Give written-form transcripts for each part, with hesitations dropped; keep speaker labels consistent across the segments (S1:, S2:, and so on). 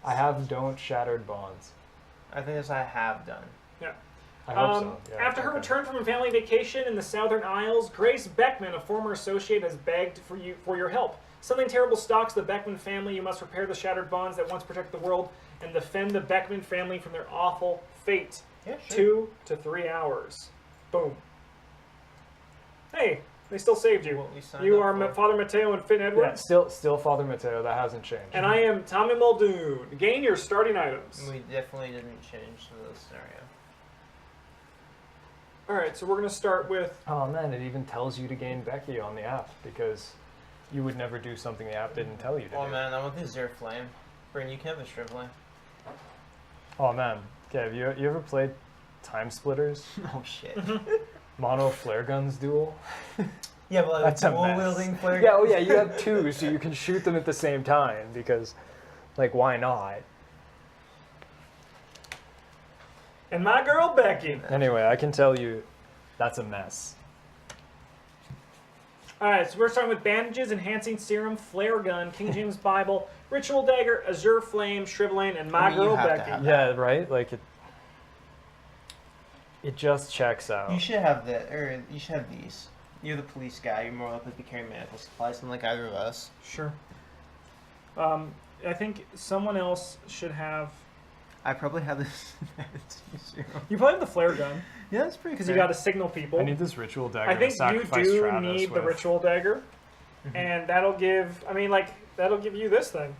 S1: I have don't shattered bonds.
S2: I think it's I have done.
S3: Yeah.
S1: I hope so. Yeah,
S3: After her return from a family vacation in the Southern Isles, Grace Beckman, a former associate, has begged for your help. Something terrible stalks the Beckman family. You must repair the shattered bonds that once protected the world and defend the Beckman family from their awful fate.
S2: Yeah, sure.
S3: 2 to 3 hours. Boom. Hey, they still saved you. You are Father Mateo and Finn Edwards.
S1: Yeah, still Father Mateo. That hasn't changed.
S3: And I am Tommy Muldoon. Gain your starting items.
S2: We definitely didn't change the scenario.
S3: Alright, so we're going to start with...
S1: Oh man, it even tells you to gain Becky on the app because you would never do something the app didn't tell you to do.
S2: Oh man, I want the Zero Flame. Bryn, you can have the Shriv Flame.
S1: Oh man. Okay, have you ever played Time Splitters?
S2: Oh shit.
S1: Mono flare guns duel?
S2: Yeah, but like
S1: That's a mess.
S2: dual-wielding flare
S1: Yeah, oh yeah, you have two, so you can shoot them at the same time because, like, why not?
S3: And my girl Becky.
S1: Anyway, I can tell you that's a mess.
S3: Alright, so we're starting with bandages, enhancing serum, flare gun, King James Bible, ritual dagger, azure flame, shriveling, and my girl Becky.
S1: Yeah, right? Like, it just checks out.
S2: You should have you should have these. You're the police guy. You're more likely to be carrying medical supplies than like either of us.
S3: Sure. I think someone else should have...
S2: I probably have this.
S3: You probably have the flare gun.
S2: Yeah, that's pretty.
S3: Because you got to signal people.
S1: I need this ritual dagger.
S3: I think
S1: to sacrifice
S3: you do
S1: Travis
S3: need
S1: with.
S3: the ritual dagger, and that'll give. I mean, like that'll give you this thing.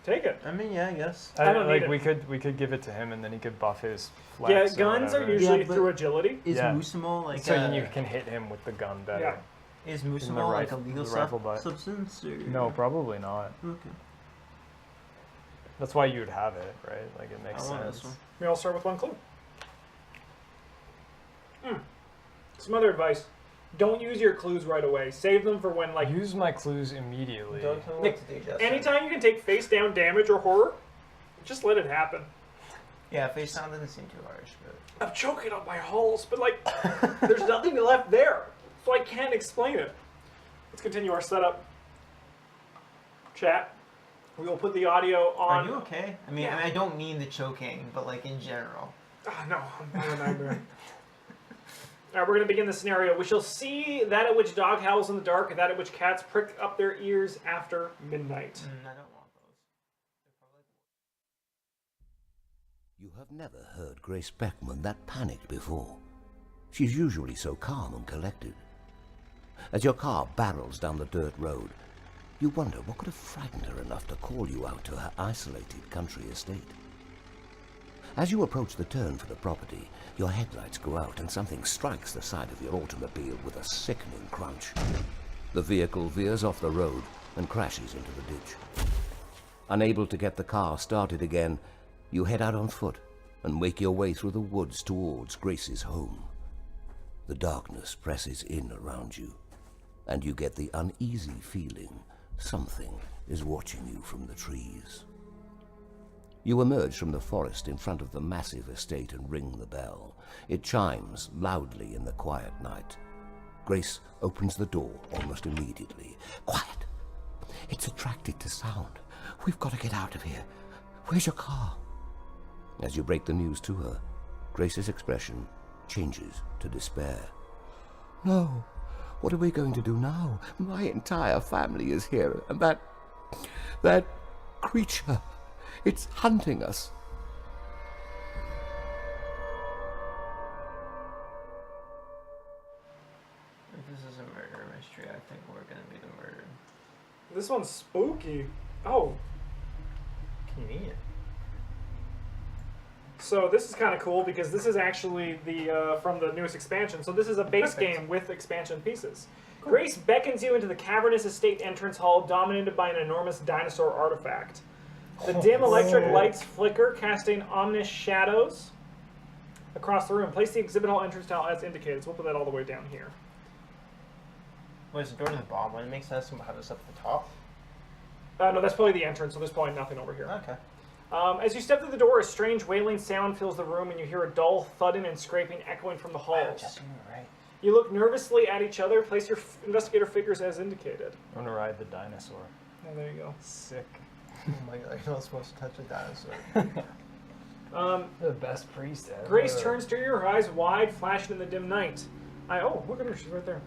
S3: Take it.
S2: I mean, yeah, I guess.
S3: I don't need
S1: it. We could give it to him, and then he could buff his flex.
S3: Yeah, guns are usually through agility.
S2: Is Musimo like?
S1: So you can hit him with the gun better.
S3: Yeah.
S2: Is Musimo like a legal substance? Or?
S1: No, probably not.
S2: Okay.
S1: That's why you'd have it, right? Like it makes sense.
S3: We all start with one clue. Some other advice. Don't use your clues right away. Save them for when, like...
S1: Use my clues immediately.
S2: Don't tell me what to do, Justin.
S3: Anytime you can take face-down damage or horror, just let it happen.
S2: Yeah, face-down doesn't seem too harsh, but...
S3: I'm choking on my halls, but, like, there's nothing left there, so I can't explain it. Let's continue our setup. Chat. We will put the audio on...
S2: Are you okay? I mean, I don't mean the choking, but, like, in general.
S3: Oh, no, I'm having a nightmare. Alright, we're going to begin the scenario. We shall see that at which dog howls in the dark and that at which cats prick up their ears after midnight.
S2: I don't want those.
S4: You have never heard Grace Beckman that panicked before. She's usually so calm and collected. As your car barrels down the dirt road, you wonder what could have frightened her enough to call you out to her isolated country estate. As you approach the turn for the property, your headlights go out and something strikes the side of your automobile with a sickening crunch. The vehicle veers off the road and crashes into the ditch. Unable to get the car started again, you head out on foot and make your way through the woods towards Grace's home. The darkness presses in around you, and you get the uneasy feeling something is watching you from the trees. You emerge from the forest in front of the massive estate and ring the bell. It chimes loudly in the quiet night. Grace opens the door almost immediately. Quiet! It's attracted to sound. We've got to get out of here. Where's your car? As you break the news to her, Grace's expression changes to despair. No, what are we going to do now? My entire family is here, and that creature, it's hunting us.
S2: If this is a murder mystery, I think we're going to be the murdered.
S3: This one's spooky. Oh.
S2: Convenient.
S3: So this is kind of cool because this is actually the from the newest expansion. So this is a base game with expansion pieces. Cool. Grace beckons you into the cavernous estate entrance hall dominated by an enormous dinosaur artifact. The dim electric lights flicker, casting ominous shadows across the room. Place the exhibit hall entrance tile as indicated. So we'll put that all the way down here.
S2: Wait, is the door to the bottom? Would it make sense to have this up at the top?
S3: No, that's probably the entrance, so there's probably nothing over here.
S2: Okay.
S3: As you step through the door, a strange wailing sound fills the room, and you hear a dull thudding and scraping echoing from the halls.
S2: Jesse, you're right.
S3: You look nervously at each other. Place your investigator figures as indicated.
S1: I want to ride the dinosaur.
S3: Oh, there you go.
S1: Sick.
S2: Oh my god, you're not supposed to touch a dinosaur.
S1: The best priest ever.
S3: Grace turns to you, her eyes wide, flashing in the dim night. Oh, look at her, she's right there.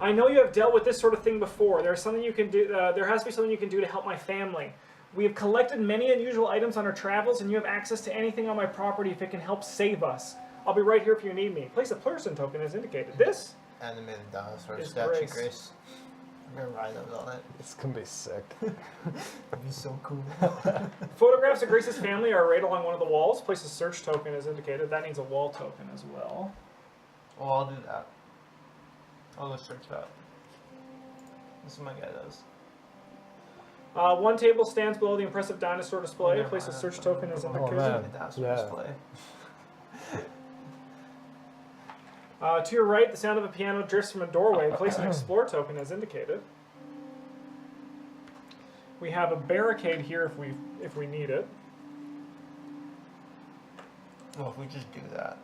S3: I know you have dealt with this sort of thing before. There's something you can do. There has to be something you can do to help my family. We have collected many unusual items on our travels, and you have access to anything on my property if it can help save us. I'll be right here if you need me. Place a person token as indicated. This
S2: Animated dinosaur
S3: is
S2: statue,
S3: Grace.
S2: Grace. I'm gonna ride those on it.
S1: It's gonna be sick.
S2: That'd be so cool.
S3: photographs of Grace's family are arrayed along one of the walls. Place a search token as indicated. That needs a wall token as well.
S2: Well, I'll do that. I'll go search that. This is what my guy does.
S3: One table stands below the impressive dinosaur display.
S2: never
S3: Place a
S2: mind.
S3: search token as
S1: Oh,
S3: indicated.
S1: man.
S2: The dinosaur
S1: Yeah.
S2: display.
S3: To your right, the sound of a piano drifts from a doorway. Place an explore token as indicated. We have a barricade here if we need it.
S2: Well, if we just do that.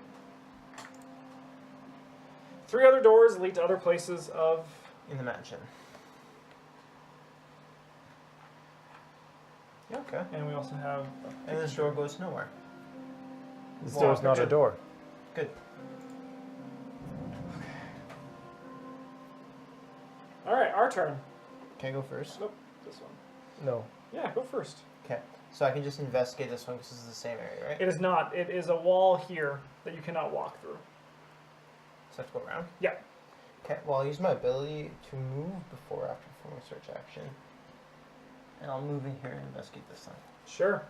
S3: 3 other doors lead to other places of.
S2: In the mansion. Okay.
S3: And we also have.
S2: And this door goes nowhere.
S1: This
S2: Wow,
S1: door's not a
S2: good.
S1: door.
S2: Good.
S3: All right, our turn.
S2: Can I go first?
S3: Nope, this one.
S1: No.
S3: Yeah, go first.
S2: Okay. So I can just investigate this one because this is the same area, right?
S3: It is not. It is a wall here that you cannot walk through.
S2: So I have to go around?
S3: Yeah.
S2: Okay, well, I'll use my ability to move before or after performing search action. And I'll move in here and investigate this one.
S3: Sure.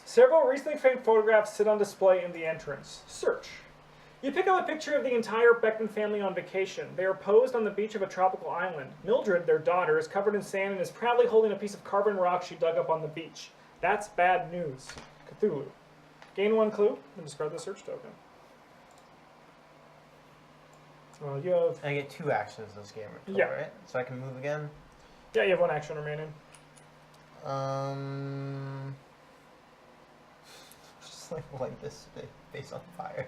S3: Several recently framed photographs sit on display in the entrance. Search. You pick up a picture of the entire Beckman family on vacation. They are posed on the beach of a tropical island. Mildred, their daughter, is covered in sand and is proudly holding a piece of carbon rock she dug up on the beach. That's bad news. Cthulhu. Gain 1 clue and discard the search token. You have...
S2: I get 2 actions this game,
S3: Yeah.
S2: right? So I can move again.
S3: Yeah, you have 1 action remaining.
S2: Just like this face on fire.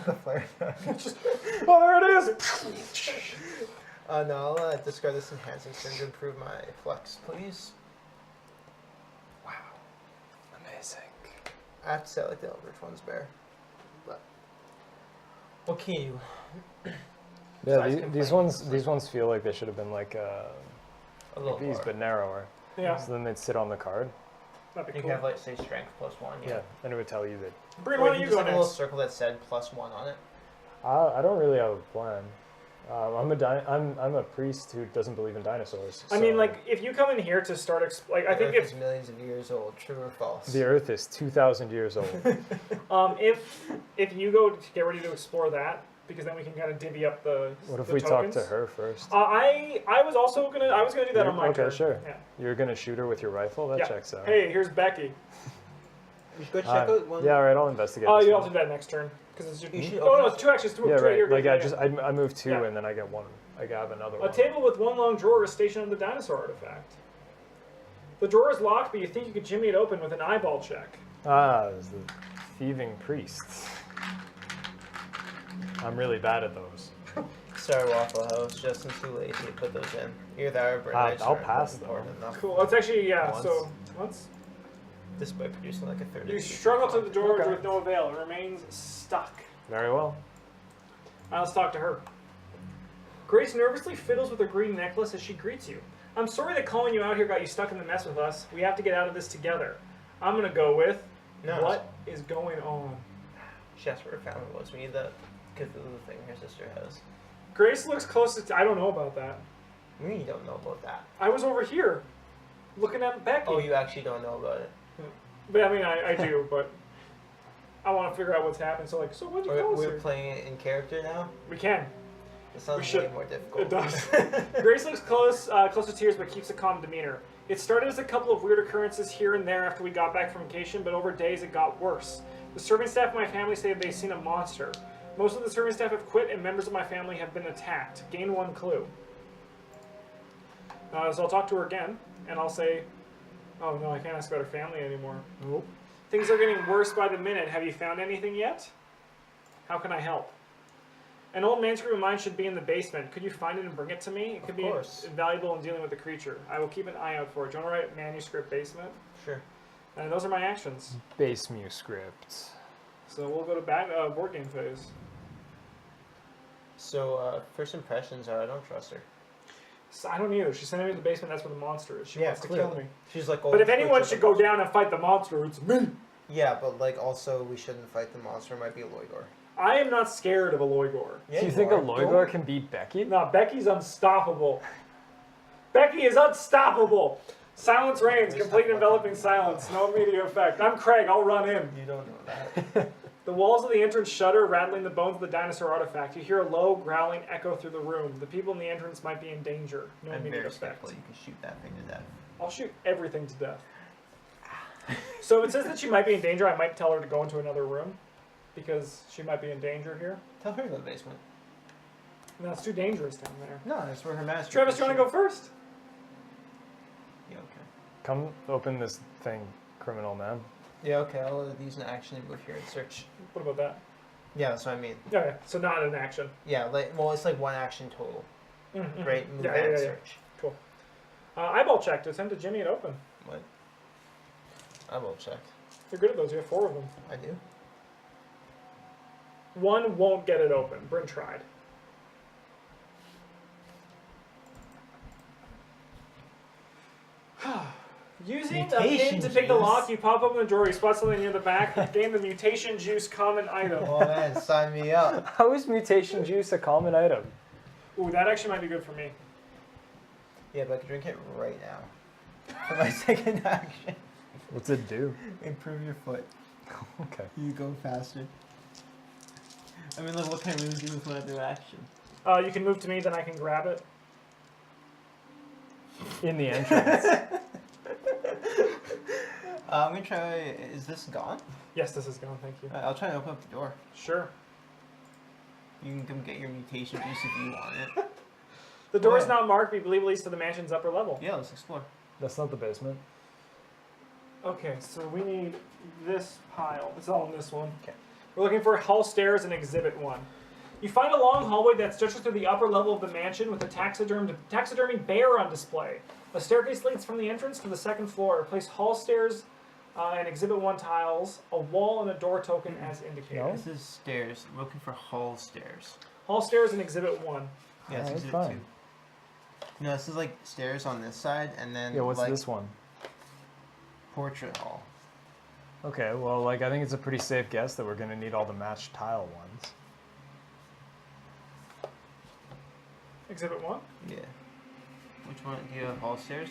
S2: The flare gun.
S3: Oh, there it is!
S2: No, I'll discard this enhancing string to improve my flex, please.
S1: Wow. Amazing.
S2: I have to say, I like the Eldritch one's bear. But what can you?
S1: Yeah,
S2: Size
S1: these
S2: complaints.
S1: ones these ones feel like they should have been like
S2: A little
S1: these,
S2: more.
S1: but narrower.
S3: Yeah,
S1: So then they'd sit on the card.
S3: that'd be
S2: You
S3: cool.
S2: can have like say strength +1.
S1: Yeah, and it would tell you that.
S3: Bryn,
S2: Or
S3: why don't you
S2: just
S3: go
S2: like a little
S3: next?
S2: circle that said +1 on it.
S1: I don't really have a plan. I'm a priest who doesn't believe in dinosaurs.
S3: I mean,
S1: so
S3: like, if you come in here to start, I think
S2: Earth is millions of years old. True or false?
S1: the Earth is 2,000 years old.
S3: if you go to get ready to explore that, because then we can kind of divvy up the.
S1: What if
S3: the
S1: we
S3: tokens.
S1: talk to her first?
S3: I was also gonna do that on my turn.
S1: Okay, sure.
S3: Yeah.
S1: You're gonna shoot her with your rifle? That
S3: Yeah.
S1: checks out.
S3: Hey, here's Becky.
S2: You should go check out one.
S1: Yeah, all right. I'll investigate.
S3: Oh,
S1: this
S3: you
S1: one.
S3: also do that next turn because it's just.
S2: You should
S3: Oh no,
S2: open
S3: it's 2 actions.
S1: Yeah, right.
S3: You're
S1: Like
S3: good, yeah.
S1: I move 2
S3: Yeah.
S1: and then I get 1. I have another
S3: A
S1: one.
S3: table with 1 long drawer is stationed on the dinosaur artifact. The drawer is locked, but you think you could jimmy it open with an eyeball check.
S1: It's the thieving priests. I'm really bad at those.
S2: Sorry, Waffle House. Justin's too lazy to put those in. Either that or Bryn.
S1: I'll pass them.
S2: important enough.
S3: Cool. It's actually
S2: Once.
S3: So once
S2: Despite producing like a 30.
S3: you struggle to the door
S1: Okay.
S3: with no avail, it remains stuck.
S1: Very well.
S3: Let's talk to her. Grace nervously fiddles with her green necklace as she greets you. I'm sorry that calling you out here got you stuck in the mess with us. We have to get out of this together. I'm gonna go with
S2: No.
S3: what is going on.
S2: She asked where her family was. We need that Cthulhu thing her sister has.
S3: Grace looks close to. I don't know about that.
S2: We don't know about that.
S3: I was over here, looking at Becky.
S2: Oh, you actually don't know about it.
S3: But I mean, I do, but I want to figure out what's happened. So like, so what'd you call us
S2: We're
S3: here?
S2: playing it in character now.
S3: We can.
S2: It sounds
S3: We should.
S2: way more difficult.
S3: It does. Grace looks close to tears, but keeps a calm demeanor. It started as a couple of weird occurrences here and there after we got back from vacation, but over days it got worse. The serving staff of my family say they've seen a monster. Most of the serving staff have quit, and members of my family have been attacked. Gain 1 clue. So I'll talk to her again, and I'll say, oh no, I can't ask about her family anymore. Nope. Things are getting worse by the minute. Have you found anything yet? How can I help? An old manuscript of mine should be in the basement. Could you find it and bring it to me? It could be
S2: course.
S3: invaluable in dealing with the creature. I will keep an eye out for it. Do you want to write manuscript basement?
S2: Sure.
S3: And those are my actions.
S1: Base script.
S3: So we'll go to board game phase.
S2: So, first impressions are I don't trust her.
S3: So I don't either. She's sending me to the basement. That's where the monster is. She wants to kill me.
S2: She's like,
S3: But if anyone should go down and fight the monster, it's me.
S2: Yeah, but like also we shouldn't fight the monster. It might be a Loigor.
S3: I am not scared of a Loigor.
S2: Yeah,
S1: Do you think a
S2: are.
S1: Loigor can beat Becky?
S3: No, Becky's unstoppable. Becky is unstoppable. Silence reigns, complete and enveloping silence, no immediate effect. I'm Craig, I'll run in.
S2: You don't know that.
S3: The walls of the entrance shudder, rattling the bones of the dinosaur artifact. You hear a low, growling echo through the room. The people in the entrance might be in danger. No
S2: I'm
S3: immediate
S2: very
S3: effect.
S2: skeptical you can shoot that thing to death.
S3: I'll shoot everything to death. So it says that she might be in danger. I might tell her to go into another room because she might be in danger here.
S2: Tell her to go to the basement.
S3: No, it's too dangerous down there.
S2: No, that's where her master.
S3: Travis, do you want to go first?
S2: Yeah, okay.
S1: Come open this thing, criminal man.
S2: Yeah, okay. I'll use an action and move here and search.
S3: What about that?
S2: Yeah, that's what I mean.
S3: Okay, so not an action.
S2: Yeah, like well, it's like one action total.
S3: Mm-hmm.
S2: Right? Move
S3: Yeah,
S2: and
S3: yeah.
S2: search.
S3: Cool. Eyeball check to send to Jimmy and open.
S2: What? I will check.
S3: You're good at those. You have 4 of them.
S2: I do.
S3: One won't get it open. Bryn tried. Using a pin
S2: Mutation
S3: to pick the
S2: juice.
S3: lock, you pop open the drawer, you spot something near the back, gain the mutation juice common item.
S2: Oh man, sign me up.
S1: How is mutation juice a common item?
S3: Ooh, that actually might be good for me.
S2: Yeah, but I can drink it right now. For my second action.
S1: What's it do?
S2: Improve your foot.
S1: Okay.
S2: You go faster. I mean, like, what can I really do with my other action?
S3: You can move to me, then I can grab it.
S1: In the entrance.
S2: I'm gonna try. Is this gone?
S3: Yes, this is gone, thank you.
S2: I'll try to open up the door.
S3: Sure.
S2: You can come get your mutation juice if you want it.
S3: The door is
S2: Yeah.
S3: not marked, but we believe it leads to the mansion's upper level.
S2: Yeah, let's explore.
S1: That's not the basement.
S3: Okay, so we need this pile. It's all in this one.
S2: Okay.
S3: We're looking for hall stairs in Exhibit 1. You find a long hallway that stretches through the upper level of the mansion with a taxidermy bear on display. A staircase leads from the entrance to the second floor. Place hall stairs and Exhibit 1 tiles, a wall, and a door token as indicated.
S1: No?
S2: This is stairs. We're looking for hall stairs.
S3: Hall stairs in Exhibit 1.
S2: Yeah, it's
S1: Alright,
S2: exhibit
S1: fine.
S2: 2. No, this is like stairs on this side, and then
S1: Yeah, what's
S2: like
S1: this one?
S2: portrait hall.
S1: Okay, well, like, I think it's a pretty safe guess that we're going to need all the matched tile ones.
S3: Exhibit 1?
S2: Yeah. Which one? Do you have hall stairs?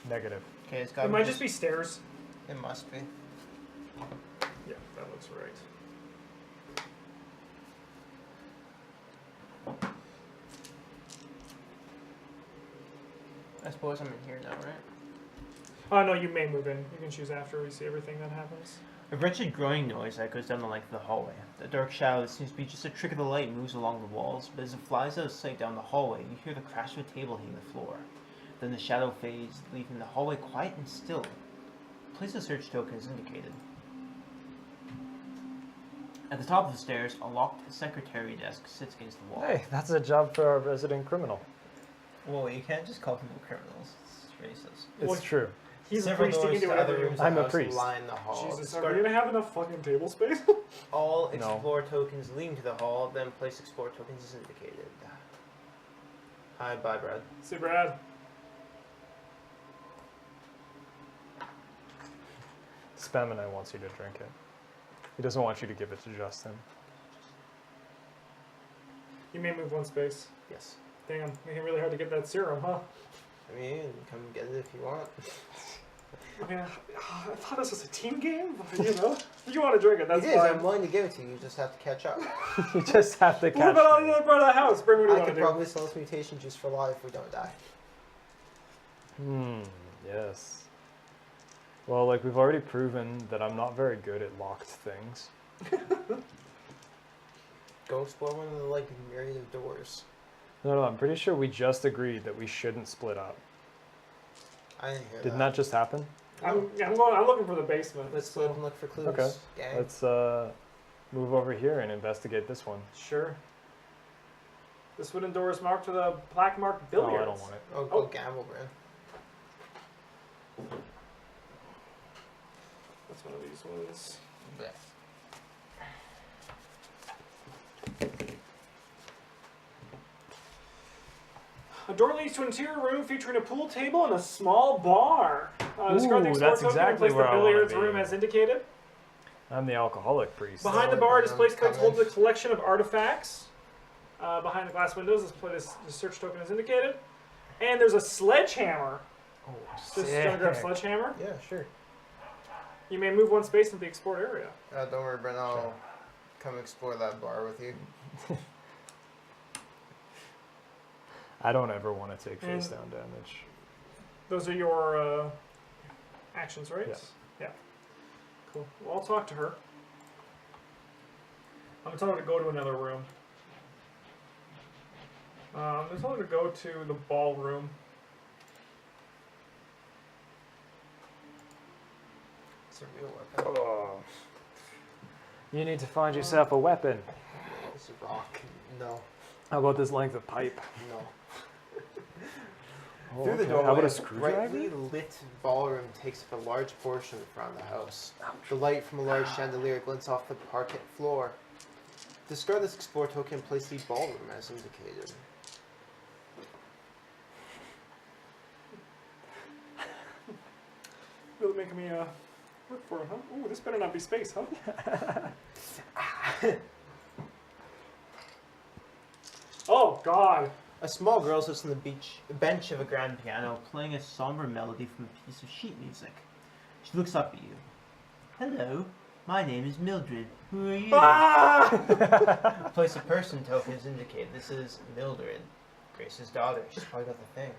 S1: Negative.
S2: Okay, it's got.
S3: It might just be stairs.
S2: It must be.
S3: Yeah, that looks right.
S2: I suppose I'm in here now, right?
S3: Oh, no, you may move in. You can choose after we see everything that happens.
S2: A wretched growing noise echoes down the length of the hallway. The dark shadow that seems to be just a trick of the light moves along the walls, but as it flies out of sight down the hallway, you hear the crash of a table hitting the floor. Then the shadow fades, leaving the hallway quiet and still. Place a search token is indicated. At the top of the stairs, a locked secretary desk sits against the wall.
S1: Hey, that's a job for our resident criminal.
S2: Whoa, you can't just call people criminals. It's racist.
S1: It's
S3: Well,
S1: true.
S3: He's a
S2: Several
S3: priest. He
S2: doors
S3: can do
S2: to
S3: whatever
S2: other
S3: he
S2: rooms
S3: wants.
S1: I'm a
S2: of the house
S1: priest.
S2: line the hall.
S3: Jesus, are we going to have enough fucking table space?
S2: All
S1: No.
S2: explore tokens leading to the hall, then place explore tokens is indicated. Hi, bye, Brad.
S3: See, Brad.
S1: Spaminite wants you to drink it. He doesn't want you to give it to Justin.
S3: You may move 1 space.
S2: Yes.
S3: Damn, making it really hard to get that serum, huh?
S2: I mean, come get it if you want.
S3: I mean, I thought this was a team game, but, you know. If you want to drink it, that's
S2: It is.
S3: fine.
S2: I'm willing to give it to you. You just have to catch up.
S1: You just have to
S3: What
S1: catch
S3: about on
S1: me.
S3: the other part of the house? Bryn, what do you
S2: I
S3: want
S2: could
S3: to do?
S2: probably sell this mutation juice for a lot if we don't die.
S1: Yes. Well, like, we've already proven that I'm not very good at locked things.
S2: Go explore one of the like myriad of doors.
S1: No, I'm pretty sure we just agreed that we shouldn't split up.
S2: I didn't hear
S1: Didn't
S2: that.
S1: that just happen?
S3: I'm looking for the basement.
S5: Let's let him look for clues.
S1: Okay.
S5: Gang.
S1: Let's move over here and investigate this one.
S3: Sure. This wooden door is marked with a plaque marked billiards.
S1: Oh, I don't want it.
S5: Oh, go gamble, Bryn.
S3: That's one of these ones.
S5: Blech.
S3: A door leads to an interior room featuring a pool table and a small bar. Discard the
S1: Ooh,
S3: explorer
S1: that's
S3: token
S1: exactly
S3: and place
S1: where
S3: the
S1: I wanna
S3: billiards
S1: be.
S3: room as indicated.
S1: I'm the alcoholic priest.
S3: Behind the bar, display cards hold a collection of artifacts. Behind the glass windows, this search token is indicated. And there's a sledgehammer.
S1: Oh,
S3: Just gonna grab a sledgehammer.
S5: Yeah, sure.
S3: You may move one space into the explored area.
S5: Don't worry, Bryn. I'll come explore that bar with you.
S1: I don't ever want to take
S3: And-
S1: face down damage.
S3: Those are your actions, right?
S1: Yeah.
S3: Yeah. Cool. Well, I'll talk to her. I'm gonna tell her to go to another room. I'm gonna tell her to go to the ballroom.
S5: It's a real weapon.
S1: Oh. You need to find yourself a weapon.
S5: It's a rock. No.
S1: How about this length of pipe?
S5: No.
S1: Oh,
S5: Through the
S1: okay.
S5: doorway,
S1: How about a
S5: a
S1: screwdriver?
S5: brightly lit ballroom takes up a large portion of the front of the house. The light from a large chandelier glints off the parquet floor. Discard this explore token and place the ballroom as indicated.
S3: Really making me work for it, huh? Ooh, this better not be space, huh? Oh God!
S2: A small girl sits on the bench of a grand piano, playing a somber melody from a piece of sheet music. She looks up at you. Hello, my name is Mildred. Who are you?
S3: Ah!
S2: Place a person token is indicated. This is Mildred, Grace's daughter. She's probably got the thing.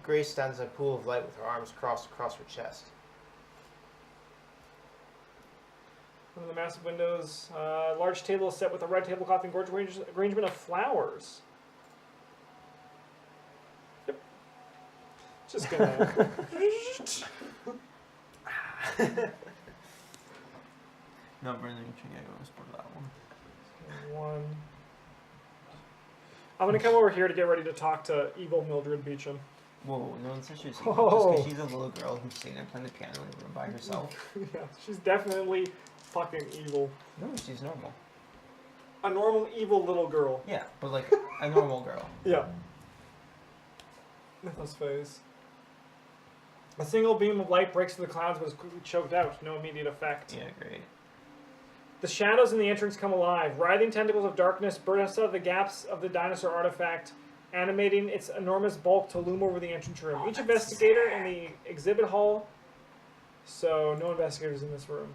S5: Grace stands in a pool of light with her arms crossed across her chest.
S3: One of the massive windows, large table is set with a red tablecloth and gorgeous arrangement of flowers. Yep. Just gonna.
S2: No, Bryn, you should go explore that one.
S3: One. I'm gonna come over here to get ready to talk to evil Mildred Beecham.
S2: Whoa, no one says she's
S3: Whoa.
S2: evil. Just because she's a little girl who's sitting there playing the piano in a room by herself.
S3: Yeah, she's definitely fucking evil.
S2: No, she's normal.
S3: A normal evil little girl.
S2: Yeah, but like a normal girl.
S3: Yeah. Mythos phase. A single beam of light breaks through the clouds but is quickly choked out. No immediate effect.
S2: Yeah, great.
S3: The shadows in the entrance come alive. Writhing tentacles of darkness burst out of the gaps of the dinosaur artifact, animating its enormous bulk to loom over the entrance room. Each investigator in the exhibit hall. So, no investigators in this room.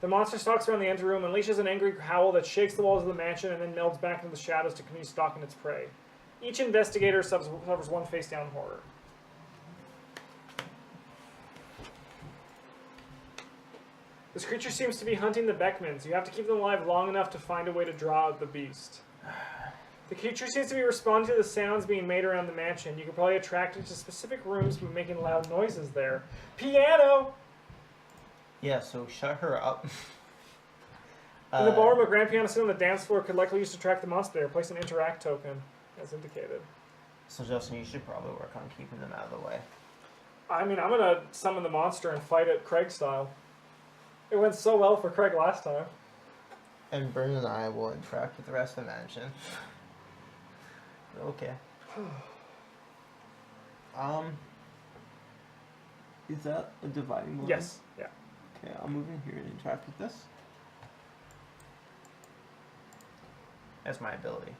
S3: The monster stalks around the empty room, unleashes an angry howl that shakes the walls of the mansion, and then melds back into the shadows to continue stalking its prey. Each investigator suffers one face-down horror. This creature seems to be hunting the Beckmans. You have to keep them alive long enough to find a way to draw out the beast. The creature seems to be responding to the sounds being made around the mansion. You can probably attract it to specific rooms by making loud noises there. Piano!
S2: Yeah, so shut her up.
S3: In the ballroom, a grand piano sitting on the dance floor could likely use to attract the monster there. Place an interact token, as indicated.
S2: So Justin, you should probably work on keeping them out of the way.
S3: I mean, I'm going to summon the monster and fight it Craig style. It went so well for Craig last time.
S2: And Bryn and I will interact with the rest of the mansion. Okay. Is that a dividing line?
S3: Yes. Yeah.
S2: Okay, I'll move in here and interact with this. That's my ability.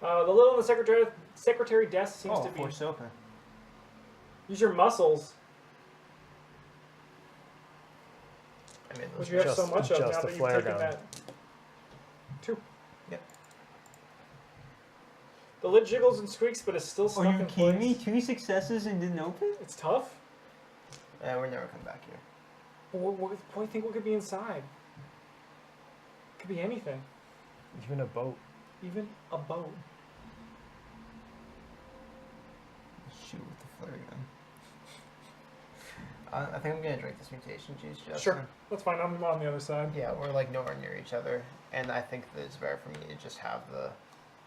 S3: The lid on the secretary desk seems to be...
S2: force open.
S3: Use your muscles,
S2: I made
S3: which
S2: those.
S3: you have so much of
S1: just
S3: now
S1: a
S3: that you've
S1: flare
S3: taken
S1: gun.
S3: that. 2.
S2: Yep.
S3: The lid jiggles and squeaks, but is still stuck in place.
S2: 2 successes and didn't open?
S3: It's tough.
S2: Yeah, we're never coming back here.
S3: What do you think what could be inside? Could be anything.
S1: Even a boat.
S3: Even a boat.
S2: Shoot with the flare gun. I think I'm gonna drink this mutation juice, Justin.
S3: Sure, that's fine. I'm on the other side.
S2: Yeah, we're like nowhere near each other, and I think that it's better for me to just have the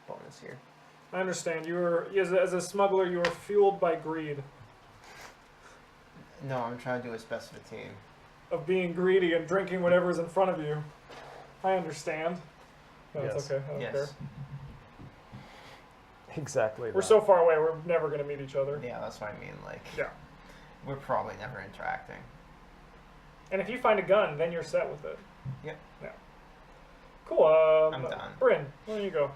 S2: bonus here.
S3: I understand. You were as a smuggler. You were fueled by greed
S2: No, I'm trying to do what's best for the team.
S3: of being greedy and drinking whatever's in front of you. I understand. No, it's
S1: Yes.
S3: okay. I don't care.
S2: Yes.
S1: Exactly.
S3: We're
S1: that.
S3: so far away. We're never gonna meet each other.
S2: Yeah, that's what I mean. Like,
S3: Yeah.
S2: we're probably never interacting.
S3: And if you find a gun, then you're set with it.
S2: Yep.
S3: Yeah. Cool.
S2: I'm done.
S3: Bryn, why don't you go?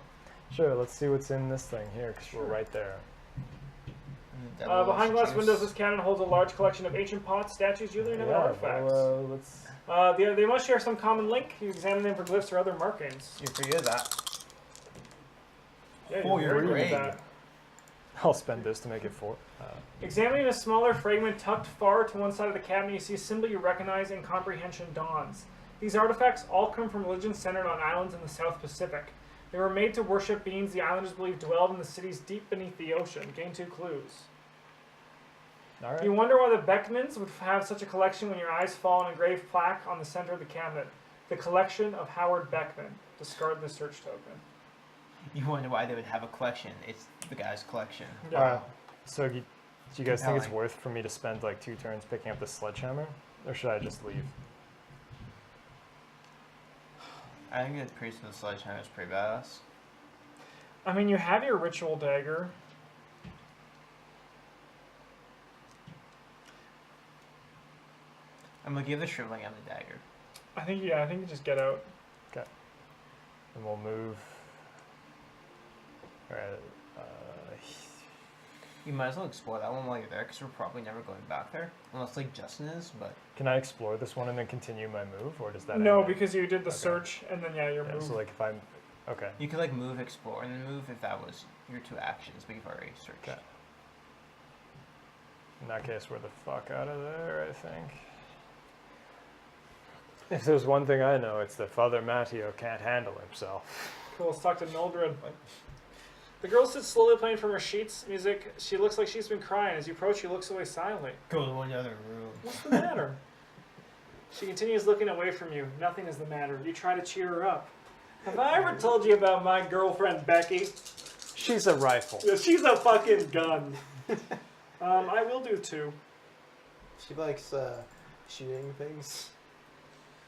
S1: Sure. Let's see what's in this thing here, because we're right there.
S3: Behind glass windows, this cabinet holds a large collection of ancient pots, statues, jewelry, and other artifacts.
S1: Well, let's.
S3: They must share some common link. You examine them for glyphs or other markings.
S2: You're pretty good at that.
S3: Yeah,
S2: Oh,
S3: you're
S2: you're
S3: very good
S2: great.
S3: at that.
S1: I'll spend this to make it 4.
S3: Examining a smaller fragment tucked far to one side of the cabinet, you see a symbol you recognize and comprehension dawns. These artifacts all come from religions centered on islands in the South Pacific. They were made to worship beings the islanders believed dwelled in the cities deep beneath the ocean. Gain 2 clues.
S1: All right.
S3: You wonder why the Beckmans would have such a collection when your eyes fall on an engraved plaque on the center of the cabinet. The collection of Howard Beckman. Discard the search token.
S2: You wonder why they would have a collection. It's the guy's collection.
S3: Yeah.
S1: So, do you guys think it's
S2: Compelling.
S1: worth for me to spend like 2 turns picking up the sledgehammer, or should I just leave?
S2: I think the priest of the sledgehammer is pretty badass.
S3: I mean, you have your ritual dagger.
S2: I'm gonna give the shriveling him the dagger.
S3: I think you just get out.
S1: And we'll move. All right.
S2: You might as well explore that one while you're there, because we're probably never going back there, unless like Justin is. But
S1: Can I explore this one and then continue my move, or does that?
S3: No,
S1: end it?
S3: because you did the
S1: Okay.
S3: search, and then you're
S1: Yeah,
S3: moved.
S1: so like if I'm, okay.
S2: you could like move, explore, and then move if that was your 2 actions, but you've already searched.
S1: Okay. In that case, we're the fuck out of there, I think. If there's one thing I know, it's that Father Matteo can't handle himself.
S3: Cool, let's talk to Mildred. The girl sits slowly playing from her sheets music. She looks like she's been crying. As you approach, she looks away silently.
S2: Go to one other room.
S3: What's the matter? She continues looking away from you. Nothing is the matter. You try to cheer her up. Have I ever told you about my girlfriend, Becky?
S1: She's a rifle.
S3: Yeah, she's a fucking gun. I will do 2.
S5: She likes shooting things.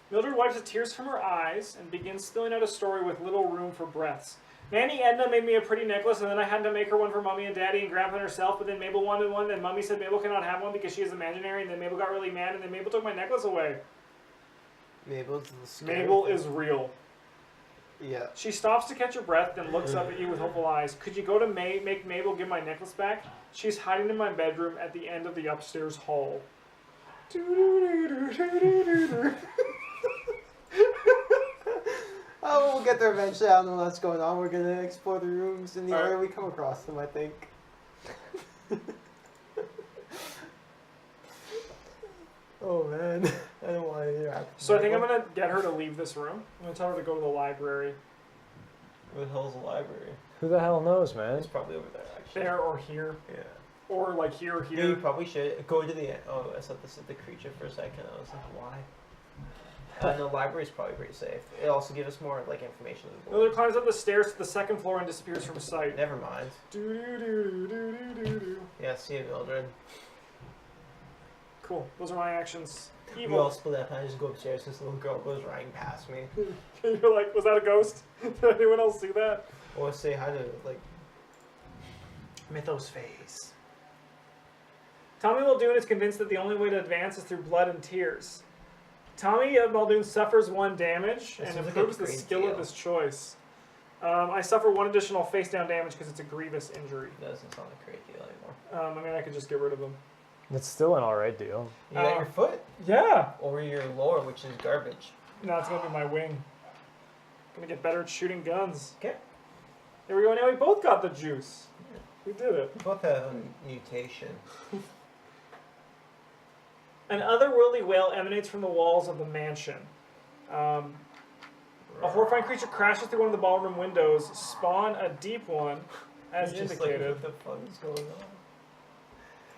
S3: Mildred wipes the tears from her eyes and begins spilling out a story with little room for breaths. Nanny Edna made me a pretty necklace, and then I had to make her one for Mommy and Daddy and Grandpa and herself, but then Mabel wanted one, and Mommy said Mabel cannot have one because she is imaginary, and then Mabel got really mad, and then Mabel took my necklace away.
S5: Mabel's the scary
S3: Mabel
S5: thing.
S3: is real.
S5: Yeah.
S3: She stops to catch her breath, then looks up at you with hopeful eyes. Could you go to make Mabel give my necklace back? She's hiding in my bedroom at the end of the upstairs hall.
S5: Oh, we'll get there eventually. I don't know what's going on. We're gonna explore the rooms in the
S3: Alright.
S5: order we come across them, I think. Oh man, I don't want to interact.
S3: So I think I'm going to get her to leave this room. I'm going to tell her to go to the library.
S5: Where the hell's the library?
S1: Who the hell knows, man?
S5: It's probably over there, actually.
S3: There or here.
S5: Yeah.
S3: Or like here or
S5: Yeah, you
S3: here.
S5: probably should go to the. Oh, I thought this is the creature for a second. I was like, why? No, library's probably pretty safe. It also gives us more like information. On the board.
S3: Mildred climbs up the stairs to the 2nd floor and disappears from sight.
S5: Never mind.
S3: Do.
S5: Yeah, see you, Mildred.
S3: Cool. Those are my actions.
S5: We
S3: Evil.
S5: all split up and I just go upstairs. This little girl goes riding past me.
S3: You're like, was that a ghost? Did anyone else see that?
S5: Or say hi to like Mythos Phase.
S3: Tommy Muldoon is convinced that the only way to advance is through blood and tears. Tommy Muldoon suffers 1 damage
S5: That
S3: and
S5: sounds like a
S3: improves the
S5: great
S3: skill
S5: deal.
S3: of his choice. I suffer 1 additional face down damage because it's a grievous injury.
S5: Doesn't sound like a great deal anymore.
S3: I mean, I could just get rid of them.
S1: It's still an alright deal.
S5: You got your foot
S3: Yeah!
S5: or your lore, which is garbage.
S3: No, it's gonna be my wing. Gonna get better at shooting guns.
S5: Okay.
S3: There we go. Now we both got the juice. We did it.
S5: We both have a mutation.
S3: An otherworldly wail emanates from the walls of the mansion. A horrifying creature crashes through one of the ballroom windows. Spawn a deep one, as
S5: You're just
S3: indicated.
S5: Like, what the fuck is going on?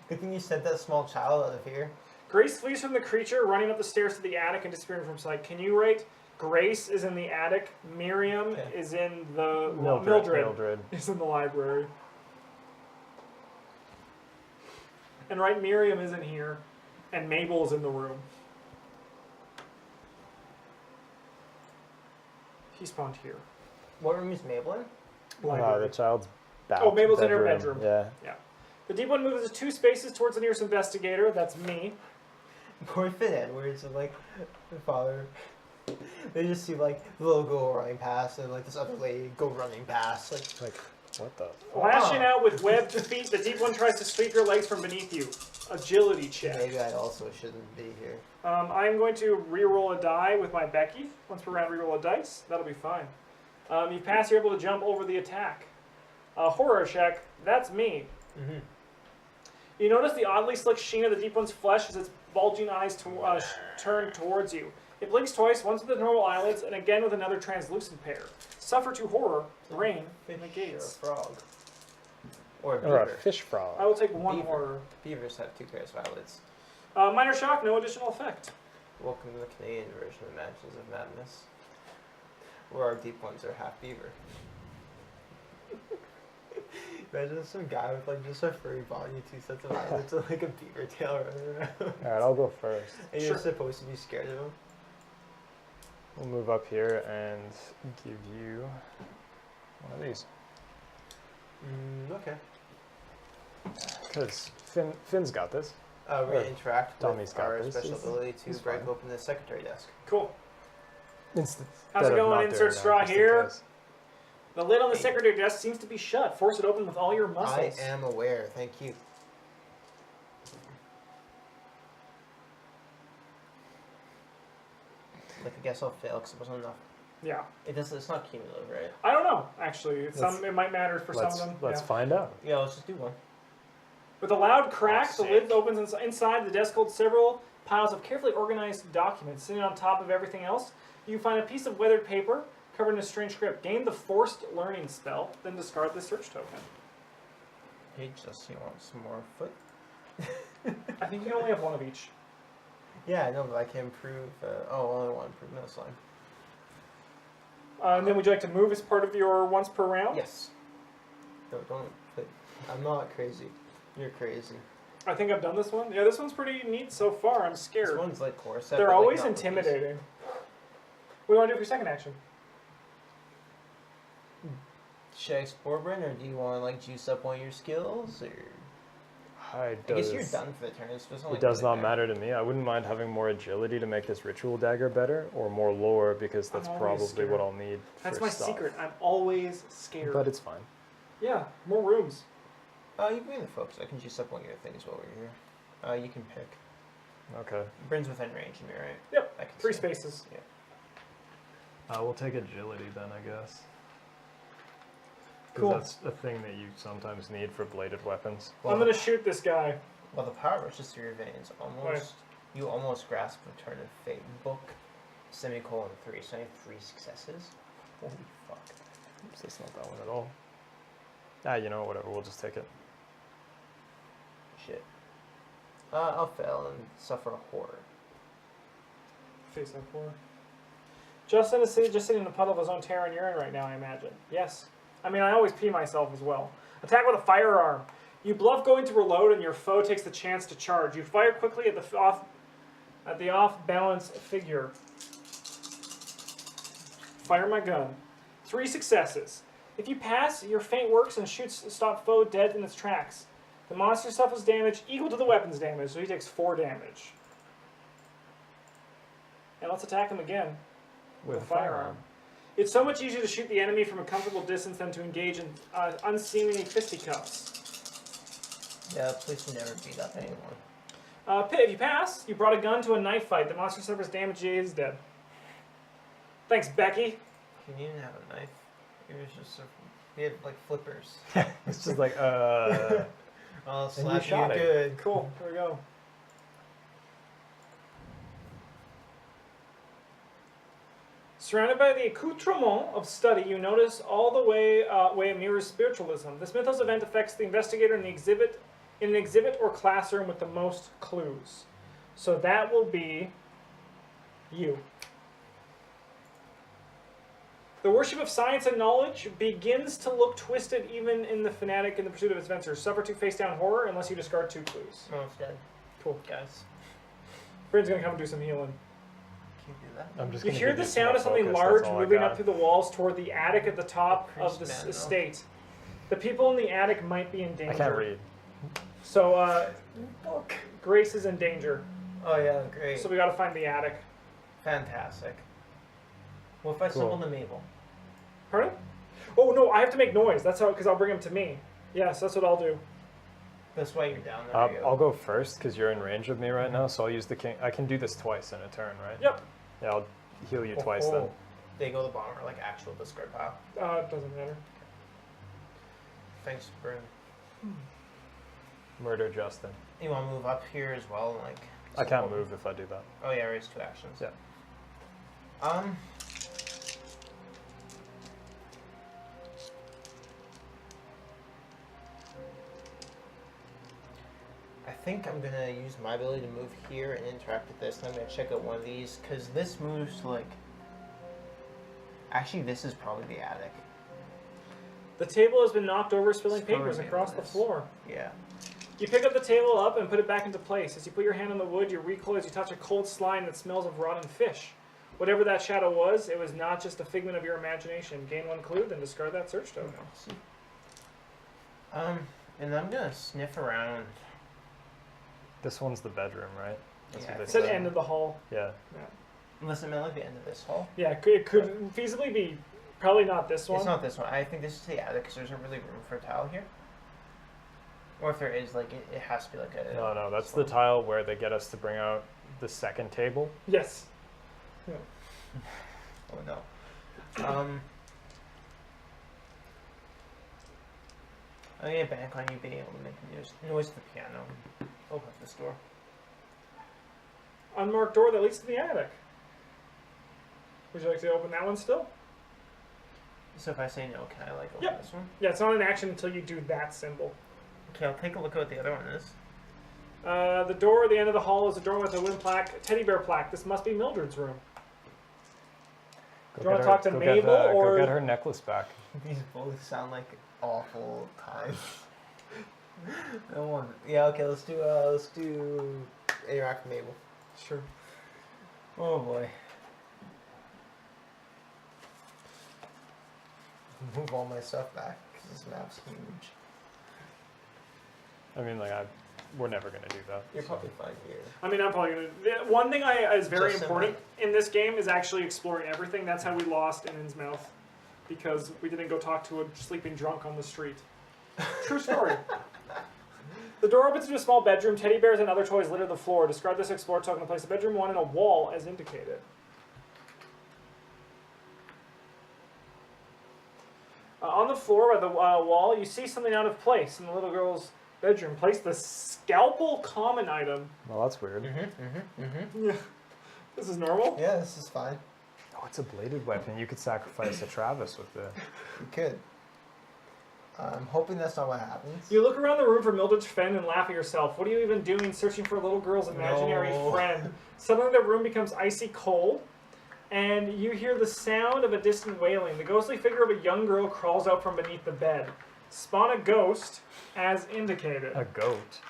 S5: Good thing you sent that small child out of here.
S3: Grace flees from the creature, running up the stairs to the attic and disappearing from sight. Can you write Grace is in the attic, Miriam is in the...
S1: Mildred.
S3: is in the library. And write Miriam isn't here, and Mabel is in the room. He spawned here.
S2: What room is Mabel in?
S3: Library.
S1: The child's
S3: Oh, Mabel's in her bedroom.
S1: Yeah.
S3: The deep one moves 2 spaces towards the nearest investigator. That's me.
S2: Poor Finn Edwards and like the father. They just see like the little girl running past and like this other lady go running past. Like
S1: What the?
S3: Lashing out with webbed feet, the deep one tries to sweep your legs from beneath you. Agility check.
S2: maybe I also shouldn't be here.
S3: I'm going to re-roll a die with my Becky. Once per round, re-roll a dice. That'll be fine. You pass, you're able to jump over the attack. Horror check. That's me.
S2: Mm-hmm.
S3: You notice the oddly slick sheen of the deep one's flesh as its bulging eyes turn towards you. It blinks twice, once with the normal eyelids, and again with another translucent pair. Suffer to horror, rain, negates.
S2: Or a frog. Or a
S1: Or a
S2: beaver.
S1: fish frog.
S3: I will take 1
S2: Beaver.
S3: horror.
S2: Beavers have 2 pairs of eyelids.
S3: Minor shock, no additional effect.
S2: Welcome to the Canadian version of Mansions of Madness, where our deep ones are half beaver. Imagine some guy with like just a furry body, 2 sets of eyelids, and like a beaver tail running around.
S1: Alright, I'll go first.
S2: And you're supposed to be scared of him.
S1: We'll move up here and give you one of these.
S5: Okay.
S1: Because Finn's got this.
S5: We interact
S1: Tommy's
S5: with
S1: got
S5: our
S1: this.
S5: special
S1: He's-
S5: ability to
S1: he's
S5: break
S1: fine.
S5: open the secretary desk.
S3: Cool.
S1: Instead
S3: How's it
S1: of
S3: going?
S1: not
S3: Insert
S1: doing that,
S3: straw
S1: just in
S3: here.
S1: case.
S3: The lid on the secretary desk seems to be shut. Force it open with all your muscles.
S5: I am aware, thank you.
S2: Like I guess I'll fail because it wasn't enough.
S3: Yeah.
S2: It's not cumulative, right?
S3: I don't know, actually.
S1: Let's-
S3: It might matter for some of them.
S1: Let's
S3: yeah.
S1: find out.
S2: Yeah, let's just do one.
S3: With a loud crack, the
S5: sick.
S3: lid opens inside. The desk holds several piles of carefully organized documents. Sitting on top of everything else, you find a piece of weathered paper covered in a strange script. Gain the forced learning spell, then discard the search token.
S2: Hey, just you want some more foot?
S3: I think you can only have 1 of each.
S2: Yeah, I know, but I can improve. Only 1 improvement. That's fine.
S3: And then would you like to move as part of your once per round?
S2: Yes. No, don't. I'm not crazy. You're crazy.
S3: I think I've done this one. Yeah, this one's pretty neat so far. I'm
S2: This
S3: scared.
S2: one's like corset.
S3: They're
S2: but, like,
S3: always
S2: not with these.
S3: intimidating. What do you want to do for your second action?
S2: Should I explore, Bryn, or do you want to like juice up one of your skills? Or I guess you're done for the turn. It
S1: It does not matter to me. I wouldn't mind having more agility to make this ritual dagger better, or more lore because that's
S3: I'm always
S1: probably
S3: scared.
S1: what I'll need.
S3: That's
S1: for
S3: my
S1: stuff.
S3: secret. I'm always scared.
S1: But it's fine.
S3: Yeah, more rooms.
S2: You can be in the focus. I can juice up one of your things while we're here. You can pick.
S1: Okay.
S2: Bryn's within range of me, right?
S3: Yep,
S2: I can
S3: 3
S2: see.
S3: spaces.
S2: Yeah.
S1: We'll take agility then, I guess.
S3: Cool.
S1: Because that's a thing that you sometimes need for bladed weapons.
S3: I'm going to shoot this guy.
S2: Well, the power rushes through your veins. You almost grasp Return of Fate book. Semicolon 3. So I have 3 successes. Holy fuck.
S1: Oops, that's not that one at all. You know, whatever. We'll just take it.
S2: Shit. I'll fail and suffer a horror.
S3: Face up for. Justin is just sitting in a puddle of his own terror and urine right now, I imagine. Yes. I mean, I always pee myself as well. Attack with a firearm. You bluff going to reload and your foe takes the chance to charge. You fire quickly at the off-balance figure. Fire my gun. 3 successes. If you pass, your feint works and shoots stop foe dead in its tracks. The monster suffers damage equal to the weapon's damage, so he takes 4 damage. And let's attack him again. With a firearm. It's so much easier to shoot the enemy from a comfortable distance than to engage in unseemly fisticuffs.
S2: Yeah, please never beat up anyone.
S3: If you pass, you brought a gun to a knife fight. The monster suffers damage, he is dead. Thanks, Becky.
S2: You didn't have a knife. It was just we have like flippers.
S1: It's just like,
S2: I'll
S1: you
S2: slap
S1: shot
S2: you
S1: it.
S2: good.
S3: Cool, here we go. Surrounded by the accoutrement of study, you notice all the way mirrors spiritualism. This mythos event affects the investigator in an exhibit or classroom with the most clues. So that will be you. The worship of science and knowledge begins to look twisted even in the fanatic in the pursuit of its adventure. Suffer 2 face down horror unless you discard 2 clues.
S2: Oh, it's dead.
S3: Cool.
S2: Guys.
S3: Bryn's gonna come and do some healing.
S2: Can you do that?
S1: I'm just
S3: You
S1: gonna
S3: hear
S1: give
S3: the
S1: some
S3: sound
S1: more
S3: of something
S1: focus,
S3: large
S1: that's all I
S3: moving
S1: got.
S3: up through the walls toward the attic at the top
S2: A
S3: of the
S2: priest man, though.
S3: estate. The people in the attic might be in danger.
S1: I can't read.
S3: So
S2: Book.
S3: Grace is in danger.
S2: Oh yeah, great.
S3: So we gotta find the attic.
S2: Fantastic. What if I
S1: Cool.
S2: summon the Mabel?
S3: Pardon? Oh no, I have to make noise. That's how, because I'll bring him to me. Yes, that's what I'll do.
S2: That's why you're down there.
S1: I'll go first because you're in range of me right now, so I'll use the king. I can do this twice in a turn, right?
S3: Yep.
S1: Yeah, I'll heal you twice then.
S2: They go the bomber, like actual discard pile.
S3: It doesn't matter.
S2: Thanks, Bryn.
S1: Murder Justin.
S2: You want to move up here as well, like?
S1: I can't move if I do that.
S2: Oh yeah, raise 2 actions.
S1: Yeah.
S2: I think I'm gonna use my ability to move here and interact with this, and I'm gonna check out one of these because this moves to like. Actually, this is probably the attic.
S3: The table has been knocked over, spilling
S2: Spilling
S3: papers
S2: me
S3: across
S2: on
S3: the
S2: this.
S3: floor.
S2: Yeah.
S3: You pick up the table up and put it back into place. As you put your hand on the wood, you recoil as you touch a cold slime that smells of rotten fish. Whatever that shadow was, it was not just a figment of your imagination. Gain 1 clue, then discard that search token.
S2: And I'm gonna sniff around.
S1: This one's the bedroom, right? That's
S2: Yeah,
S1: what they
S3: It's at the
S1: said.
S3: end of the hall.
S1: Yeah.
S2: Unless I'm at like the end of this hall.
S3: Yeah, it could feasibly be probably not this one.
S2: It's not this one. I think this is the attic because there's not really room for a tile here. Or if there is, like, it has to be like a.
S1: No, that's the tile where they get us to bring out the second table.
S3: Yes.
S2: Oh no. I'm gonna bank on you being able to make noise to the piano. Open up this door.
S3: Unmarked door that leads to the attic. Would you like to open that one still?
S2: So if I say no, can I like open
S3: Yep.
S2: this one?
S3: Yeah, it's not an action until you do that symbol.
S2: Okay, I'll take a look at what the other one is.
S3: The door at the end of the hall is a door with a wooden plaque, teddy bear plaque. This must be Mildred's room. Do you want to talk to Mabel or
S1: go get her necklace back?
S2: These both sound like awful times. No one. Yeah. Okay. Let's do
S5: Interact with Mabel.
S3: Sure.
S2: Oh boy.
S5: Move all my stuff back because this map's huge.
S1: I mean, like, we're never gonna do that.
S2: You're
S1: so.
S2: probably fine here.
S3: I mean, I'm probably gonna. One thing is very
S5: Just
S3: important in this game is actually exploring everything. That's how we lost in Innsmouth, because we didn't go talk to a sleeping drunk on the street. True story. The door opens into a small bedroom. Teddy bears and other toys litter the floor. Discard this explore token to place the bedroom one in a wall as indicated. On the floor by the wall, you see something out of place in the little girl's bedroom. Place the scalpel common item.
S1: Well, that's weird.
S3: This is normal?
S5: Yeah, this is fine.
S1: Oh, it's a bladed weapon. You could sacrifice a Travis with it.
S5: You could. I'm hoping that's not what happens.
S3: You look around the room for Mildred's friend and laugh at yourself. What are you even doing searching for a little girl's imaginary
S5: No.
S3: friend? Suddenly the room becomes icy cold, and you hear the sound of a distant wailing. The ghostly figure of a young girl crawls out from beneath the bed. Spawn a ghost, as indicated.
S1: A goat.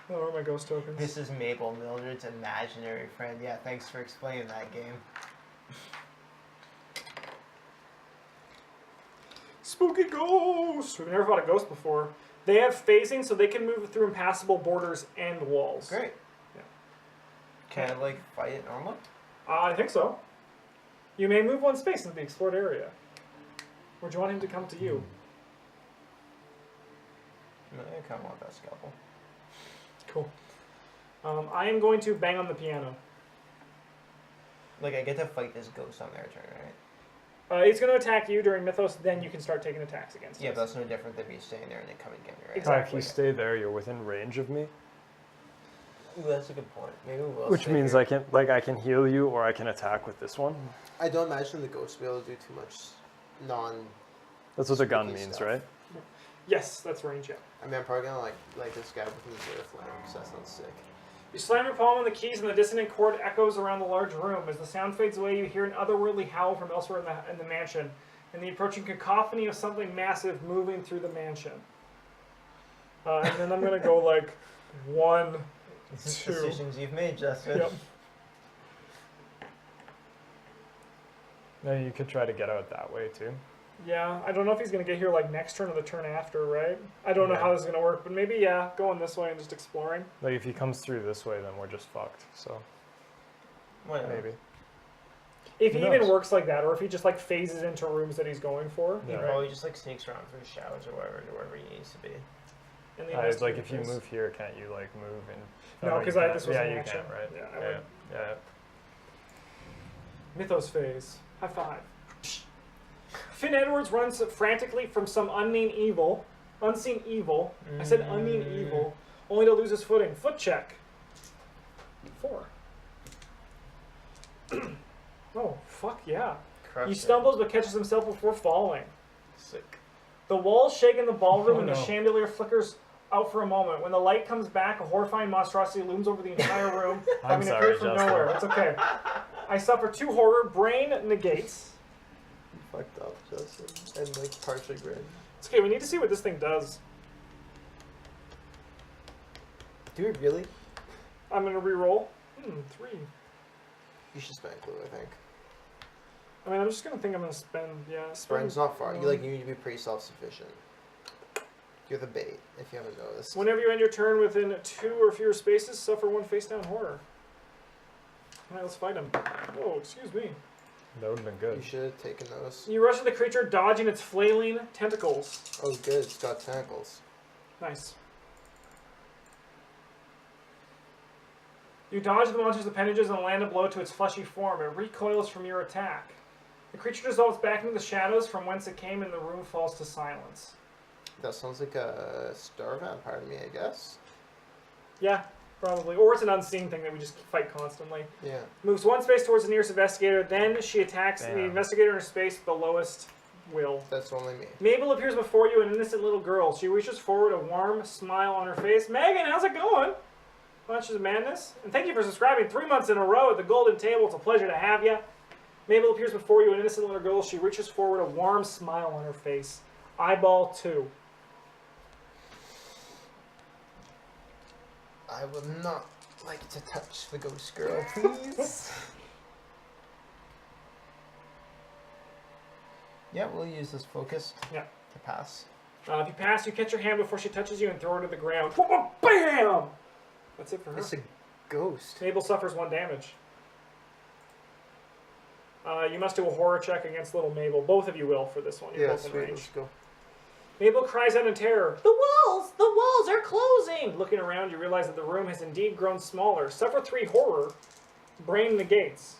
S3: Oh, where are my ghost tokens?
S2: This is Mabel, Mildred's imaginary friend. Yeah, thanks for explaining that game.
S3: Spooky ghost! We've never fought a ghost before. They have phasing, so they can move through impassable borders and walls.
S2: Great.
S3: Yeah.
S2: Can I like fight it normally?
S3: I think so. You may move one space into the explored area. Or do you want him to come to you?
S2: No, I kind of want that scalpel.
S3: Cool. I am going to bang on the piano.
S2: Like I get to fight this ghost on their turn, right?
S3: It's going to attack you during Mythos, then you can start taking attacks against
S2: Yeah,
S3: it.
S2: but that's no different than me staying there and they come and get me, right?
S3: Exactly.
S1: If you stay there, you're within range of me.
S2: Ooh, that's a good point. Maybe we'll
S1: Which
S2: stay
S1: means
S2: here.
S1: I can heal you or I can attack with this one.
S5: I don't imagine the ghost will be able to do too much non.
S1: That's what the gun
S5: Spooky
S1: means,
S5: stuff.
S1: right?
S3: Yes, that's range, yeah.
S5: I mean, I'm probably gonna like this guy with his air flame, so that sounds sick.
S3: You slam your palm on the keys and the dissonant chord echoes around the large room. As the sound fades away, you hear an otherworldly howl from elsewhere in the mansion, and the approaching cacophony of something massive moving through the mansion. And then I'm going to go like 1,
S2: These
S3: 2.
S2: decisions you've made, Justin.
S3: Yep.
S1: Maybe you could try to get out that way too.
S3: Yeah, I don't know if he's going to get here like next turn or the turn after, right? I don't know
S1: Yeah.
S3: how this is going to work, but maybe, yeah, going this way and just exploring.
S1: Like if he comes through this way, then we're just fucked. So
S2: Whatever.
S1: maybe.
S3: If
S1: Who
S3: he even
S1: knows?
S3: works like that, or if he just like phases into rooms that he's going for.
S2: He
S1: Yeah.
S2: probably just like sneaks around through showers or wherever he needs to be.
S3: In the
S1: It's like
S3: investigative
S1: if you
S3: phase.
S1: move here, can't you like move and?
S3: No,
S1: you
S3: 'cause
S1: can't.
S3: this was
S1: yeah,
S3: an
S1: you
S3: action.
S1: can, right?
S3: Yeah, I
S1: yeah,
S3: would-
S1: yeah.
S3: Mythos phase. High five. Finn Edwards runs frantically from some unseen evil. I said unseen evil, only to lose his footing. Foot check. 4. Oh, fuck yeah.
S2: Crush
S3: He
S2: it.
S3: stumbles but catches himself before falling.
S2: Sick.
S3: The walls shake in the ballroom
S1: Oh,
S3: and the
S1: no.
S3: chandelier flickers out for a moment. When the light comes back, a horrifying monstrosity looms over the entire room,
S1: I'm
S3: having
S1: sorry,
S3: appeared from
S1: Justin.
S3: nowhere. It's okay. I suffer 2 horror. Brain negates.
S5: You fucked up, Justin. And like partially Bryn.
S3: It's okay, we need to see what this thing does.
S5: Do we really?
S3: I'm gonna re-roll. 3.
S5: You should spend clue, I think.
S3: I mean, I'm just gonna think I'm gonna spend, spend.
S5: Bryn's not far.
S3: one.
S5: You need to be pretty self-sufficient. You're the bait, if you haven't noticed.
S3: Whenever you end your turn within 2 or fewer spaces, suffer 1 face-down horror. Alright, let's fight him. Oh, excuse me.
S1: That would have been
S5: You
S1: good.
S5: should have taken those.
S3: You rush at the creature, dodging its flailing tentacles.
S5: Oh, good. It's got tentacles.
S3: Nice. You dodge the monster's appendages and land a blow to its fleshy form. It recoils from your attack. The creature dissolves back into the shadows from whence it came, and the room falls to silence.
S5: That sounds like a star vampire to me, I guess.
S3: Yeah, probably. Or it's an unseen thing that we just fight constantly.
S5: Yeah.
S3: Moves 1 space towards the nearest investigator, then she attacks the
S1: Damn.
S3: investigator in a space with the lowest will.
S5: That's only me.
S3: Mabel appears before you, an innocent little girl. She reaches forward, a warm smile on her face. Megan, how's it going? Bunches of madness. And thank you for subscribing 3 months in a row at the Golden Table. It's a pleasure to have you. Mabel appears before you, an innocent little girl. She reaches forward, a warm smile on her face. Eyeball 2.
S5: I would not like to touch the ghost girl, please. Yeah, we'll use this focus
S3: Yeah.
S5: to pass.
S3: If you pass, you catch her hand before she touches you and throw her to the ground. Bam! That's it for her.
S5: It's a ghost.
S3: Mabel suffers 1 damage. You must do a horror check against little Mabel. Both of you will for this one. You're
S5: Yeah,
S3: both in
S5: sweet.
S3: range.
S5: Let's go.
S3: Mabel cries out in terror. The walls are closing! Looking around, you realize that the room has indeed grown smaller. Suffer 3 horror. Brain negates.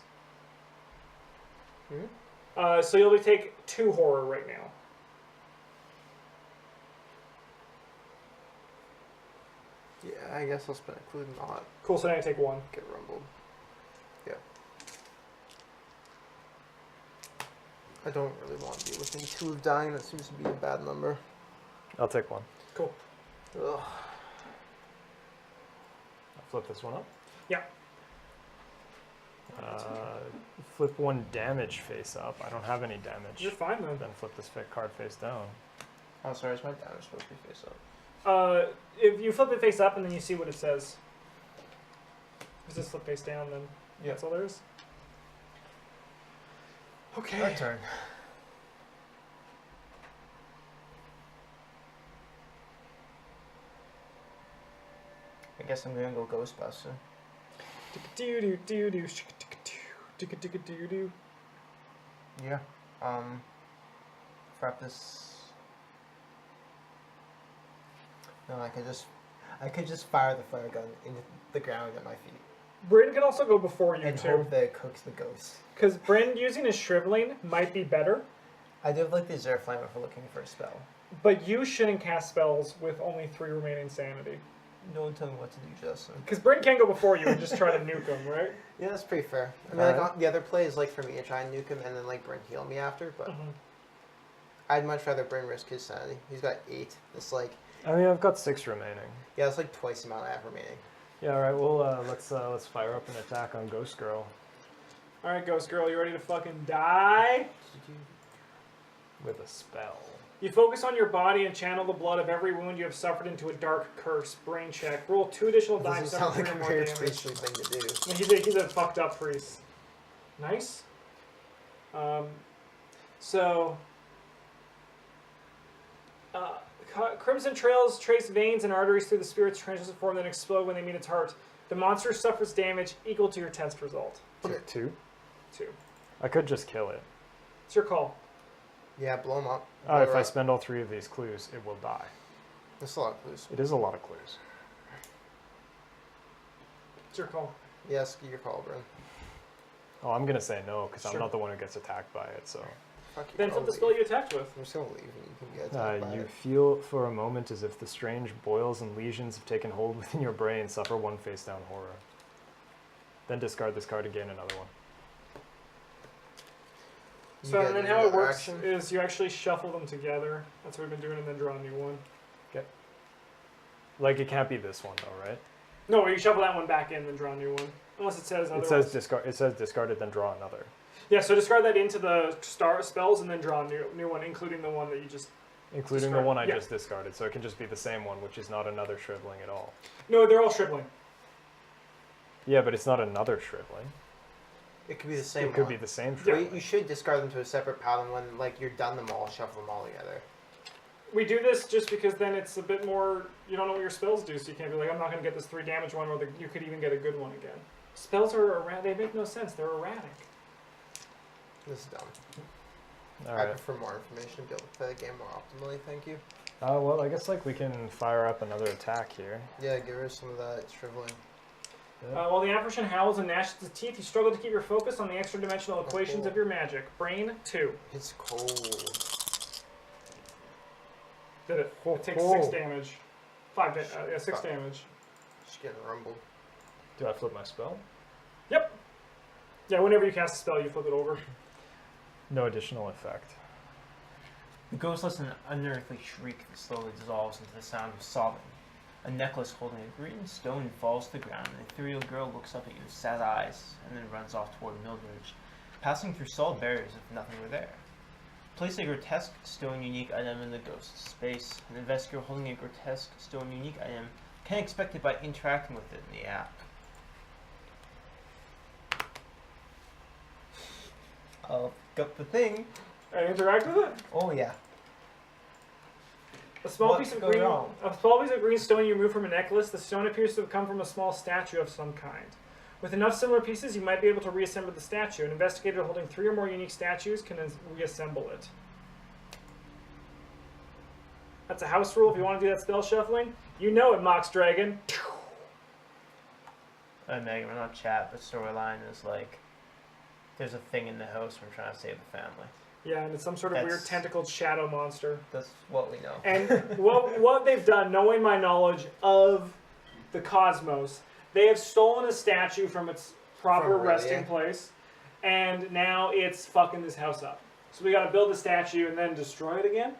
S3: So you'll take 2 horror right now.
S5: Yeah, I guess I'll spend a clue to not
S3: Cool, so now you take 1.
S5: get rumbled. Yeah. I don't really want to be within 2 of dying. That seems to be a bad number.
S1: I'll take 1.
S3: Cool.
S5: Ugh.
S1: I'll flip this one up.
S3: Yeah.
S1: Flip 1 damage face up. I don't have any damage.
S3: You're fine then.
S1: Then flip this card face down.
S5: Oh, sorry, is my damage supposed to be face up?
S3: If you flip it face up and then you see what it says. If it's flip face down, then
S5: Yeah.
S3: that's all there is. Okay.
S5: My turn.
S2: I guess I'm gonna go Ghostbuster.
S3: Do-do-do-do-do.
S2: Yeah. Prep this. No, I could just fire the flare gun into the ground at my feet
S3: Bryn can also go before you
S2: and
S3: too,
S2: hope that it cooks the ghost.
S3: because Bryn using his shriveling might be better,
S2: I do have like the Zerg Flame if we're looking for a spell.
S3: but you shouldn't cast spells with only 3 remaining sanity.
S2: No one tell me what to do, Justin.
S3: Because Bryn can go before you and just try to nuke him, right?
S5: Yeah, that's pretty fair. I mean,
S1: Alright.
S5: like, the other play is like for me to try and nuke him and then like Bryn heal me after, but I'd much rather Bryn risk his sanity. He's got 8. It's like,
S1: I mean, I've got 6 remaining.
S5: yeah, it's like twice the amount I have remaining.
S1: Yeah, all right. Well, let's fire up an attack on Ghost Girl
S3: All right, Ghost Girl, you ready to fucking die?
S1: with a spell.
S3: You focus on your body and channel the blood of every wound you have suffered into a dark curse. Brain check. Roll 2 additional
S5: Doesn't
S3: dice.
S5: sound
S3: Suffer
S5: like
S3: 3
S5: a
S3: or more
S5: very
S3: damage.
S5: priestly thing to do.
S3: I mean, he's a fucked up priest. Nice. So, crimson trails trace veins and arteries through the spirit's translucent form, then explode when they meet its heart. The monster suffers damage equal to your test result.
S1: 2.
S3: 2.
S1: I could just kill it.
S3: It's your call.
S5: Yeah, blow them up.
S1: If
S5: Blow her
S1: I
S5: up.
S1: spend all 3 of these clues, it will die.
S5: That's a lot of clues.
S1: It is a lot of clues.
S3: It's your call.
S5: Yes, your call, Bryn.
S1: Oh, I'm gonna say no because
S3: Sure.
S1: I'm not the one who gets attacked by it. So
S5: Fuck you.
S3: Then
S5: I'll
S3: flip the
S5: leave.
S3: spell you attacked with.
S5: I'm just gonna leave and you can get attacked by
S1: you
S5: it.
S1: feel for a moment as if the strange boils and lesions have taken hold within your brain. Suffer 1 face down horror. Then discard this card and gain another one.
S5: You
S3: So
S5: get
S3: and then how it
S5: another
S3: works
S5: action.
S3: is you actually shuffle them together. That's what we've been doing, and then draw a new one.
S1: Like it can't be this one though, right?
S3: No, you shuffle that one back in, then draw a new one. Unless it says otherwise.
S1: It says discard. It says discard it, then draw another.
S3: Yeah, so discard that into the star spells and then draw a new one, including the one that you just.
S1: Including
S3: Discard.
S1: the one I
S3: Yeah.
S1: just discarded, so it can just be the same one, which is not another shriveling at all.
S3: No, they're all shriveling.
S1: Yeah, but it's not another shriveling.
S5: It could be the same
S1: It could
S5: one.
S1: be the same
S5: Well,
S1: shriveling.
S5: you should discard them to a separate pile, and when like you're done them all, shuffle them all together.
S3: We do this just because then it's a bit more. You don't know what your spells do, so you can't be like, I'm not going to get this 3 damage one, or you could even get a good one again. Spells are erratic. They make no sense. They're erratic.
S5: This is dumb.
S1: All
S5: I
S1: right.
S5: prefer more information to be able to play the game more optimally. Thank you.
S1: Well, I guess like we can fire up another attack here.
S5: Yeah, give her some of that shriveling.
S3: While the apparition howls and gnashes its teeth, you struggle to keep your focus on the extra-dimensional equations of your magic. Brain 2.
S5: It's cold.
S3: Did it? It takes 6 damage. 6
S5: Fuck.
S3: damage.
S5: She's getting rumbled.
S1: Do I flip my spell?
S3: Yep. Yeah, whenever you cast a spell, you flip it over.
S1: No additional effect.
S2: The ghost lets an unearthly shriek that slowly dissolves into the sound of sobbing. A necklace holding a green stone falls to the ground, and an ethereal girl looks up at you with sad eyes, and then runs off toward Mildridge, passing through solid barriers as if nothing were there. Place a grotesque stone unique item in the ghost's space. An investigator holding a grotesque stone unique item can expect it by interacting with it in the app. I'll pick up the thing.
S3: And interact with it.
S2: Oh yeah.
S3: A small
S2: What
S3: piece of
S2: could go
S3: green.
S2: wrong?
S3: A small piece of green stone you remove from a necklace. The stone appears to have come from a small statue of some kind. With enough similar pieces, you might be able to reassemble the statue. An investigator holding 3 or more unique statues can reassemble it. That's a house rule. If you want to do that spell shuffling, you know it, Mox Dragon.
S2: Megan, we're not chat, but storyline is like there's a thing in the house. We're trying to save the family.
S3: Yeah, and it's some sort of weird
S2: That's-
S3: tentacled shadow monster.
S2: That's what we know.
S3: And what they've done, knowing my knowledge of the cosmos, they have stolen a statue from its proper
S5: From
S3: resting
S5: Aurelia.
S3: place, and now it's fucking this house up. So we got to build the statue and then destroy it again.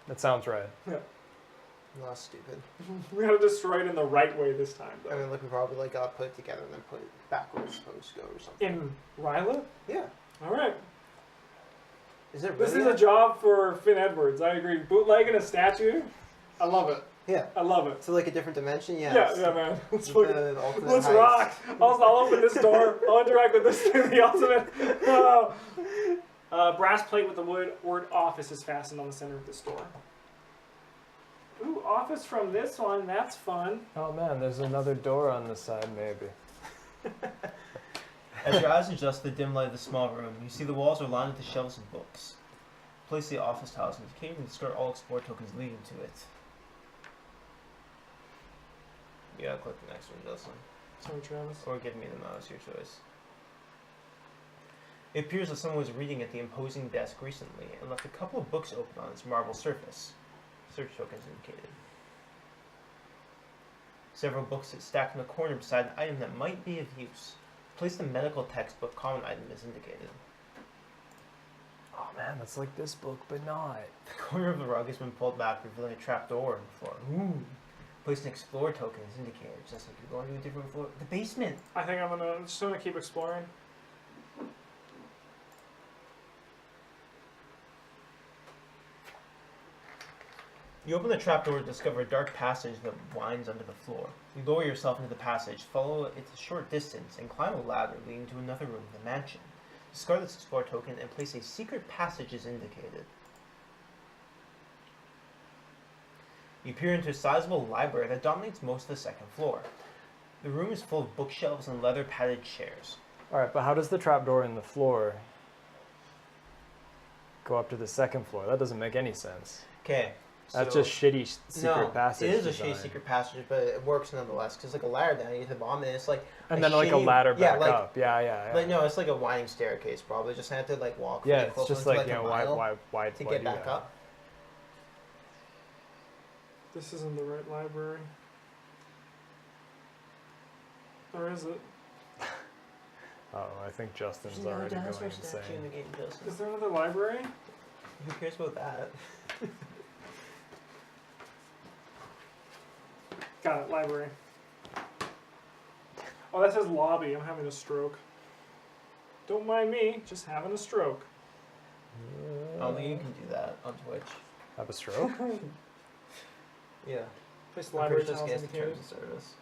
S1: That sounds right.
S5: Not stupid.
S3: We got to destroy it in the right way this time,
S5: I
S3: though.
S5: mean, look, we probably like got to put it together and then put it back where it's supposed to go or something.
S3: In Ryla?
S5: Yeah.
S3: All right.
S5: Is it
S3: This
S5: really?
S3: is a job for Finn Edwards. I agree. Bootlegging a statue? I love it.
S5: Yeah.
S3: I love it.
S5: So like a different dimension? Yeah.
S3: Yeah, man. Let's
S5: The
S3: fucking...
S5: ultimate
S3: Let's
S5: heist.
S3: rock! I'll open this door. I'll interact with this thing, the ultimate. Oh. Brass plate with the word office is fastened on the center of this door. Ooh, office from this one. That's fun.
S1: Oh man, there's another door on the side, maybe.
S2: As your eyes adjust to the dim light of the small room, you see the walls are lined with the shelves of books. Place the office tiles in the cave and discard all explore tokens leading to it. You gotta click the next one, Justin.
S3: Sorry, Travis.
S2: Or give me the mouse, your choice. It appears that someone was reading at the imposing desk recently and left a couple of books open on its marble surface. Search tokens indicated. Several books are stacked in a corner beside an item that might be of use. Place the medical textbook common item as indicated.
S1: Oh man, that's like this book, but not.
S2: The corner of the rug has been pulled back, revealing a trap door in the floor. Ooh. Place an explore token as indicated, just like you're going to a different floor. The basement!
S3: I think I'm just gonna keep exploring.
S2: You open the trapdoor to discover a dark passage that winds under the floor. You lower yourself into the passage, follow it a short distance, and climb a ladder leading to another room of the mansion. Discard this explore token and place a secret passage as indicated. You peer into a sizable library that dominates most of the second floor. The room is full of bookshelves and leather-padded chairs.
S1: Alright, but how does the trapdoor in the floor go up to the second floor? That doesn't make any sense.
S2: Okay.
S1: That's just shitty secret passage.
S2: It is a
S1: design.
S2: shitty secret passage, but it works nonetheless. Because like a ladder down, you hit the bottom, and it's like
S1: And then like a ladder back up. Yeah.
S2: Like no, it's like a winding staircase. Probably just have to like walk.
S1: Yeah,
S2: really
S1: it's
S2: close
S1: just
S2: into,
S1: like, you know, why
S2: to
S1: why
S2: get
S1: do
S2: back
S1: that?
S2: up.
S3: This isn't the right library. Or is it?
S1: Oh, I think Justin's
S2: There's another
S1: already going
S2: dinosaur statue in
S1: insane.
S2: the game, Justin.
S3: Is there another library?
S2: Who cares about that?
S3: Got it, library. Oh, that says lobby. I'm having a stroke. Don't mind me, just having a stroke.
S2: I don't think you can do that on Twitch.
S1: Have a stroke?
S2: Yeah.
S3: Place the
S2: I'm
S3: library
S2: pretty sure
S3: tiles
S2: it's against the
S3: indicated.
S2: terms of service.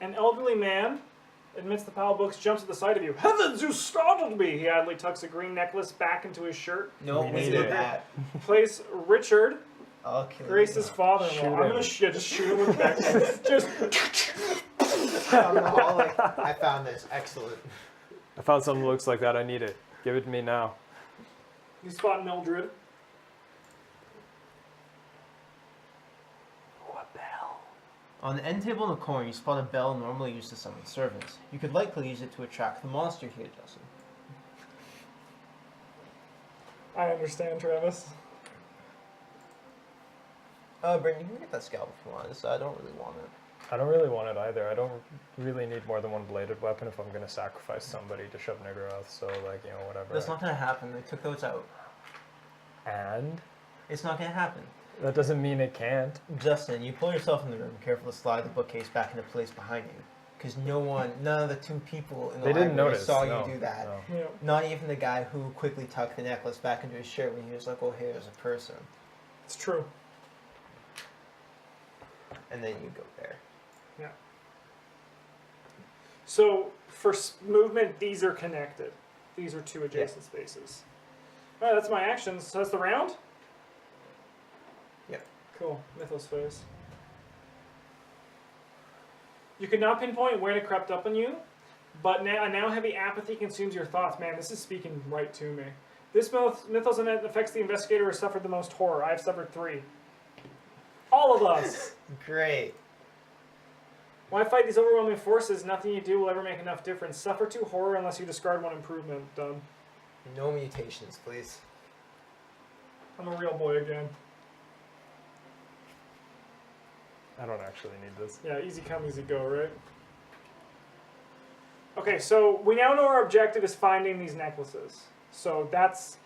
S3: An elderly man amidst the pile of books jumps at the sight of you. Heavens, you startled me! He idly tucks a green necklace back into his shirt.
S2: No,
S1: We
S2: we
S1: need
S2: do
S1: it.
S2: that.
S3: Place Richard,
S2: I'll kill
S3: Grace's father-in-law.
S1: Shoot
S3: I'm
S1: him.
S3: gonna just shoot him with back. Just
S5: Down the hall, like, I found this. Excellent.
S1: I found something that looks like that. I need it. Give it to me now.
S3: you spot Mildred.
S2: On the end table in the corner, you spot a bell normally used to summon servants. You could likely use it to attract the monster here, Justin.
S3: I understand, Travis.
S2: Bryn, you can get that scalp if you want. I don't really want it.
S1: I don't really want it either. I don't really need more than one bladed weapon if I'm going to sacrifice somebody to shove Niggeroth, so, like, you know, whatever.
S2: That's not gonna happen. They took those out.
S1: And?
S2: It's not gonna happen.
S1: That doesn't mean it can't.
S2: Justin, you pull yourself in the room, careful to slide the bookcase back into place behind you. Because none of the two people in the
S1: They didn't
S2: library
S1: notice.
S2: saw
S1: no,
S2: you do that.
S1: no.
S3: Yeah.
S2: Not even the guy who quickly tucked the necklace back into his shirt when he was like, oh, hey, there's a person.
S3: It's true.
S2: And then you go there.
S3: Yeah. So for movement, these are connected. These are two adjacent spaces. All right, that's my actions. So that's the round?
S2: Yep.
S3: Cool. Mythos phase. You could not pinpoint when it crept up on you, but a now heavy apathy consumes your thoughts. Man, this is speaking right to me. This mythos event affects the investigator who has suffered the most horror. I've suffered 3. All of us.
S2: Great.
S3: When I fight these overwhelming forces, nothing you do will ever make enough difference. Suffer 2 horror unless you discard 1 improvement. Done.
S2: No mutations, please.
S3: I'm a real boy again.
S1: I don't actually need this.
S3: Yeah, easy come, easy go, right? Okay, so we now know our objective is finding these necklaces. So that's...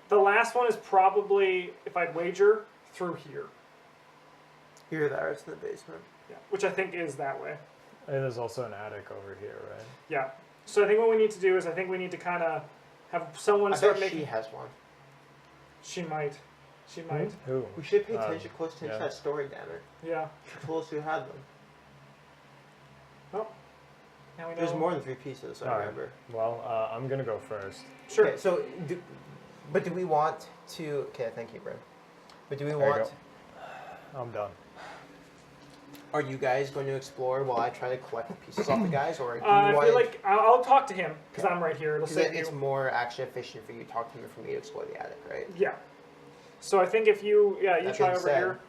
S3: The last one is probably, if I'd wager, through here.
S5: Here, there, it's in the basement.
S3: Yeah, which I think is that way.
S1: And there's also an attic over here, right?
S3: Yeah. So I think what we need to do is I think we need to kind of have someone
S5: I
S3: start
S5: bet
S3: making...
S5: she has one.
S3: She might. She might.
S1: Who?
S5: We should pay attention, close attention
S1: yeah.
S5: to that story, damn it.
S3: Yeah.
S5: She told us who had them.
S3: Oh. Now we know.
S5: There's more than 3 pieces, I
S1: Alright.
S5: remember.
S1: Well, I'm going to go first.
S3: Sure.
S2: Okay, so, do we want to... Okay, thank you, Bryn. But do we
S1: There you
S2: want...
S1: I'm done.
S5: Are you guys going to explore while I try to collect the pieces off the guys, or do you
S3: I
S5: want
S3: feel like I'll talk to him because I'm right here. It'll
S5: because
S3: save
S5: it's
S3: you.
S5: more action efficient for you to talk to him and for me to explore the attic, right?
S3: Yeah. So I think if you, you
S5: That
S3: try
S5: being
S3: over
S5: said-
S3: here.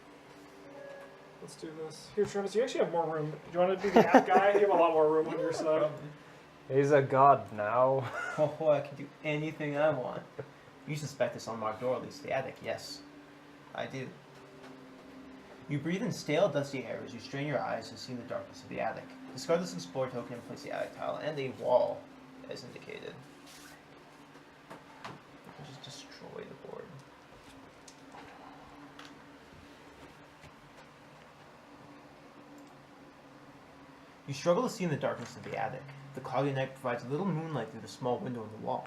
S3: Let's do this. Here, Travis, you actually have more room. Do you want to be the app guy? You have a lot more room on your side.
S1: He's a god now.
S2: Oh, I can do anything I want. You suspect this unlocked door leads to the attic. Yes, I do. You breathe in stale, dusty air as you strain your eyes to see the darkness of the attic. Discard this explore token and place the attic tile and a wall as indicated. You can just destroy the board. You struggle to see in the darkness of the attic. The cloudy night provides little moonlight through the small window in the wall.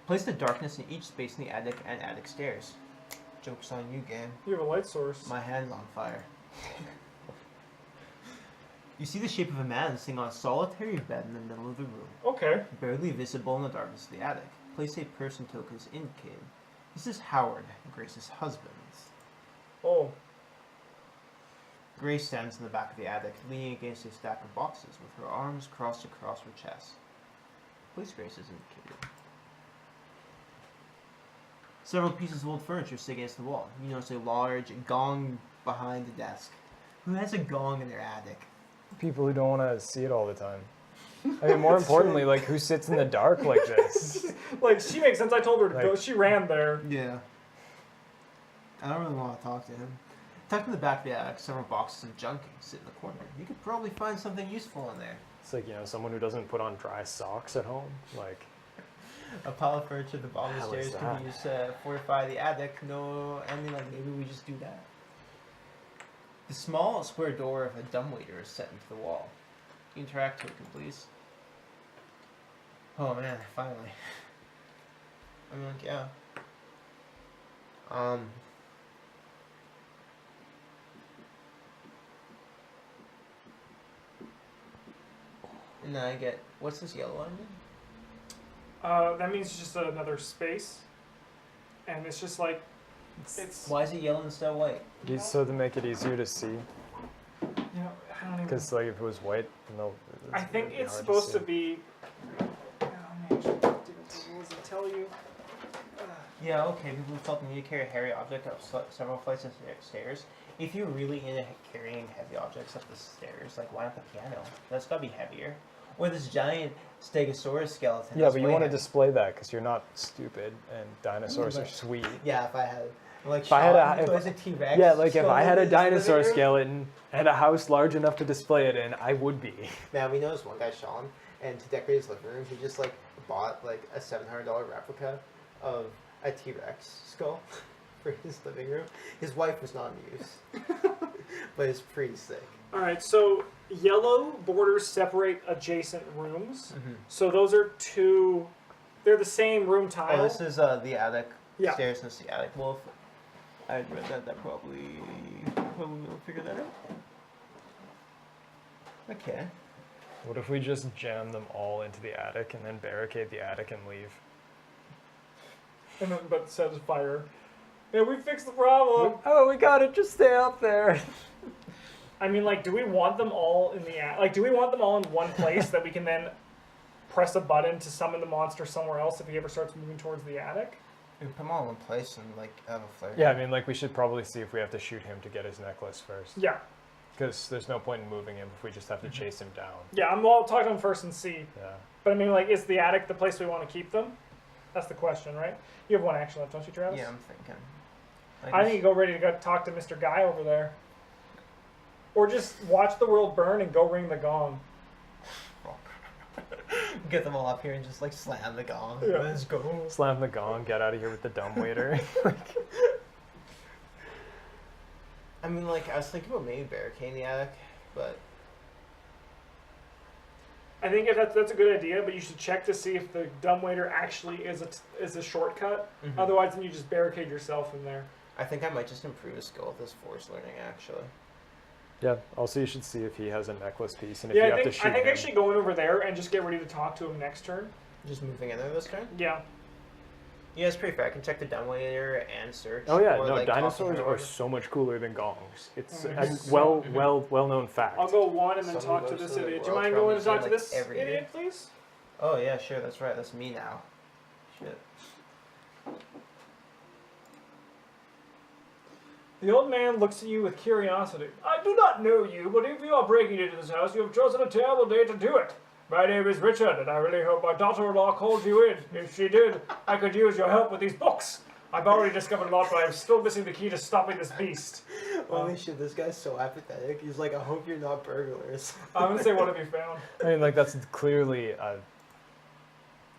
S2: Place the darkness in each space in the attic and attic stairs. Joke's on you, game.
S3: You have a light source.
S2: My hand's on fire. You see the shape of a man sitting on a solitary bed in the middle of the room,
S3: Okay.
S2: barely visible in the darkness of the attic. Place a person token as indicated. This is Howard, Grace's husband.
S3: Oh.
S2: Grace stands in the back of the attic, leaning against a stack of boxes with her arms crossed across her chest. Place Grace is indicated. Several pieces of old furniture sit against the wall. You notice a large gong behind the desk. Who has a gong in their attic?
S1: People who don't want to see it all the time. I mean, more importantly, like, who sits in the dark like this?
S3: Like, she makes sense. I told her to
S1: Like-
S3: go. She ran there.
S2: Yeah. I don't really want to talk to him. Tucked in the back of the attic, several boxes of junking sit in the corner. You could probably find something useful in there.
S1: It's like, you know, someone who doesn't put on dry socks at home. Like,
S2: A pile of furniture at the bottom of the
S1: Hell is
S2: stairs can be used to fortify the attic. No, I mean, like, maybe we just do that. The small square door of a dumbwaiter is set into the wall. Interact token, please. Oh man, finally. I mean, like, yeah. And then I get, what's this yellow one again?
S3: That means it's just another space. And it's just like, it's,
S2: Why is it yellow instead of white?
S1: so to make it easier to see.
S3: you know, I don't even.
S1: Because, like, if it was white, no.
S3: I think it's supposed to be. Let me actually do the rules and tell you.
S2: Yeah, okay, people who felt the need to carry a heavy object up several flights of stairs. If you're really into carrying heavy objects up the stairs, like, why not the piano? That's gotta be heavier. Or this giant Stegosaurus skeleton.
S1: Yeah,
S2: that's
S1: but you
S2: way
S1: want to
S2: heavy.
S1: display that because you're not stupid and dinosaurs are sweet.
S2: Yeah, if I had, like,
S1: If I had
S2: Sean,
S1: a-
S2: who has a T-Rex.
S1: Yeah, like if I had a
S2: skeleton in his
S1: dinosaur
S2: living room.
S1: skeleton and a house large enough to display it in, I would be.
S5: Man, we know this one guy, Sean, and to decorate his living room, he just like bought like a $700 replica of a T-Rex skull for his living room. His wife was not in use, but it's pretty sick.
S3: All right, so yellow borders separate adjacent rooms.
S2: Mhm.
S3: So those are two. They're the same room tile.
S2: Oh, this is the attic.
S3: Yeah.
S2: Stairs, and this is the attic. Well, if I had read that, that probably would figure that out. Okay.
S1: What if we just jam them all into the attic and then barricade the attic and leave?
S3: And then, but set fire. Yeah, we fixed the problem.
S1: Oh, we got it. Just stay up there.
S3: I mean, like, do we want them all in the like? Do we want them all in one place that we can then press a button to summon the monster somewhere else if he ever starts moving towards the attic?
S2: We put them all in one place and like have a flare.
S1: Yeah, I mean, like, we should probably see if we have to shoot him to get his necklace first.
S3: Yeah,
S1: Because there's no point in moving him if we just have to chase him down.
S3: yeah. I'll talk to him first and see.
S1: Yeah.
S3: But I mean, like, is the attic the place we want to keep them? That's the question, right? You have one action left, don't you, Travis?
S2: Yeah, I'm thinking.
S3: I think you go ready to go talk to Mr. Guy over there. Or just watch the world burn and go ring the gong.
S2: get them all up here and just like slam the gong.
S3: Yeah.
S2: Let's go.
S1: Slam the gong, get out of here with the dumbwaiter.
S2: I mean, like, I was thinking about maybe barricading the attic, but
S3: I think if that's a good idea, but you should check to see if the dumbwaiter actually is a shortcut.
S2: Mhm.
S3: Otherwise, then you just barricade yourself in there.
S2: I think I might just improve his skill with this force learning, actually.
S1: Yeah, also you should see if he has a necklace piece and if
S3: Yeah,
S1: you
S3: I
S1: have to
S3: think
S1: shoot
S3: I think
S1: him.
S3: actually going over there and just get ready to talk to him next turn.
S2: Just moving in there this turn?
S3: Yeah.
S2: Yeah, it's pretty fair. I can check the dumbwaiter and search.
S1: Oh yeah,
S2: or,
S1: no,
S2: like, talk to
S1: dinosaurs
S2: him
S1: are
S2: or-
S1: so much cooler than gongs. It's
S3: Oh,
S1: a
S3: yes.
S1: well-known fact.
S3: I'll go one and then
S5: Someone
S3: talk to
S5: goes
S3: this
S5: to the
S3: idiot. Do you
S5: World
S3: mind
S5: Travel
S3: going to talk to
S2: Museum,
S3: this
S2: like, every
S3: idiot,
S2: year.
S3: please?
S2: Oh yeah, sure. That's right. That's me now. Shit.
S3: The old man looks at you with curiosity. I do not know you, but if you are breaking into this house, you have chosen a terrible day to do it. My name is Richard, and I really hope my daughter-in-law called you in. If she did, I could use your help with these books. I've already discovered a lot, but I'm still missing the key to stopping this beast.
S5: Holy shit, this guy's so apathetic. He's like, I hope you're not burglars.
S3: I'm gonna say, what have you found?
S1: I mean, like, that's clearly a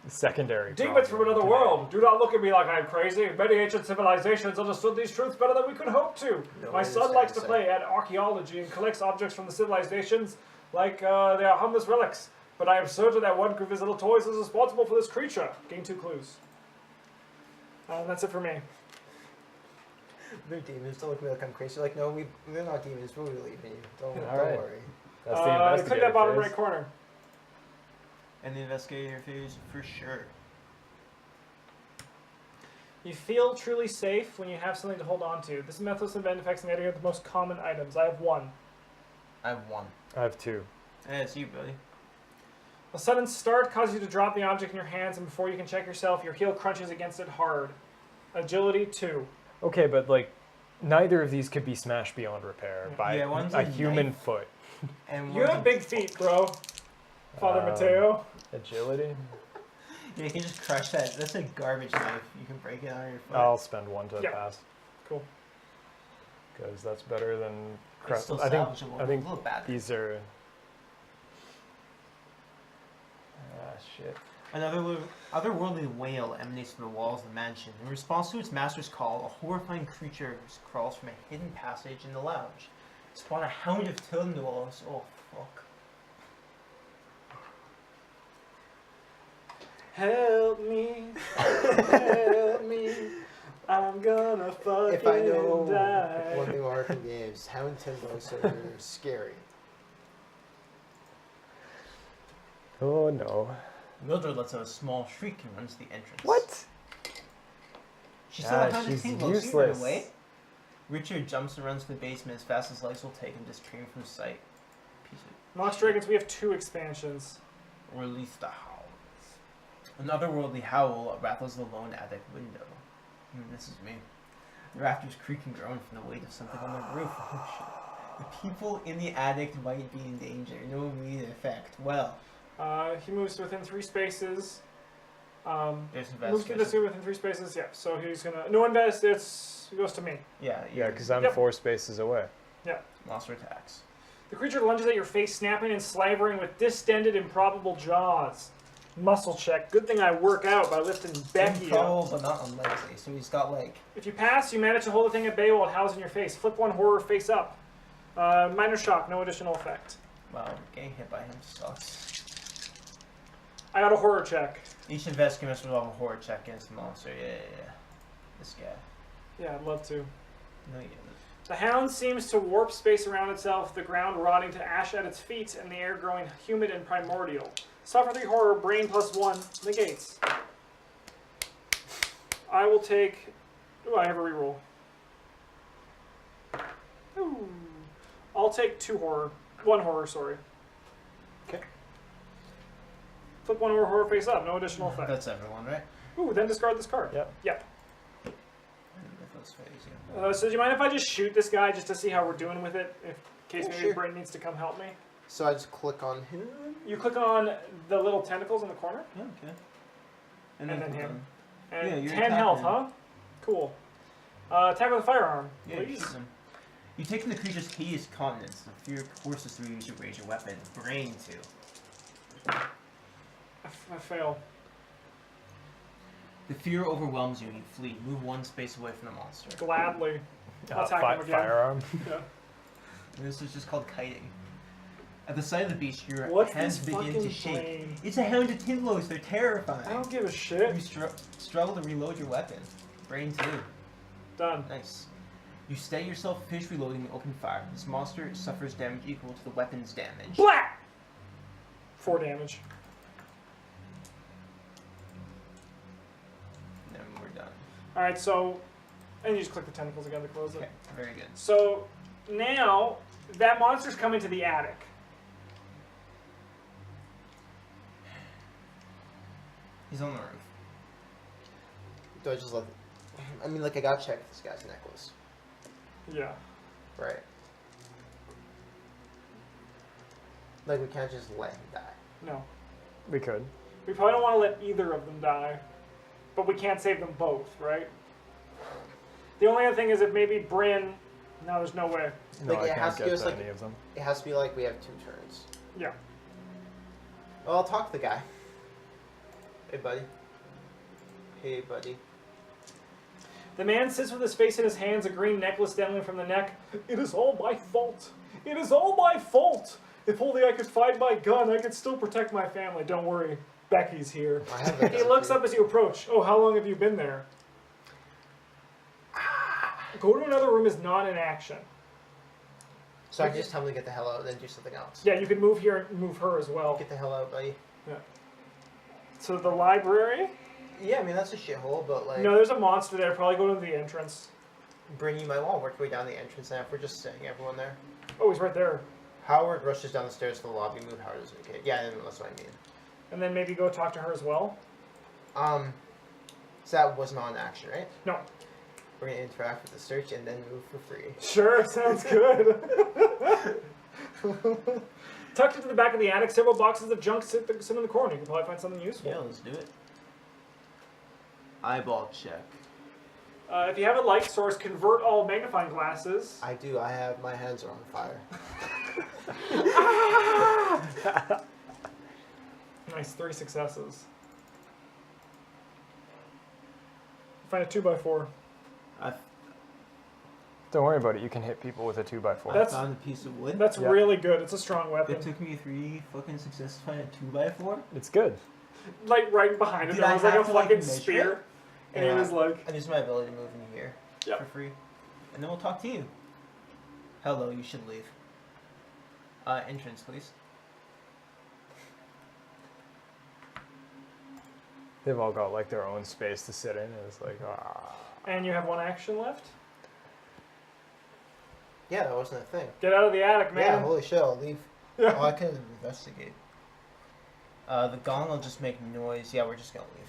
S1: secondary
S3: Demons from
S1: problem
S3: another
S1: today.
S3: world. Do not look at me like I'm crazy. Many ancient civilizations understood these truths better than we could hope to.
S5: No
S3: My
S5: one
S3: son likes to
S5: understands
S3: play at archaeology and collects objects from the civilizations like they are harmless relics. But I am certain that one group of his little toys is responsible for this creature. Gain 2 clues. That's it for me.
S5: They're demons. Don't look at me like I'm crazy. Like, no, we're not demons. We'll believe in you. Don't
S1: Alright.
S5: worry.
S1: That's the
S3: Click
S1: investigator
S3: that bottom
S1: phase.
S3: right corner.
S2: And the investigator phase for sure.
S3: You feel truly safe when you have something to hold on to. This methodless event affects the the most common items. I have 1.
S2: I have 1.
S1: I have 2.
S2: Yeah, it's you, buddy.
S3: A sudden start causes you to drop the object in your hands, and before you can check yourself, your heel crunches against it hard. Agility 2.
S1: Okay, but like, neither of these could be smashed beyond repair by
S2: Yeah, one's
S1: a
S2: a
S1: human
S2: knife.
S1: foot.
S2: And
S3: You
S2: one's
S3: have
S2: a-
S3: big feet, bro. Father Mateo.
S1: Agility?
S2: Yeah, you can just crush that. That's a garbage knife. You can break it on your foot.
S1: I'll spend 1 to
S3: Yeah.
S1: pass.
S3: Cool.
S1: Because that's better than...
S2: It's still
S1: I think
S2: salvageable.
S1: I think
S2: a little bad.
S1: these are... Ah, shit.
S2: Another otherworldly wail emanates from the walls of the mansion. In response to its master's call, a horrifying creature crawls from a hidden passage in the lounge. Spawn a hound of Tildnuos. Oh, fuck.
S3: Help me. Help me. I'm gonna fucking
S5: If I know
S3: die.
S5: one thing about Arkham games, Hound Tendlos are scary.
S1: Oh no.
S2: Mildred lets out a small shriek and runs to the entrance.
S1: What?
S2: She saw the hound of
S1: she's
S2: Tildnuos. You
S1: useless.
S2: ran away. Richard jumps and runs to the basement as fast as legs will take him to stream from sight. Piece of
S3: Mox Dragons, we have 2 expansions.
S2: Release the howls. An otherworldly howl rattles the lone attic window. This is me. The rafters creak and groan from the weight of something on the roof. Oh, shit. The people in the attic might be in danger. No immediate effect. Well,
S3: He moves within 3 spaces.
S2: there's
S3: Moves to this
S2: investigation.
S3: within 3 spaces, yeah. So he's gonna... No invest, it goes to me.
S2: Yeah,
S1: Yeah, because I'm
S3: Yep.
S1: 4 spaces away.
S2: monster attacks.
S3: The creature lunges at your face, snapping and slavering with distended, improbable jaws. Muscle check. Good thing I work out by lifting Becky up.
S2: Improbable, but not unlikely. So he's got like
S3: If you pass, you manage to hold the thing at bay while it howls in your face. Flip 1 horror face up. Minor shock, no additional effect.
S2: wow, getting hit by him sucks.
S3: I got a horror check.
S2: Each investigator must resolve a horror check against the monster. Yeah. This guy.
S3: Yeah, I'd love to.
S2: No, you didn't.
S3: The hound seems to warp space around itself, the ground rotting to ash at its feet, and the air growing humid and primordial. Suffer 3 horror, brain +1, negates. I will take... Ooh, I have a reroll. Ooh. I'll take 2 horror. 1 horror, sorry.
S5: Okay.
S3: Flip 1 horror face up, no additional effect.
S2: That's everyone, right?
S3: Ooh, then discard this card.
S1: Yep.
S3: Yep.
S2: Mythos phase, yeah.
S3: So do you mind if I just shoot this guy just to see how we're doing with it? In case
S5: Yeah,
S3: maybe
S5: sure.
S3: Bryn needs to come help me.
S5: So I just click on him.
S3: You click on the little tentacles in the corner,
S2: Yeah, okay.
S3: And then
S2: click
S3: him.
S2: on-
S3: and
S2: Yeah, you're
S3: 10 health,
S2: attacking.
S3: huh? Cool. Attack with a firearm,
S2: Yeah,
S3: please.
S2: shoot him. You take in the creature's hideous countenance. The fear forces through you to raise your weapon. Brain 2.
S3: I fail.
S2: The fear overwhelms you and you flee. Move 1 space away from the monster.
S3: Gladly. I'll attack him again.
S1: Firearm.
S3: Yeah.
S2: And this is just called kiting. At the sight of the beast, your
S3: What's
S2: hands
S3: this
S2: begin
S3: fucking
S2: to shake.
S3: plane?
S2: It's a hound of Tinlos. They're
S3: I
S2: terrifying.
S3: don't give a
S2: You
S3: shit.
S2: struggle to reload your weapon. Brain 2.
S3: Done.
S2: Nice. You steady yourself, finish reloading, and open fire. This monster suffers damage equal to the weapon's damage.
S3: Blah! 4 damage.
S2: And then we're done.
S3: Alright, so... And you just click the tentacles again to close
S2: Okay,
S3: it.
S2: very good.
S3: So, now, that monster's coming to the attic.
S2: He's on the roof.
S5: Do I just let... I mean, like, I gotta check this guy's necklace.
S3: Yeah.
S5: Right. Like, we can't just let him die.
S3: No.
S1: We could.
S3: We probably don't want to let either of them die. But we can't save them both, right? The only other thing is if maybe Bryn... No, there's no way.
S1: No,
S5: Like,
S1: I
S5: it has
S1: can't
S5: to
S1: get
S5: give us,
S1: to
S5: like-
S1: any of them.
S5: It has to be like we have 2 turns.
S3: Yeah.
S5: Well, I'll talk to the guy. Hey, buddy. Hey, buddy.
S3: The man sits with his face in his hands, a green necklace dangling from the neck. It is all my fault. It is all my fault. If only I could find my gun, I could still protect my family. Don't worry, Becky's here.
S5: I have a
S3: He
S5: gun,
S3: looks
S5: too.
S3: up as you approach. Oh, how long have you been there? Go to another room is not in action.
S5: So I can just tell him to get the hell out and then do something else.
S3: Yeah, you can move here and move her as well.
S5: Get the hell out, buddy.
S3: Yeah. So the library?
S5: Yeah, I mean, that's a shithole, but like...
S3: No, there's a monster there. Probably go to the entrance.
S5: Bryn, you might want to work your way down the entrance now if we're just sitting everyone there.
S3: Oh, he's right there.
S5: Howard rushes down the stairs to the lobby. Move Howard as okay. Yeah, that's what I mean.
S3: And then maybe go talk to her as well.
S5: So that was not an action, right?
S3: No.
S5: We're gonna interact with the search and then move for free.
S3: Sure, sounds good. Tucked into the back of the attic, several boxes of junk sit in the corner. You can probably find something useful.
S2: Yeah, let's do it. Eyeball check.
S3: If you have a light source, convert all magnifying glasses.
S5: I do. I have my hands are on fire.
S3: Nice, 3 successes. Find a 2x4.
S1: Don't worry about it. You can hit people with a 2x4.
S2: I
S3: That's-
S2: found a piece of wood.
S3: That's
S1: Yeah.
S3: really good. It's a strong weapon.
S2: It took me 3 fucking successes to find a 2x4.
S1: It's good.
S3: Like right behind him,
S2: Did
S3: there
S2: I
S3: was like a
S2: have to, like,
S3: fucking
S2: measure
S3: spear,
S2: it?
S3: and he
S5: Yeah.
S3: was like,
S5: I use my ability to move in here
S3: Yep.
S5: for free.
S2: And then we'll talk to you. Hello, you should leave. Entrance, please.
S1: They've all got like their own space to sit in. And it's like, ah.
S3: and you have 1 action left.
S5: Yeah, that wasn't a thing.
S3: Get out of the attic,
S5: Yeah,
S3: man.
S5: holy shit, I'll leave.
S3: Yeah.
S5: Oh, I can investigate.
S2: The gong will just make noise. Yeah, we're just gonna leave.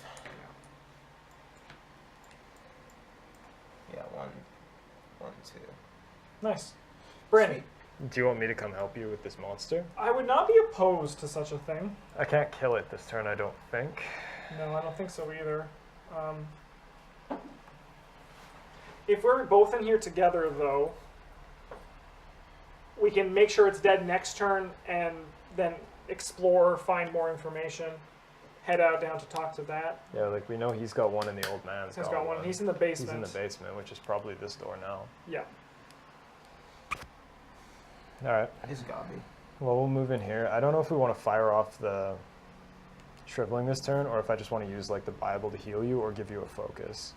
S2: Yeah, one, 2.
S3: Nice. Bryn,
S5: Sweet.
S1: Do you want me to come help you with this monster?
S3: I would not be opposed to such a thing.
S1: I can't kill it this turn, I don't think.
S3: No, I don't think so either. If we're both in here together, though, we can make sure it's dead next turn and then explore, find more information, head out down to talk to that.
S1: Yeah, like we know he's got one and the old man's
S3: He's got one. He's in the basement.
S1: He's in the basement, which is probably this door now.
S3: Yeah.
S1: Alright.
S2: It's gotta be.
S1: Well, we'll move in here. I don't know if we want to fire off the shriveling this turn, or if I just want to use like the Bible to heal you or give you a focus.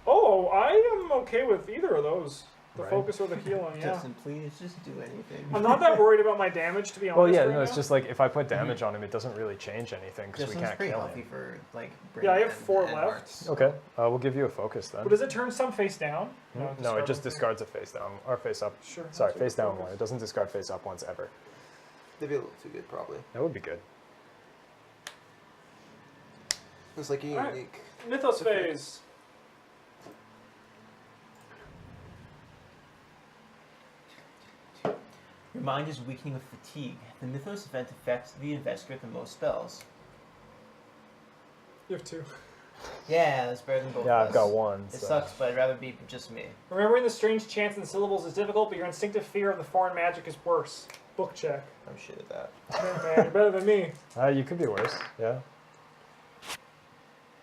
S3: Oh, I am okay with either of those. The
S1: Right.
S3: focus or the healing, yeah.
S2: Justin, please just do anything.
S3: I'm not that worried about my damage, to be honest.
S1: Well, yeah,
S3: right
S1: no, it's
S3: now.
S1: just like if I put damage on him, it doesn't really change anything because we
S2: Justin's
S1: can't
S2: pretty
S1: kill
S2: healthy
S1: him.
S2: for like.
S3: Yeah, I have
S2: and-
S3: 4
S2: and
S3: left.
S2: arts.
S1: Okay, we'll give you a focus then.
S3: But does it turn some face down?
S1: No, it
S3: discard
S1: just
S3: one.
S1: discards a face down or face up.
S3: Sure.
S1: Sorry,
S3: I'll take
S1: face
S3: the
S1: down
S3: focus.
S1: one. It doesn't discard face up once ever.
S5: They'd be a little too good, probably.
S1: That would be good.
S5: It's like a
S3: Alright.
S5: unique.
S3: Mythos phase.
S2: Your mind is weakening with fatigue. The Mythos event affects the investigator with the most spells.
S3: You have 2.
S2: Yeah, that's better than both
S1: Yeah,
S2: of
S1: I've
S2: us.
S1: got one.
S2: It
S1: so-
S2: sucks, but I'd rather be just me.
S3: Remembering the strange chants in the syllables is difficult, but your instinctive fear of the foreign magic is worse. Book check.
S5: I'm shit at that.
S3: Man, you're better than me.
S1: You could be worse. Yeah.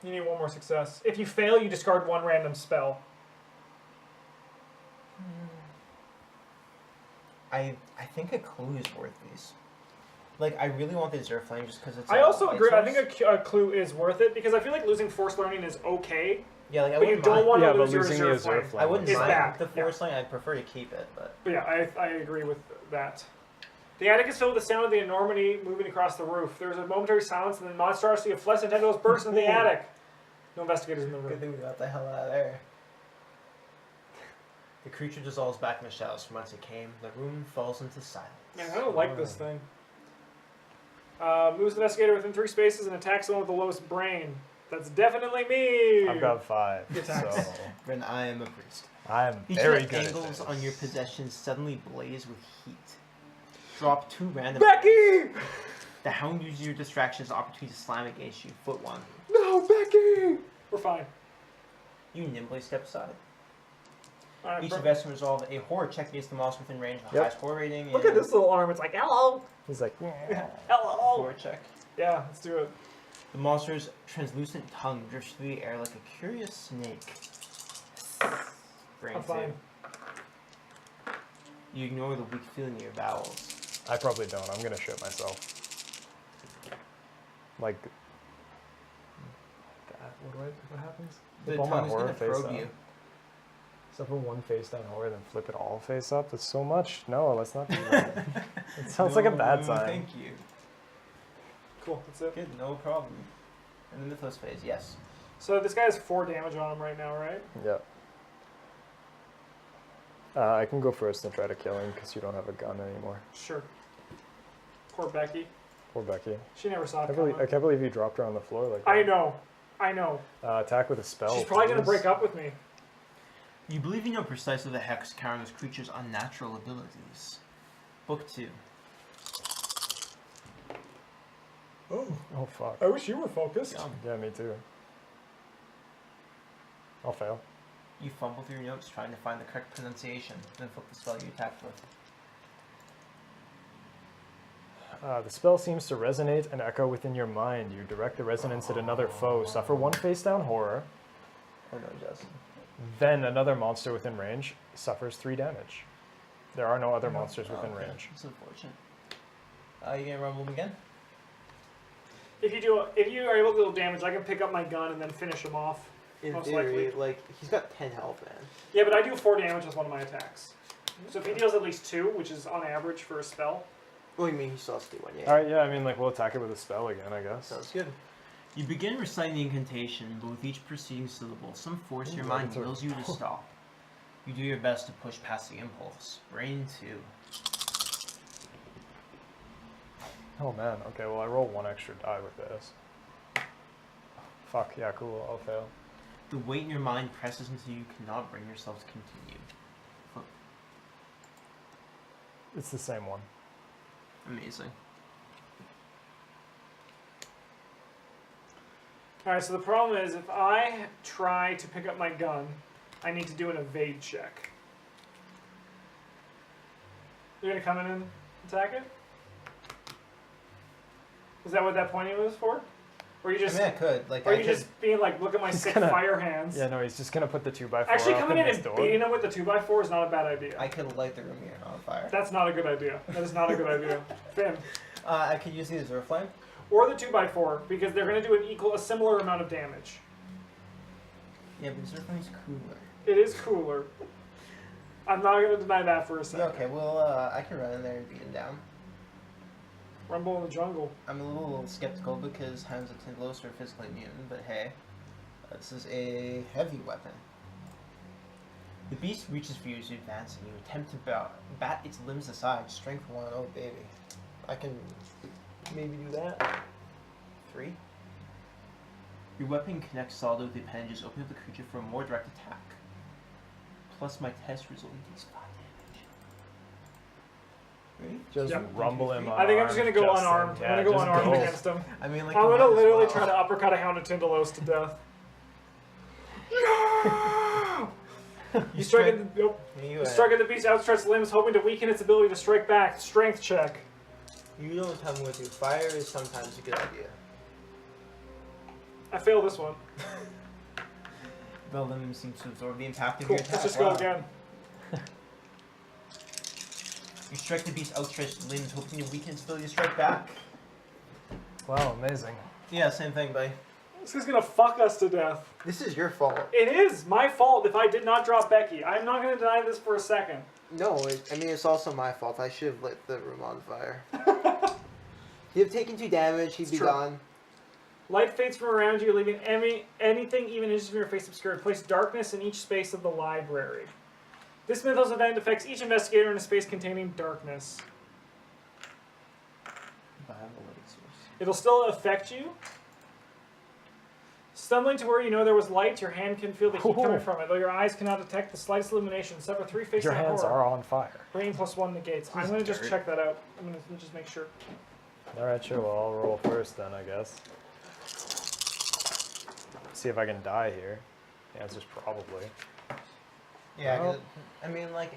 S3: You need 1 more success. If you fail, you discard 1 random spell.
S2: I think a clue is worth these. Like, I really want the Azure Flame just because it's.
S3: I
S2: a
S3: also
S2: light
S3: agree. I
S2: source.
S3: think a clue is worth it because I feel like losing force learning is okay,
S2: Yeah, like I
S3: but you
S2: wouldn't
S3: don't
S2: mind.
S3: want to
S1: Yeah, but
S3: lose your
S1: losing the
S3: Azure
S1: Azure
S3: Flame.
S1: Flame
S2: I wouldn't
S3: is
S2: mind
S3: bad.
S2: the Force Line. I'd prefer to keep it, but
S3: But yeah, I agree with that. The attic is filled with the sound of the enormity moving across the roof. There's a momentary silence, and then monstrosity of flesh and tentacles burst into the attic. No investigators in the
S2: good
S3: room.
S2: thing we got the hell out of there. The creature dissolves back in the shadows from whence it came. The room falls into silence.
S3: Man, I don't like this thing. Moves the investigator within 3 spaces and attacks someone with the lowest brain. That's definitely me.
S1: I've got 5.
S3: Good times.
S1: So
S2: Bryn, I am a priest.
S1: I'm
S2: Each
S1: very
S2: of
S1: good
S2: the
S1: at
S2: angles
S1: this.
S2: on your possessions suddenly blaze with heat. Drop 2 random.
S3: Becky!
S2: The hound uses your distraction as an opportunity to slam against you. Foot 1.
S3: No, Becky! We're fine.
S2: You nimbly step aside.
S3: Alright,
S2: Each
S3: bro.
S2: investor resolve a horror check against the monster within range of the
S1: Yep.
S2: highest horror rating.
S3: Look at
S2: and
S3: this little arm. It's like, hello.
S1: He's like,
S3: Hello.
S2: horror check.
S3: Yeah, let's do it.
S2: The monster's translucent tongue drifts through the air like a curious snake. Brain
S3: I'm fine.
S2: two. You ignore the weak feeling in your bowels.
S1: I probably don't. I'm gonna shit myself. Like that. What happens?
S2: The
S1: Flip all my
S2: tongue's
S1: horror
S2: gonna
S1: face
S2: probe
S1: up.
S2: you.
S1: Suffer one face down horror, then flip it all face up. That's so much. No, let's not do that. It sounds like a bad
S2: No,
S1: sign.
S2: Thank you.
S3: Cool, that's it.
S2: Good, no problem. And the Mythos phase, yes.
S3: So this guy has 4 damage on him right now, right?
S1: Yep. I can go first and try to kill him because you don't have a gun anymore.
S3: Sure. Poor Becky.
S1: Poor Becky.
S3: She never saw
S1: I
S3: it coming.
S1: can't believe you dropped her on the floor like that.
S3: I know.
S1: Attack with a spell.
S3: She's probably gonna
S1: please.
S3: break up with me.
S2: You believe you know precisely the hex carrying this creature's unnatural abilities. Book 2.
S3: Oh,
S1: Oh fuck.
S3: I wish you were focused.
S2: Yum.
S1: Yeah, me too. I'll fail.
S2: You fumble through your notes trying to find the correct pronunciation, then flip the spell you attacked with.
S1: The spell seems to resonate and echo within your mind. You direct the resonance at another foe. Suffer 1 face down horror.
S2: Oh no, Justin.
S1: Then another monster within range suffers 3 damage. There are no other monsters within
S2: Okay,
S1: range.
S2: that's unfortunate. You gonna rumble him again?
S3: If you are able to deal damage, I can pick up my gun and then finish him off.
S5: In
S3: Most
S5: theory,
S3: likely.
S5: like, he's got 10 health, man.
S3: Yeah, but I do 4 damage with one of my attacks. So if he deals at least 2, which is on average for a spell.
S5: Oh, you mean he still has to do 1, yeah.
S1: Alright, yeah, I mean, like, we'll attack it with a spell again, I guess.
S5: Sounds good.
S2: You begin reciting the incantation, but with each preceding syllable, some force in your
S1: Ooh,
S2: mind
S1: that's a-
S2: wills you to stop. You do your best to push past the impulse. Brain 2.
S1: Oh man, okay, well, I roll 1 extra die with this. Fuck, yeah, cool, I'll fail.
S2: The weight in your mind presses until you cannot bring yourself to continue.
S1: It's the same one.
S2: Amazing.
S3: Alright, so the problem is if I try to pick up my gun, I need to do an evade check. You're gonna come in and attack it? Is that what that pointing was for? Or you just,
S2: I mean, I could. Like,
S3: or
S2: I
S3: you
S2: could.
S3: just being like, look at my
S1: He's
S3: sick
S1: gonna-
S3: fire hands?
S1: Yeah, no, he's just gonna put the 2x4
S3: Actually,
S1: up
S3: coming in
S1: this
S3: and
S1: door.
S3: beating him with the 2x4 is not a bad idea.
S2: I could light the room here on fire.
S3: That's not a good idea. That is not a good idea. Finn.
S2: I could use the Azure Flame.
S3: Or the 2x4, because they're going to do a similar amount of damage.
S2: Yeah, but Azure Flame's cooler.
S3: It is cooler. I'm not going to deny that for a
S2: Yeah,
S3: second.
S2: okay, well, I can run in there and beat him down.
S3: Rumble in the jungle.
S2: I'm a little skeptical because Hounds of Tindalos are physically immune, but hey, this is a heavy weapon. The beast reaches for you as you advance, and you attempt to bat its limbs aside. Strength 1, oh baby. I can maybe do that. 3. Your weapon connects solidly with the appendages, opening up the creature for a more direct attack. Plus my test result takes 5 damage. Ready?
S1: Just
S3: Yep.
S1: rumble him
S3: I think I'm just going to go
S1: Justin.
S3: unarmed.
S1: Yeah,
S3: I'm going to go
S1: just
S3: unarmed
S1: go.
S3: against him.
S2: I mean, like
S3: I'm
S2: you
S3: going to
S2: might as
S3: literally
S2: well.
S3: try to uppercut a Hound of Tindalos to death. No! You strike at the, nope. You strike at the beast's outstretched limbs, hoping to weaken its ability to strike back. Strength check.
S5: You don't tell me what to do. Fire is sometimes a good idea.
S3: I failed this one.
S2: The limb seems to absorb the impact of
S3: Cool.
S2: your attack.
S3: Let's just go again.
S2: You strike the beast's outstretched limbs, hoping to weaken its ability to strike back.
S1: Wow, amazing.
S2: Yeah, same thing, buddy.
S3: This is going to fuck us to death.
S5: This is your fault.
S3: It is my fault if I did not drop Becky. I'm not going to deny this for a second.
S5: No, I mean, it's also my fault. I should have lit the room on fire. He'd have taken 2 damage, he'd be
S3: true.
S5: gone.
S3: Light fades from around you, leaving anything even inches from your face obscured. Place darkness in each space of the library. This Mythos event affects each investigator in a space containing darkness. It'll still affect you. Stumbling to where you know there was light, your hand can feel the heat coming from it. Though your eyes cannot detect the slightest illumination, suffer 3 faces
S1: Your
S3: of
S1: hands
S3: horror.
S1: are on fire.
S3: Brain +1 negates. I'm going to just check that out. I'm going to just make sure.
S1: Alright, sure, well, I'll roll first then, I guess. See if I can die here. The answer's probably.
S2: Yeah,
S1: Well.
S2: I mean, like,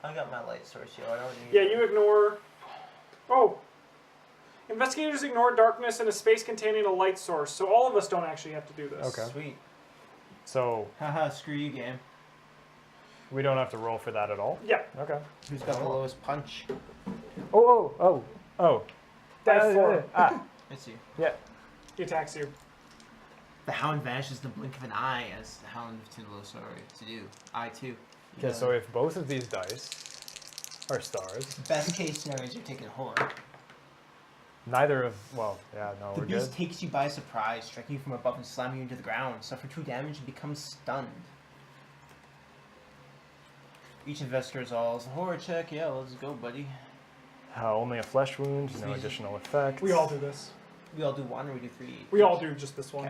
S2: I got my light source, yo. I don't need.
S3: Yeah, you ignore... Oh! Investigators ignore darkness in a space containing a light source, so all of us don't actually have to do this.
S1: Okay.
S2: Sweet.
S1: So,
S2: Haha, screw you, game.
S1: We don't have to roll for that at all?
S3: Yeah.
S1: Okay.
S2: Who's got the lowest punch?
S1: Oh.
S3: Dive 4.
S2: It's you.
S1: Yeah.
S3: He attacks you.
S2: The hound vanishes in the blink of an eye as the hound of Tindalo, sorry, to do. I too.
S1: Okay, so if both of these dice are stars,
S2: Best case scenario is you're taking horror.
S1: neither of, well, yeah, no,
S2: The
S1: we're
S2: beast
S1: good.
S2: takes you by surprise, striking you from above and slamming you into the ground. Suffer 2 damage and become stunned. Each investigator resolves a horror check. Yeah, let's go, buddy.
S1: Only a flesh wound, no
S2: Easy.
S1: additional effects.
S3: We all do this.
S2: We all do 1 or we do 3?
S3: We all do just this one.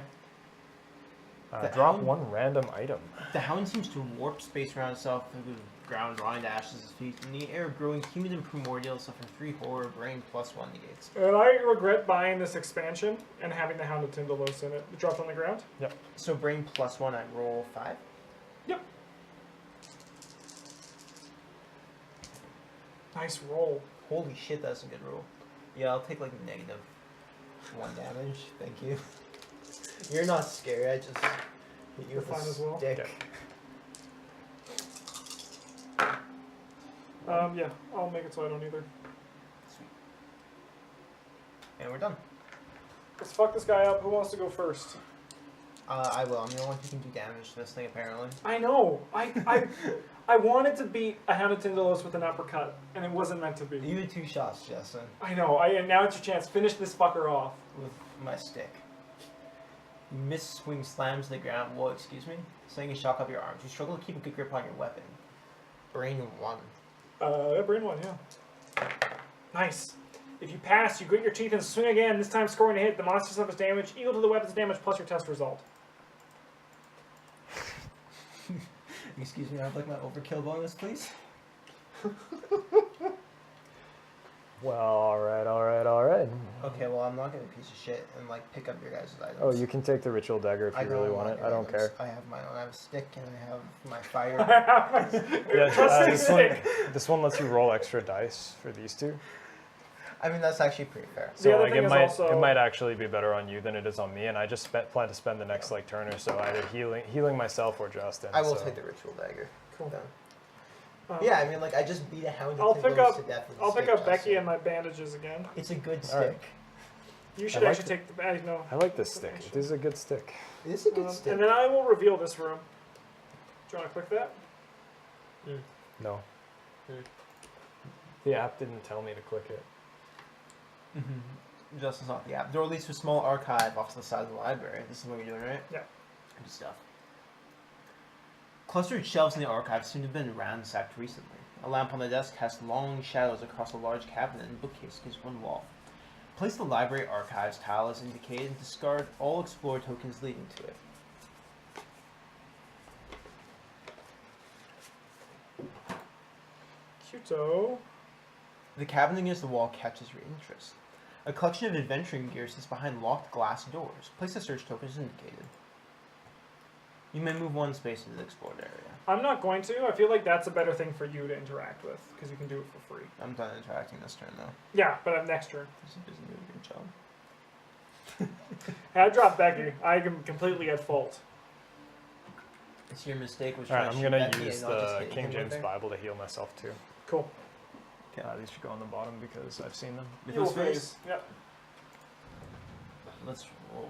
S2: Okay. The
S1: Drop
S2: hound-
S1: 1 random item.
S2: The hound seems to warp space around itself through the ground, drawing to ashes at his feet. In the air, growing humid and primordial, suffering 3 horror, brain +1 negates.
S3: And I regret buying this expansion and having the Hound of Tyndalos in it. It dropped on the ground?
S2: So brain +1, I roll 5.
S3: Yep. Nice roll.
S2: Holy shit, that's a good roll. Yeah, I'll take like -1 damage. Thank you.
S5: You're not scary. I just hit you
S3: You're
S5: with a
S3: fine as well?
S5: stick.
S1: Okay.
S3: Yeah, I'll make it so I don't either.
S2: Sweet. And we're done.
S3: Let's fuck this guy up. Who wants to go first?
S2: I will. I'm the only one who can do damage to this thing, apparently.
S3: I know. I wanted to beat a Hound of Tyndalos with an uppercut, and it wasn't meant to be.
S2: You had 2 shots, Justin,
S3: I know. And now it's your chance. Finish this fucker off.
S2: with my stick. You miss swing slams to the ground. Whoa, excuse me. Sending a shock up your arms. You struggle to keep a good grip on your weapon.
S5: Brain 1.
S3: Bryn one, yeah. Nice. If you pass, you grit your teeth and swing again, this time scoring a hit. The monster suffers damage equal to the weapon's damage plus your test result.
S2: Excuse me, I'd like my overkill bonus, please.
S1: Well, alright.
S2: Okay, well, I'm not gonna be a piece of shit and like pick up your guys' items.
S1: Oh, you can take the ritual dagger if you really want it.
S2: your
S1: I don't
S2: items.
S1: care.
S2: I have my own. I have a stick and I have my fire.
S3: Trusting stick.
S1: This one lets you roll extra dice for these 2.
S2: I mean, that's actually pretty fair.
S3: The
S1: So
S3: other
S1: like
S3: thing
S1: it
S3: is
S1: might
S3: also-
S1: it might actually be better on you than it is on me, and I just plan to spend the next like turn or so either healing myself or Justin.
S5: I will
S1: so.
S5: take the ritual dagger.
S3: Cool.
S5: Then.
S3: Um,
S5: Yeah, I mean, like, I just beat a Hound
S3: I'll
S5: of
S3: pick
S5: Tyndalos
S3: up-
S5: to death with a
S3: I'll pick
S5: stick,
S3: up Becky
S5: Justin.
S3: and my bandages again.
S2: It's a good stick.
S1: Alright.
S3: You should
S1: I like
S3: actually take the bag. No.
S1: I like this stick. It is a good stick.
S5: It is a good stick.
S3: And then I will reveal this room. Do you want to click that?
S1: No.
S5: Hmm.
S1: The app didn't tell me to click it.
S2: Justin's not the app. There leads to a small archive off to the side of the library. This is what you're doing, right?
S3: Yeah.
S2: Good stuff. Clustered shelves in the archive seem to have been ransacked recently. A lamp on the desk casts long shadows across a large cabinet and bookcase against one wall. Place the library archives tile as indicated and discard all Explorer tokens leading to it.
S3: Cuto.
S2: The cabinet against the wall catches your interest. A collection of adventuring gear sits behind locked glass doors. Place the search token as indicated. You may move 1 space into the explored area.
S3: I'm not going to. I feel like that's a better thing for you to interact with because you can do it for free.
S2: I'm done interacting this turn though.
S3: Yeah, but next turn.
S2: This isn't doing a good job.
S3: Hey, I dropped Becky. I am completely at fault.
S2: It's your mistake. Was
S1: Alright,
S2: trying
S1: I'm
S2: to
S1: gonna
S2: shoot Becky
S1: use
S2: and not just
S1: the
S2: hitting
S1: King
S2: him
S1: James
S2: with her.
S1: Bible to heal myself too.
S3: Cool.
S1: These should go on the bottom because I've seen them.
S3: You'll
S2: Mythos phase.
S3: phase. Yep.
S2: Let's roll.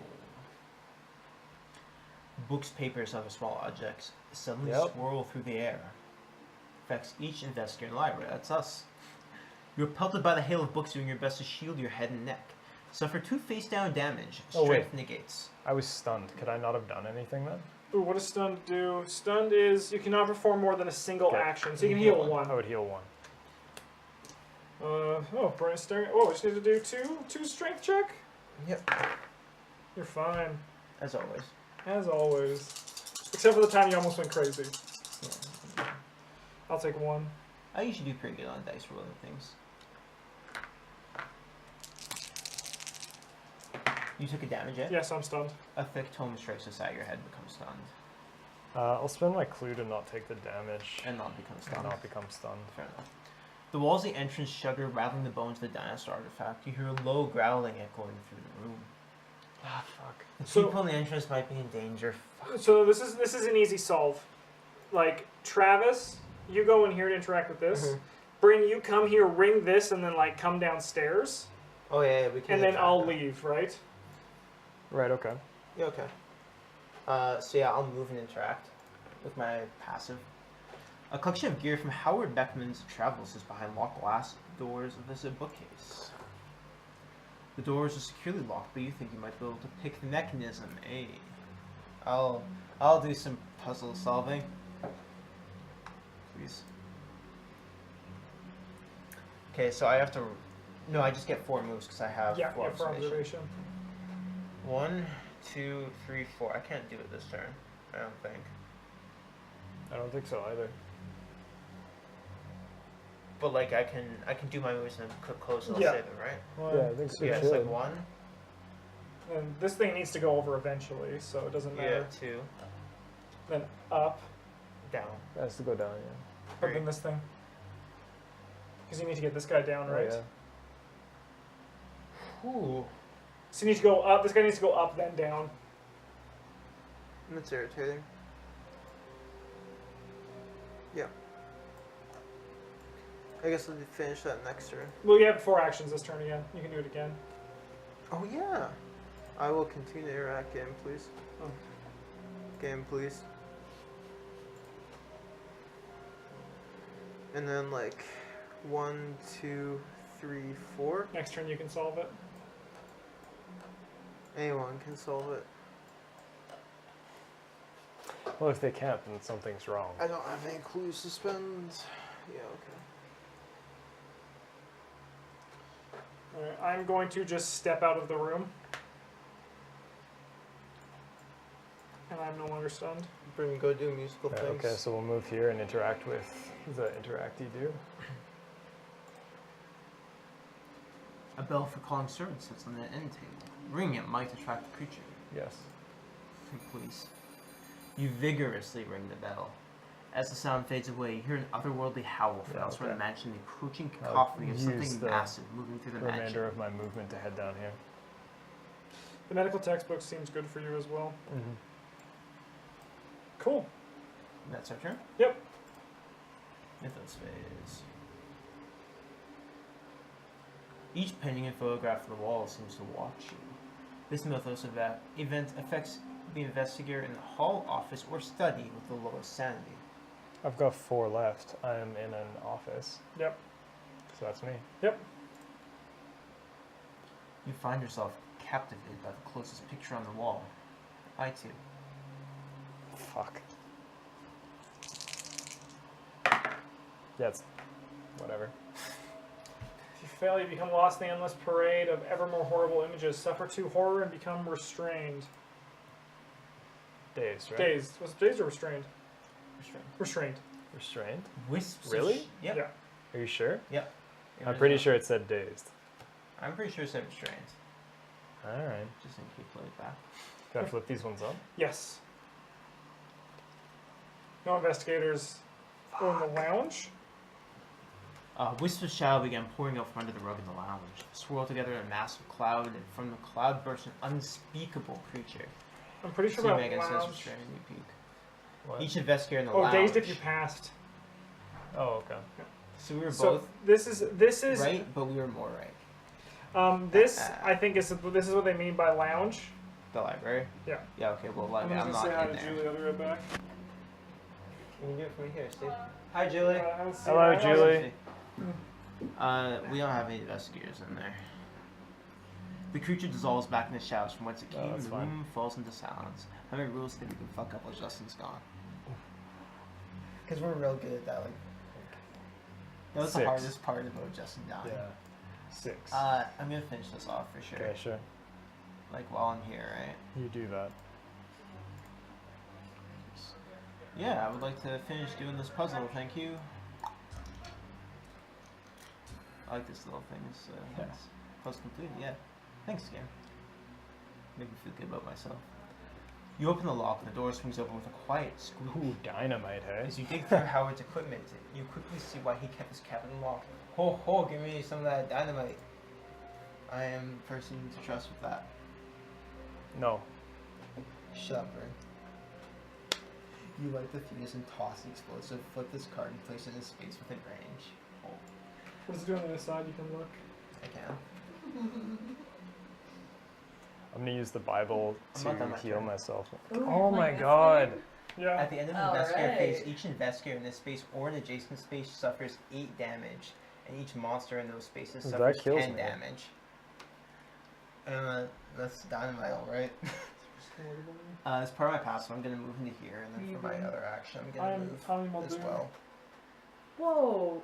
S2: Books, papers, and other small objects suddenly
S1: Yep.
S2: swirl through the air. Affects each investigator in the library. That's us. You're pelted by the hail of books, doing your best to shield your head and neck. Suffer 2 face-down damage.
S1: Oh, wait.
S2: Strength negates.
S1: I was stunned. Could I not have done anything then?
S3: Ooh, what does stunned do? Stunned is you cannot perform more than a single
S1: Okay.
S3: action, so you can heal
S1: I
S3: one.
S1: would heal 1.
S3: Bryn is staring. Oh, we just need to do two strength check.
S5: Yep.
S3: You're fine,
S2: As always.
S3: as always. Except for the time you almost went crazy.
S2: Yeah.
S3: I'll take 1.
S2: I usually do pretty good on dice rolling things. You took a damage hit?
S3: Yes, I'm stunned.
S2: A thick tome strikes the side of your head, becomes stunned.
S1: I'll spend my clue to not take the damage
S2: And not become
S1: and
S2: stunned.
S1: not become stunned.
S2: Fair enough. The walls of the entrance shudder, rattling the bones of the dinosaur artifact. You hear a low growling echoing through the room.
S1: Ah, fuck.
S2: The
S3: So-
S2: people in the entrance might be in danger.
S3: So this is an easy solve. like Travis, you go in here to interact with this.
S5: Mhm.
S3: Bryn, you come here, ring this, and then like come downstairs,
S5: Oh yeah, we can.
S3: and then
S5: interact
S3: I'll
S5: now.
S3: leave, right?
S1: Right. Okay.
S5: Yeah, okay.
S2: So yeah, I'll move and interact with my passive. A collection of gear from Howard Beckman's travels is behind locked glass doors of this bookcase. The doors are securely locked, but you think you might be able to pick the mechanism, eh? I'll do some puzzle solving. Please. Okay, so I have to. No, I just get 4 moves because I have
S3: Yeah,
S2: 4
S3: for
S2: observation.
S3: observation.
S2: 1, 2, 3, 4. I can't do it this turn. I don't think.
S1: I don't think so either.
S2: But like I can do my moves and then close and I'll
S3: Yeah.
S2: save it, right?
S1: Yeah, I think so.
S2: Yeah, it's like 1.
S3: And this thing needs to go over eventually, so it doesn't
S2: Yeah,
S3: matter.
S2: 2.
S3: Then up,
S2: Down.
S1: It has to go down. Yeah.
S3: but then this thing. Because you need to get this guy down,
S1: Oh,
S3: right?
S1: yeah.
S2: Ooh.
S3: So you need to go up. This guy needs to go up, then down.
S5: That's irritating. Yeah. I guess we'll finish that next turn.
S3: Well, you have 4 actions this turn again. You can do it again.
S5: Oh yeah. I will continue to interact. Game, please.
S3: Oh.
S5: Game, please. And then like 1, 2, 3, 4.
S3: Next turn you can solve it.
S5: Anyone can solve it.
S1: Well, if they can't, then something's wrong.
S5: I don't have any clues to spend. Yeah, okay.
S3: Alright, I'm going to just step out of the room. And I'm no longer stunned.
S5: Bryn, go do musical
S1: Right,
S5: things.
S1: okay, so we'll move here and interact with the interact you do.
S2: A bell for calling servants sits on the end table. Ringing it might attract the creature.
S1: Yes.
S2: Please. You vigorously ring the bell. As the sound fades away, you hear an otherworldly howl from
S1: Yeah,
S2: elsewhere in
S1: okay.
S2: the mansion, the approaching
S1: I'll
S2: cacophony of
S1: use
S2: something
S1: the
S2: massive moving through the mansion.
S1: Remainder of my movement to head down here.
S3: The medical textbook seems good for you as well.
S1: Mm-hmm.
S3: Cool.
S2: That's our turn?
S3: Yep.
S2: Mythos phase. Each painting and photograph of the wall seems to watch you. This mythos event affects the investigator in the hall, office, or study with the lowest sanity.
S1: I've got 4 left. I am in an office.
S3: Yep.
S1: So that's me.
S3: Yep.
S2: You find yourself captivated by the closest picture on the wall. I too.
S1: Fuck. Yeah, it's whatever.
S3: If you fail, you become lost in the endless parade of ever more horrible images. Suffer 2 horror and become restrained.
S1: Dazed, right?
S3: Dazed. Was it dazed or restrained?
S2: Restrained.
S3: Restrained.
S1: Restrained?
S2: Wisps of
S1: Really?
S2: Yep.
S3: Yeah.
S1: Are you sure?
S2: Yep.
S1: I'm pretty sure it said dazed.
S2: I'm pretty sure it said restrained.
S1: Alright.
S2: Just in case play it back.
S1: Do I flip these ones up?
S3: Yes. No investigators in the lounge.
S2: Wisps of shadow began pouring out from under the rug in the lounge, swirled together in a massive cloud, and from the cloud burst an unspeakable creature.
S3: I'm pretty sure
S2: See
S3: about
S2: Megan says
S3: lounge.
S2: restrained, you peek.
S1: What?
S2: Each investigator in the
S3: Oh,
S2: lounge.
S3: dazed if you passed.
S1: Oh, okay.
S2: So we were
S3: So
S2: both
S3: this is
S2: right, but we were more right.
S3: This I think is this is what they mean by lounge.
S2: The library?
S3: Yeah.
S2: Yeah, okay, well, like,
S3: I'm
S2: I'm
S3: just
S2: not
S3: gonna say hi
S2: in
S3: to
S2: there.
S3: Julie. I'll be right back.
S2: You can do it from here, Steve. Hi, Julie.
S3: I don't see
S1: Hello,
S3: that.
S1: Julie.
S2: We don't have any investigators in there. The creature dissolves back in the shadows from whence it
S1: Oh,
S2: came,
S1: that's
S2: the
S1: fine.
S2: room falls into silence. How many rules think we can fuck up while Justin's gone? Because we're real good at that, like... That was the
S1: 6.
S2: hardest part about Justin dying.
S1: Yeah. 6.
S2: I'm gonna finish this off for sure.
S1: Okay, sure.
S2: Like, while I'm here, right?
S1: You do that.
S2: Yeah, I would like to finish doing this puzzle, thank you. I like this little thing, it's,
S1: Yeah.
S2: it's puzzle completed, yeah. Thanks, game. Make me feel good about myself. You open the lock and the door swings open with a quiet squeak.
S1: Ooh, dynamite, hey?
S2: As you dig through Howard's equipment, you quickly see why he kept his cabin locked. Ho ho, give me some of that dynamite. I am the person to trust with that.
S1: No.
S2: Shut up, Bryn. You light the fuse and toss the explosive. Flip this card and place it in space within range. Oh,
S3: What does it do on the other side? You can look.
S2: I can.
S1: I'm gonna use the Bible
S2: I'm not done
S1: to
S2: my
S1: heal
S2: turn.
S1: myself.
S6: Ooh,
S1: Oh
S6: you're
S1: my
S6: playing
S1: god.
S3: Yeah.
S2: At the end of the
S6: All
S2: investigator phase,
S6: right.
S2: each investigator in this space or an adjacent space suffers 8 damage, and each monster in those spaces
S1: That
S2: suffers
S1: kills
S2: 10
S1: me.
S2: damage. That's dynamite, alright? As part of my passive, I'm going to move into here, and then for my
S6: Mhm.
S2: other action, I'm going to
S3: I'm
S2: move as well.
S6: Whoa.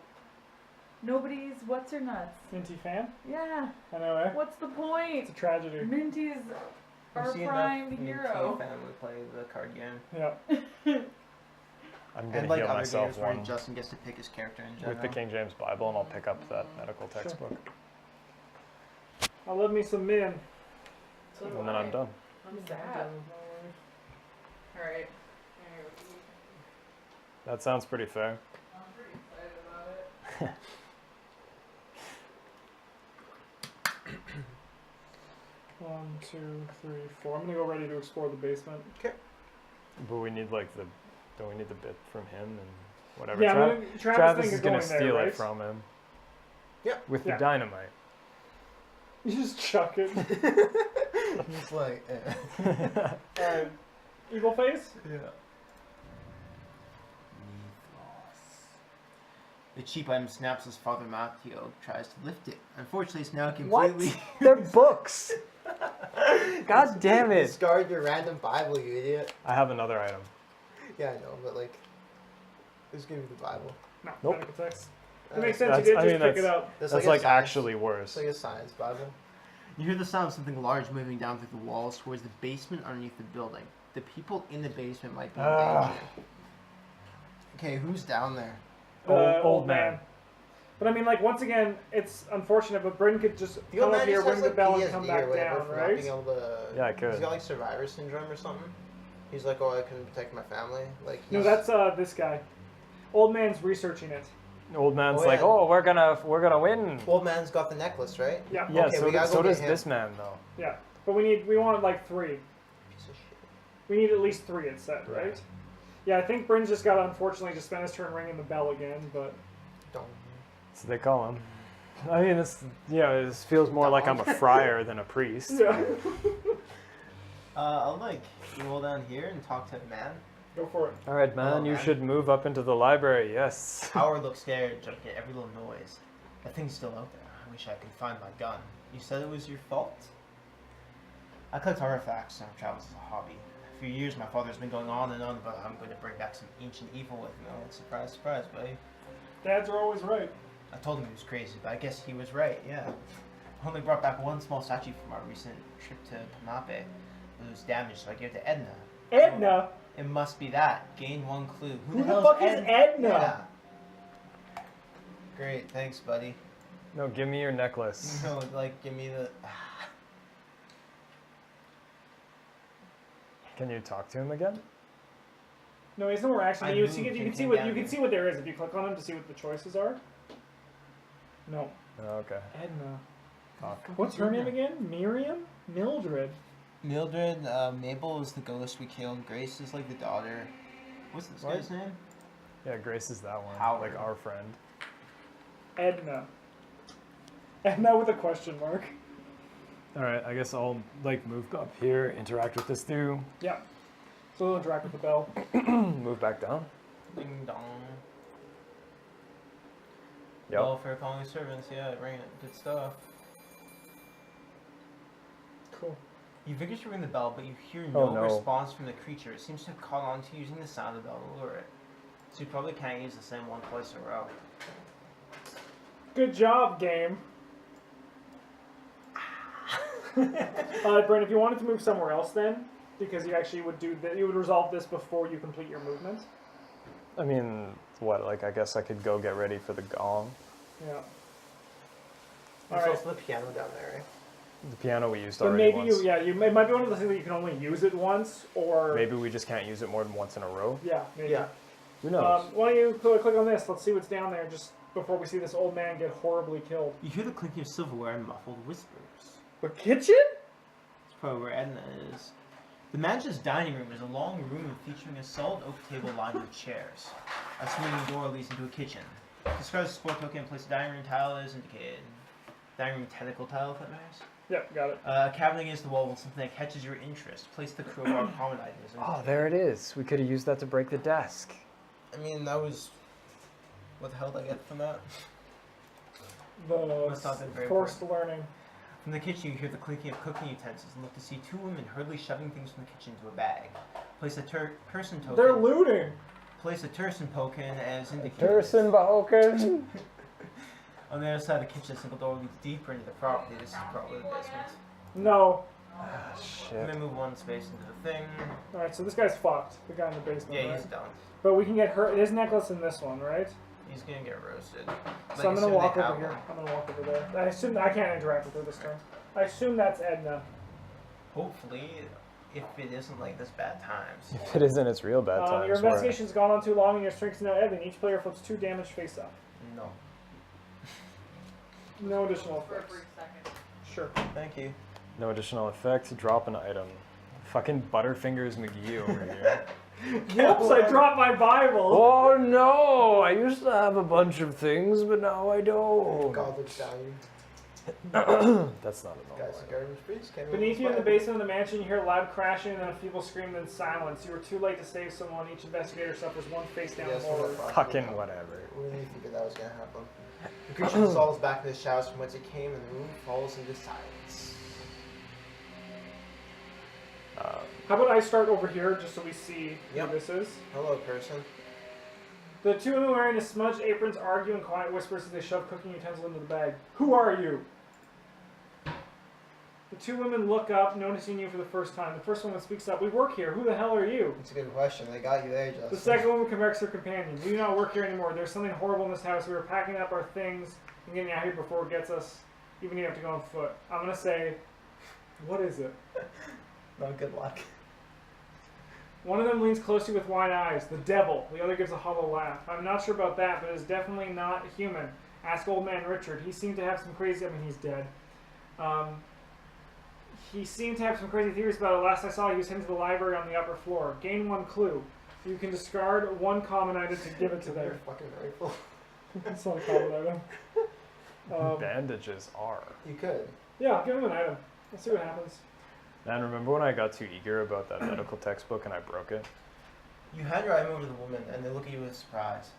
S6: Nobody's what's her nuts.
S3: Minty fan?
S6: Yeah.
S3: I know, eh?
S6: What's the
S3: It's
S6: point?
S3: a tragedy.
S6: Minty's our
S2: See
S6: prime
S2: enough
S6: hero.
S2: Minty fan would play the card game.
S3: Yeah.
S1: I'm
S2: And
S1: gonna
S2: like
S1: heal
S2: other
S1: myself
S2: games where
S1: one
S2: Justin gets to pick his character in general.
S1: with the King James Bible, and I'll pick up that medical textbook,
S3: I love me some men.
S6: So do
S1: and then
S6: I.
S1: I'm done.
S6: I'm sad. Alright.
S1: That sounds pretty fair.
S6: I'm pretty excited about it.
S3: One, two, three, four. I'm gonna go ready to explore the basement.
S1: But we need like the, don't we need the bit from him and whatever?
S3: Yeah,
S1: Travis
S3: think
S1: is
S3: of
S1: gonna
S3: going there,
S1: steal
S3: right?
S1: it from him.
S5: Yeah.
S1: With
S3: Yeah.
S1: the dynamite.
S3: You just chuck it.
S2: He's like,
S3: Alright. Evil face?
S2: yeah. The cheap item snaps as Father Matthew tries to lift it. Unfortunately, it's now completely.
S1: They're books. God damn it!
S5: Discard your random Bible, you idiot.
S1: I have another item.
S5: Yeah, I know, but like, who's giving you the Bible?
S3: No,
S1: Nope.
S3: medical text. It
S5: Uh,
S3: makes sense.
S1: That's-
S3: You did
S1: I
S3: just
S1: mean,
S3: pick it
S1: that's-
S3: up.
S5: That's
S1: That's
S5: a
S1: like
S5: science-
S1: actually worse.
S5: It's like a science Bible.
S2: You hear the sound of something large moving down through the walls towards the basement underneath the building. The people in the basement might be in
S1: Ah.
S2: danger. Okay, who's down there?
S1: Old man.
S3: But I mean, like, once again, it's unfortunate, but Bryn could just
S5: The old
S3: come up
S5: man
S3: here,
S5: just
S3: ring
S5: has
S3: the
S5: like
S3: bell, and
S5: PTSD
S3: come
S5: or
S3: back
S5: whatever
S3: down,
S5: from not
S3: right?
S5: being able to.
S1: Yeah, I could.
S5: He's got like survivor syndrome or something. He's like, oh, I couldn't protect my family. Like,
S3: No,
S5: he's-
S3: that's this guy. Old man's researching it.
S1: Old man's
S5: Oh,
S1: like,
S5: yeah.
S1: oh, we're gonna win.
S5: Old man's got the necklace, right?
S3: Yeah.
S1: Yeah,
S5: Okay,
S1: so,
S5: we gotta
S1: so
S5: go
S1: does
S5: get him.
S1: this man though.
S3: Yeah. But we want like 3.
S5: Piece of shit.
S3: We need at least 3, it said, right?
S1: Right.
S3: Yeah, I think Bryn's just got to unfortunately just spend his turn ringing the bell again, but
S5: Don't.
S1: So they call him. I mean, this this feels more like I'm a friar than a priest.
S3: yeah.
S2: I'll like roll down here and talk to the man.
S3: Go for it.
S1: All right, man,
S2: Hello,
S1: you
S2: man.
S1: should move up into the library. Yes.
S2: Howard looks scared, jumping at every little noise. That thing's still out there. I wish I could find my gun. You said it was your fault? I collect artifacts and travels as a hobby. For years, my father's been going on and on about how I'm going to bring back some ancient evil with me. Oh, surprise, surprise, buddy.
S3: Dads are always right.
S2: I told him he was crazy, but I guess he was right, yeah. I only brought back one small statue from our recent trip to Panape. It was damaged, so I gave it to Edna.
S3: Edna?
S2: It must be that. Gain one clue.
S3: Who the
S2: hell
S3: fuck is Edna?
S2: Yeah. Great, thanks, buddy.
S1: No, give me your necklace.
S2: No, like, give me the...
S1: Can you talk to him again?
S3: No, he's nowhere actually.
S2: I
S3: You
S2: moved
S3: can
S2: and
S3: see
S2: came
S3: what
S2: down
S3: you can
S2: here.
S3: see what there is if you click on him to see what the choices are. No.
S1: Oh, okay.
S3: Edna.
S1: Talk.
S3: What's her name again? Miriam? Mildred.
S2: Mildred, Mabel is the ghost we killed. Grace is like the daughter. What's this
S1: What?
S2: guy's name?
S1: Yeah, Grace is that one.
S2: Howard.
S1: Like our friend.
S3: Edna. Edna with a question mark.
S1: All right, I guess I'll like move up here, interact with this dude,
S3: Yeah. So they'll interact with the bell.
S1: move back down.
S2: Ding dong.
S1: Yep.
S2: Welfare calling servants, yeah, ring it. Good stuff.
S3: Cool.
S2: You vigorously ring the bell, but you hear
S1: Oh,
S2: no
S1: no.
S2: response from the creature. It seems to have caught on to using the sound of the bell to lure it. So you probably can't use the same one twice in a row.
S3: Good job, game. Brent, if you wanted to move somewhere else then, because you actually would you would resolve this before you complete your movement.
S1: I mean, what? Like, I guess I could go get ready for the gong.
S3: Yeah.
S5: There's
S3: Alright.
S5: also the piano down there, right?
S1: The piano we used
S3: But
S1: already
S3: maybe
S1: once.
S3: it might be one of those things that you can only use it once, or
S1: Maybe we just can't use it more than once in a row.
S3: yeah, maybe.
S5: Yeah.
S1: Who knows?
S3: Why don't you click on this? Let's see what's down there just before we see this old man get horribly killed.
S2: You hear the clinking of silverware and muffled whispers.
S3: The kitchen?
S2: It's probably where Edna is. The manager's dining room is a long room featuring a solid oak table lined with chairs. A swinging door leads into a kitchen. Discard the support token and place the dining room tile as indicated. Dining room tentacle tile, if that matters.
S3: Yep, got it.
S2: A cabinet against the wall with something that catches your interest. Place the crowbar common item as
S1: Oh, there it is. We could have used that to break the desk.
S2: I mean, that was... What the hell did I get from that?
S3: The
S2: Must not have been very
S3: forced learning.
S2: From the kitchen, you hear the clinking of cooking utensils and look to see two women hurriedly shoving things from the kitchen into a bag. Place a person token.
S3: They're looting.
S2: Place a Turson token as indicated.
S1: Turson Bahoken.
S2: On the other side of the kitchen, a single door leads deeper into the property. This is probably the basement.
S3: No.
S1: Ah,
S2: I'm
S1: shit.
S2: gonna move one space into the thing.
S3: Alright, so this guy's fucked. The guy in the basement,
S2: Yeah,
S3: right?
S2: he's done.
S3: But we can get his necklace in this one, right?
S2: He's gonna get roasted.
S3: So I'm gonna
S2: assume
S3: walk
S2: they
S3: over
S2: have
S3: here.
S2: one.
S3: I'm gonna walk over there. I assume I can't interact with her this turn. I assume that's Edna.
S2: Hopefully, if it isn't like this bad times.
S1: If it isn't, it's real bad times.
S3: Your
S1: where-
S3: investigation's gone on too long and your strength's now ebbing. Each player flips 2 damage face up.
S2: No.
S3: No additional
S6: For a
S3: effects.
S6: brief second.
S3: Sure.
S2: Thank you.
S1: No additional effect. Drop an item. Fucking Butterfingers McGee over here.
S3: Whoops, I dropped my Bible.
S1: Oh no! I used to have a bunch of things, but now I don't.
S5: Godlike value.
S1: That's not a normal
S5: Guys,
S1: item.
S5: garbage freeze. Can't
S3: Beneath
S5: remember
S3: you in the
S5: what
S3: basement of the mansion, you hear a loud crashing and then a feeble scream, then silence. You were too late to save someone. Each investigator suffers 1 face down
S5: Yes,
S3: horror.
S5: we're not
S1: Fucking whatever.
S5: When do you think that was gonna happen? The creature dissolves back in the shadows from whence it came, and the room falls into silence.
S3: How about I start over here just so we see
S5: Yep.
S3: who this is?
S5: Hello, person.
S3: The 2 women wearing the smudged aprons argue in quiet whispers as they shove cooking utensils into the bag. Who are you? The 2 women look up, noticing you for the first time. The first woman speaks up. We work here. Who the hell are you?
S5: It's a good question. They got you there, Justin.
S3: The second woman corrects her companion. We do not work here anymore. There's something horrible in this house. We were packing up our things and getting out here before it gets us. Even if you have to go on foot. I'm going to say, what is it?
S5: Not good luck.
S3: One of them leans close to you with wide eyes. The devil. The other gives a hollow laugh. I'm not sure about that, but it's definitely not human. Ask old man Richard. He seemed to have some crazy... I mean, he's dead. He seemed to have some crazy theories about it. Last I saw, he was heading to the library on the upper floor. Gain 1 clue. You can discard 1 common item to give it to
S5: Their
S3: them.
S5: fucking rifle.
S3: It's not a common item.
S1: Bandages are.
S5: You could.
S3: Yeah, give him an item. Let's see what happens.
S1: Man, remember when I got too eager about that medical textbook and I broke it?
S2: You hand your item over to the woman, and they look at you with surprise.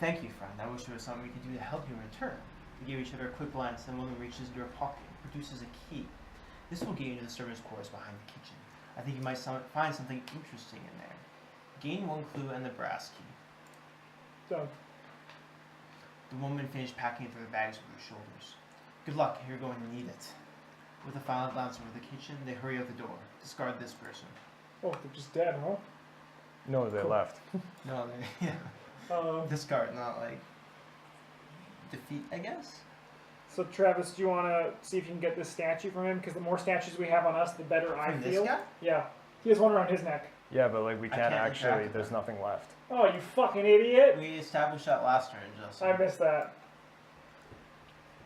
S2: Thank you, friend. I wish there was something we could do to help you in return. They give each other a quick glance, then the woman reaches into her pocket and produces a key. This will get you into the servants' quarters behind the kitchen. I think you might find something interesting in there. Gain 1 clue and the brass key.
S3: Done.
S2: The woman finished packing through the bags over her shoulders. Good luck, you're going to need it. With a final glance over the kitchen, they hurry out the door. Discard this person.
S3: Oh, they're just dead, huh?
S1: No, they
S3: Cool.
S1: left.
S2: No, they discard, not like defeat, I guess.
S3: So Travis, do you want to see if you can get this statue from him? Because the more statues we have on us, the better I
S2: From
S3: feel.
S2: this guy?
S3: Yeah. He has one around his neck.
S1: Yeah, but like we
S2: I
S1: can't
S2: can't
S1: actually.
S2: interact with
S1: There's
S2: them.
S1: nothing left.
S3: Oh, you fucking idiot!
S2: We established that last turn, Justin.
S3: I missed that.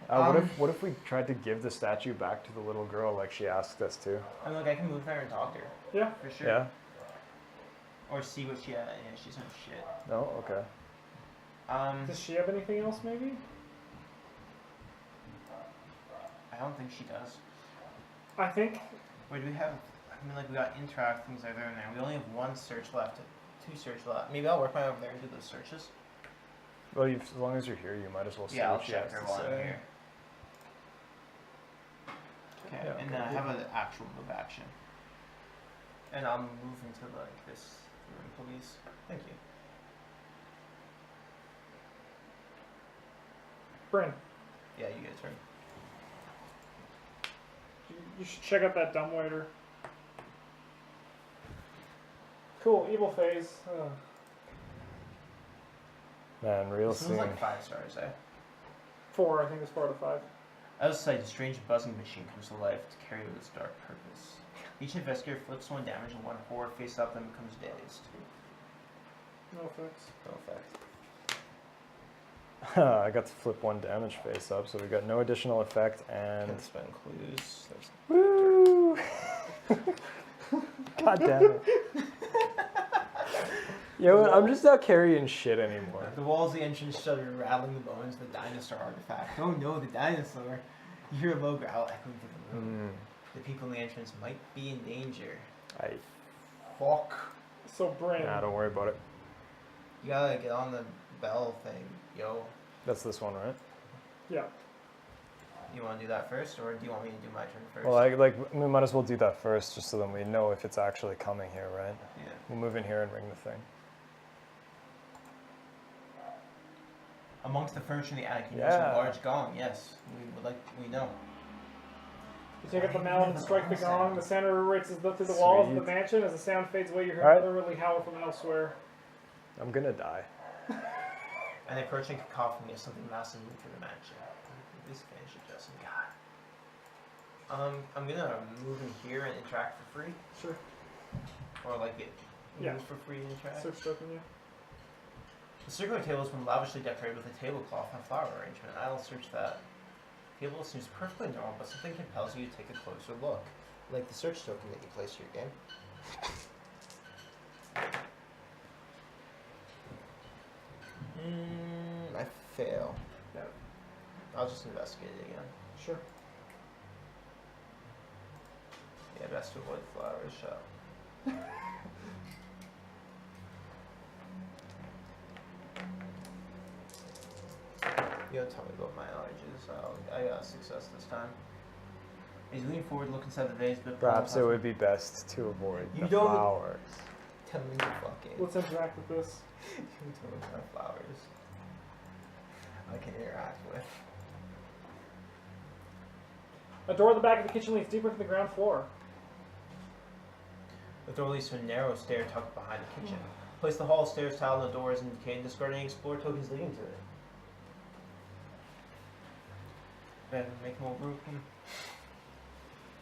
S1: What if we tried to give the statue back to the little girl like she asked us to?
S2: I mean, look, I can move there and talk to her.
S3: Yeah.
S2: For sure.
S1: Yeah.
S2: Or see what she had. Yeah, she's some shit.
S1: No. Okay.
S3: Does she have anything else, maybe?
S2: I don't think she does.
S3: I think.
S2: Wait, do we have? I mean, like we got interact things like that in there. We only have 1 search left. 2 search left. Maybe I'll work my way over there and do those searches.
S1: Well, as long as you're here, you might as well see
S2: Yeah, I'll
S1: what she
S2: check
S1: has
S2: her
S1: to
S2: while I'm
S1: say.
S2: here. Okay,
S1: Yeah,
S2: and
S1: okay.
S2: have an actual move action. And I'll move into like this room, please. Thank you.
S3: Bryn,
S2: Yeah, you get a turn.
S3: you should check out that dumbwaiter. Cool, evil phase.
S1: Man, real
S2: This
S1: soon.
S2: one's like 5 stars, eh?
S3: 4, I think it's 4 out of 5.
S2: Out of sight, a strange buzzing machine comes to life to carry out its dark purpose. Each investigator flips 1 damage and 1 horror face up, then becomes dazed.
S3: No effects.
S2: No effect.
S1: I got to flip 1 damage face up, so we got no additional effect and.
S2: Can't spend clues. There's...
S1: Woo! God damn it. Yo, I'm just not carrying shit anymore.
S2: The walls of the entrance shudder, rattling the bones of the dinosaur artifact. Oh no, the dinosaur! You hear a low growl echoing through the room. The people in the entrance might be in danger. Fuck.
S3: So Bryn.
S1: Nah, don't worry about it.
S2: You gotta get on the bell thing, yo.
S1: That's this one, right?
S3: Yeah.
S2: You want to do that first, or do you want me to do my turn first?
S1: Well, we might as well do that first, just so then we know if it's actually coming here, right?
S2: Yeah.
S1: We'll move in here and ring the thing.
S2: Amongst the furniture in the attic, you notice a large gong. Yes, we know.
S3: You take up the mallet and strike the gong. The sound reverberates through the walls of the mansion. As the sound fades away, you hear another really howl from elsewhere.
S1: I'm gonna die.
S2: An approaching cacophony of something massive moving through the mansion. This finish adjusting. God. I'm gonna move in here and interact for free.
S3: Sure.
S2: Or like it
S3: Yeah.
S2: move for free and interact.
S3: Search token, yeah.
S2: The circular table has been lavishly decorated with a tablecloth and flower arrangement. I'll search that. The table seems perfectly normal, but something compels you to take a closer look.
S5: Like the search token that you place to your game. I fail.
S3: Yeah.
S2: I'll just investigate it again.
S3: Sure.
S2: Yeah, best to avoid the flowers shop. You don't tell me about my allergies. I got success this time. He's leaning forward, look inside the vase, but
S1: Perhaps it would be best to avoid
S2: You
S1: the
S2: don't-
S1: flowers.
S5: Tell me the fucking.
S3: Let's interact with this.
S2: You tell me what kind of flowers I can interact with.
S3: A door at the back of the kitchen leads deeper into the ground floor.
S2: The door leads to a narrow stair tucked behind the kitchen. Place the hall stairs tile on the door as indicated, discarding explore tokens leading to it. Then make more room.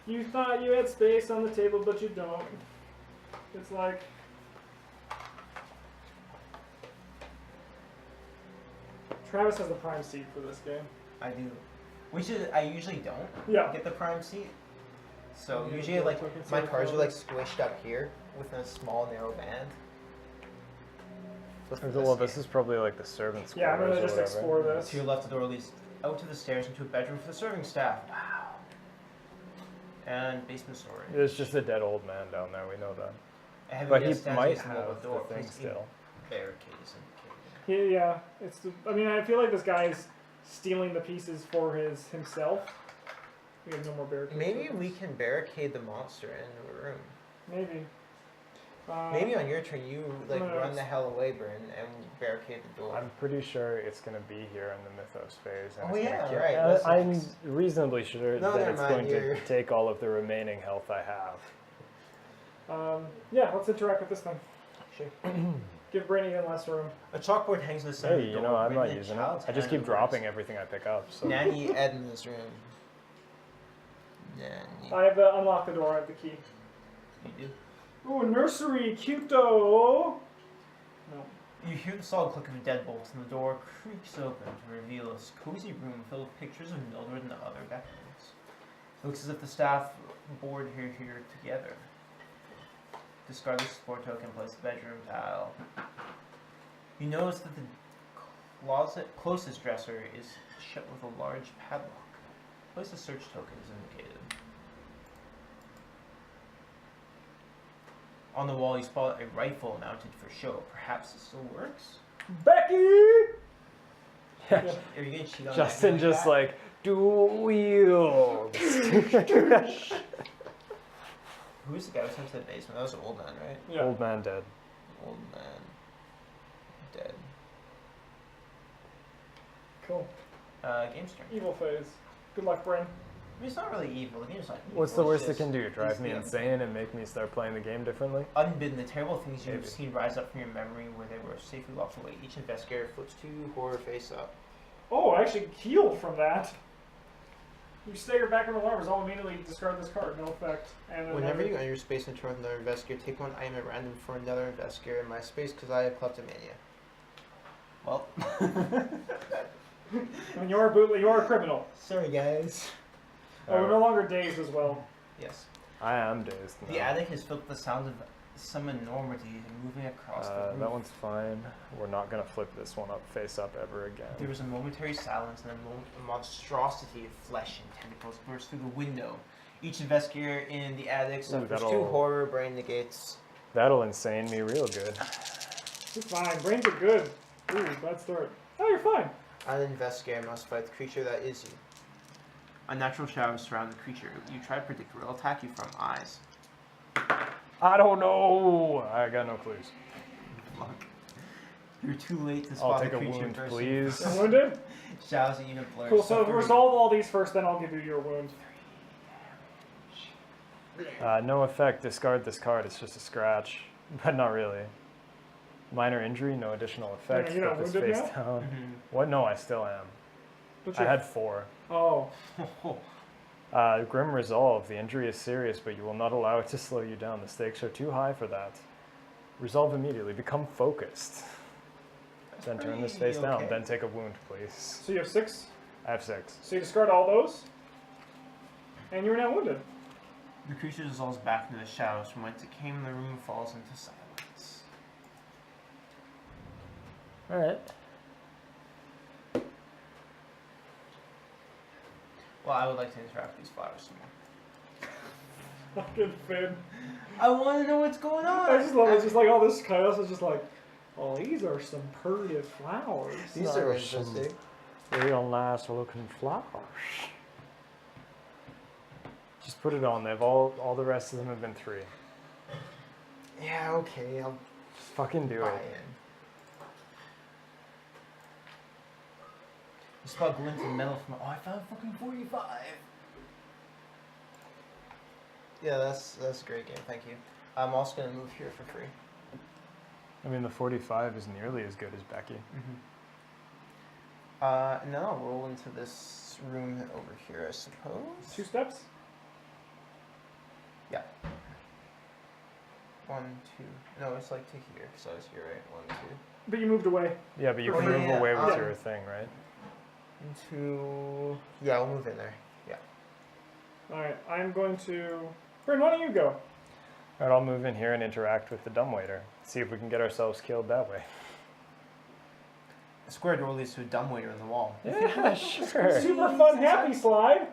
S3: You thought you had space on the table, but you don't. It's like... Travis has the prime seat for this game.
S2: I do. I usually don't
S3: Yeah.
S2: get the prime seat. So
S3: Yeah,
S2: usually like
S3: tokens
S2: my
S3: are
S2: cards are
S3: cool.
S2: like squished up here within a small narrow band.
S1: Well, this is probably like the servants'
S3: Yeah, I'm
S1: quarters
S3: gonna
S1: or
S3: just
S1: whatever.
S3: explore this.
S2: To your left, the door leads out to the stairs into a bedroom for the serving staff. Wow. And basement storage.
S1: There's just a dead old man down there, we know that.
S2: A heavy
S1: But he
S2: desk stands
S1: might
S2: against the wall
S1: have
S2: of the door.
S1: the thing
S2: Place
S1: still.
S2: barricades indicated.
S3: Yeah, it's. I mean, I feel like this guy's stealing the pieces for himself. We have no more barricades.
S2: Maybe we can barricade the monster in the room.
S3: Maybe.
S2: Maybe on your turn you like
S3: no,
S2: run
S3: it's-
S2: the hell away, Bryn, and barricade the door.
S1: I'm pretty sure it's going to be here in the Mythos phase. And
S2: Oh,
S1: it's
S2: yeah,
S1: gonna kill-
S2: right,
S1: and
S2: that's
S1: I'm
S2: nice.
S1: reasonably sure
S2: No,
S1: that
S2: never
S1: it's
S2: mind,
S1: going
S2: you're-
S1: to take all of the remaining health I have.
S3: Yeah, let's interact with this thing.
S2: Sure.
S3: Give Bryn even less room.
S2: A chalkboard hangs in the center of
S1: Hey,
S2: the
S1: you
S2: door.
S1: know, I'm
S2: written
S1: not
S2: in
S1: using it.
S2: child's
S1: I just
S2: hand
S1: keep
S2: and
S1: dropping
S2: words,
S1: everything I pick up. So.
S2: Nanny Edna's room. Nanny.
S3: I have to unlock the door. I have the key.
S2: You do.
S3: Ooh, nursery, cute though. No.
S2: You hear the solid click of a deadbolt, and the door creaks open to reveal a cozy room filled with pictures of Mildred and other veterans. It looks as if the staff board here together. Discard the support token, place the bedroom tile. You notice that the closest dresser is shut with a large padlock. Place the search token as indicated. On the wall, you spot a rifle mounted for show. Perhaps it still works?
S3: Becky.
S1: Yeah.
S2: Are you gonna cheat on
S1: Justin
S2: that?
S1: just like, dual wields.
S2: Who's the guy who sent to the basement? That was an old man, right?
S3: Yeah.
S1: Old man dead.
S2: Old man. Dead.
S3: Cool.
S2: Game's turn.
S3: Evil phase. Good luck, Bryn.
S2: I mean, it's not really evil. The game's not evil.
S1: What's the
S2: it's
S1: worst it
S2: just-
S1: can do? Drive me
S2: yeah.
S1: insane and make me start playing the game differently?
S2: Unbidden, the terrible things you've
S1: Maybe.
S2: seen rise up from your memory where they were safely locked away. Each investigator flips to horror face up.
S3: Oh, I actually healed from that. You stagger back in the alarms. I'll immediately discard this card. No effect. And
S5: Whenever you enter your space and turn with another investigator, take one item at random for another investigator in my space because I have kleptomania.
S2: Well,
S3: I mean, you're a criminal.
S5: Sorry, guys.
S3: Oh, we're no longer dazed as well.
S2: yes.
S1: I am dazed now.
S2: The attic is filled with the sound of some enormity moving across the roof.
S1: That one's fine. We're not gonna flip this one up face up ever again.
S2: There was a momentary silence, and a monstrosity of flesh and tentacles burst through the window. Each investigator in the attic suffers
S1: that'll-
S2: 2 horror brain negates.
S1: That'll insane me real good.
S3: You're fine. Brains are good. Ooh, bad start. Oh, you're fine.
S5: An investigator must fight the creature that is you.
S2: Unnatural shadows surround the creature. You try to predict where it'll attack you from. Eyes.
S1: I don't know. I got no clues.
S2: Fuck. You're too late to
S1: I'll
S2: spot
S1: take
S2: the
S1: a
S2: creature
S1: wound,
S2: person.
S1: please.
S3: You're wounded?
S2: Shadows at you and blurs.
S3: Cool, so
S2: suffering-
S3: resolve all these first, then I'll give you your wound.
S1: No effect. Discard this card. It's just a scratch, but not really. Minor injury. No additional effects.
S3: you're not
S1: Put this
S3: wounded
S1: face
S3: now?
S1: down.
S2: Mhm.
S1: What? No, I still am.
S3: What's
S1: I
S3: your-
S1: had 4.
S3: Oh.
S1: Grim Resolve. The injury is serious, but you will not allow it to slow you down. The stakes are too high for that. Resolve immediately. Become focused. Then turn this face down.
S2: okay.
S1: Then take a wound, please.
S3: So you have 6.
S1: I have 6.
S3: So you discard all those. And you're now wounded.
S2: The creature dissolves back into the shadows from whence it came, and the room falls into silence.
S1: Alright.
S2: Well, I would like to interact with these flowers some more.
S3: Fucking Finn.
S2: I want to know what's going on.
S3: I just love it. It's just like all this chaos is just like, oh, these are some pretty flowers.
S5: These are interesting.
S1: Real nice looking flowers. Just put it on. They've all the rest of them have been 3.
S5: Yeah, okay, I'll
S1: Just fucking do
S5: buy
S1: it.
S5: in.
S2: You spot glint of metal from. Oh, I found fucking 45.
S5: Yeah, that's a great game, thank you. I'm also gonna move here for free.
S1: I mean, the 45 is nearly as good as Becky.
S5: And then I'll roll into this room over here, I suppose.
S3: 2 steps.
S5: Yeah. 1, 2. No, it's like to here, because I was here, right? 1, 2.
S3: But you moved away.
S1: Yeah, but you
S3: Oh,
S1: can move
S5: yeah,
S1: away with
S5: yeah.
S1: your thing, right?
S5: 2. Yeah, we'll move in there. Yeah.
S3: Alright, I'm going to... Bryn, why don't you go?
S1: Alright, I'll move in here and interact with the dumbwaiter. See if we can get ourselves killed that way.
S2: A square door leads to a dumbwaiter in the wall.
S1: Yeah, sure.
S3: Super fun, happy slide.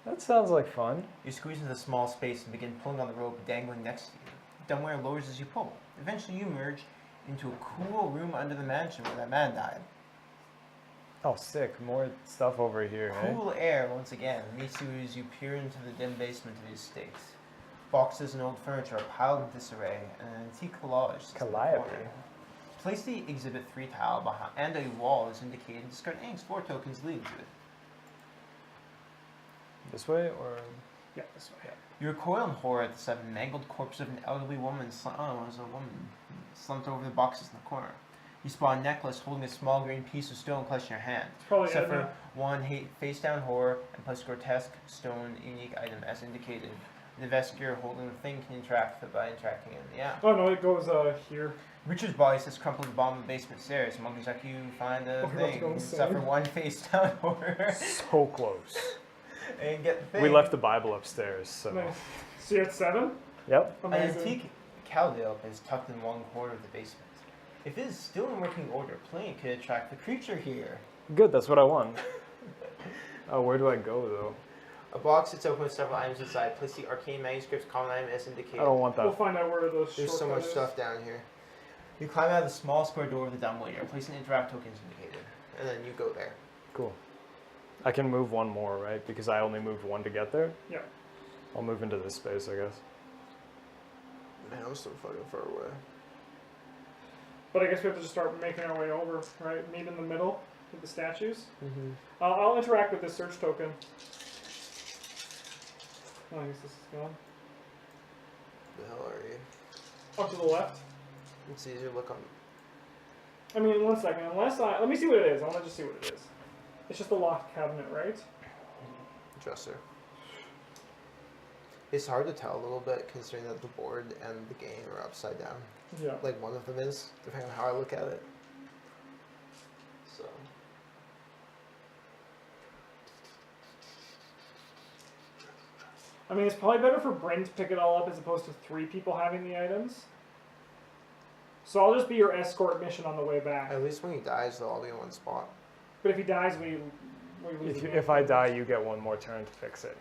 S1: That sounds like fun.
S2: You squeeze into the small space and begin pulling on the rope dangling next to you. The dumbwaiter lowers as you pull. Eventually, you emerge into a cool room under the mansion where that man died.
S1: Oh, sick. More stuff over here, eh?
S2: Cool air, once again, meets you as you peer into the dim basement of the estate. Boxes and old furniture are piled in disarray, and an antique collage sits in the
S1: Calliope.
S2: corner. Place the Exhibit 3 tile behind, and a wall is indicated, and discard any explore tokens leading to it.
S1: This way, or...
S3: Yeah, this way.
S2: You recoil in horror at the sight of the mangled corpse of an elderly woman. It was a woman slumped over the boxes in the corner. You spot a necklace holding a small green piece of stone clutched in your hand.
S3: It's probably
S2: Except for
S3: Edna.
S2: one face down horror and plus grotesque stone unique item as indicated. The investigator holding the thing can interact by interacting in the app.
S3: Oh no, it goes here.
S2: Richard's body sits crumpled at the bottom of the basement stairs. Among these, you find the
S3: Oh, we're about to go
S2: thing.
S3: insane.
S2: Suffer one face down horror
S1: So close.
S2: and get the thing.
S1: We left the Bible upstairs, so...
S3: Nice. So you had 7?
S1: Yep.
S2: An
S3: Amazing.
S2: antique caldale is tucked in one corner of the basement. If it is still in working order, playing could attract the creature here.
S1: Good, that's what I want. Oh, where do I go, though?
S5: A box sits open with several items inside. Place the arcane manuscript's common item as indicated.
S1: I don't want
S3: We'll
S1: that.
S3: find out where those
S5: There's so
S3: shortcut
S5: much
S3: is.
S5: stuff down here.
S2: You climb out of the small square door of the dumbwaiter, place an interact token as indicated.
S5: And then you go there.
S1: Cool. I can move one more, right? Because I only moved 1 to get there?
S3: Yeah.
S1: I'll move into this space, I guess.
S5: Man, I'm so fucking far away.
S3: But I guess we have to just start making our way over, right? Meet in the middle with the statues.
S5: Mm-hmm.
S3: I'll interact with this search token. Oh, I guess this is gone.
S5: The hell are you?
S3: Up to the left.
S5: It's easier to look on.
S3: I mean, 1 second. Let me see what it is. I want to just see what it is. It's just a locked cabinet, right?
S5: Dresser. It's hard to tell a little bit considering that the board and the game are upside down.
S3: Yeah.
S5: Like one of them is, depending on how I look at it. So.
S3: I mean, it's probably better for Bryn to pick it all up as opposed to 3 people having the items. So I'll just be your escort mission on the way back.
S5: At least when he dies, they'll all be in one spot.
S3: But if he dies, we lose the
S1: If I die, you get one more turn to fix it.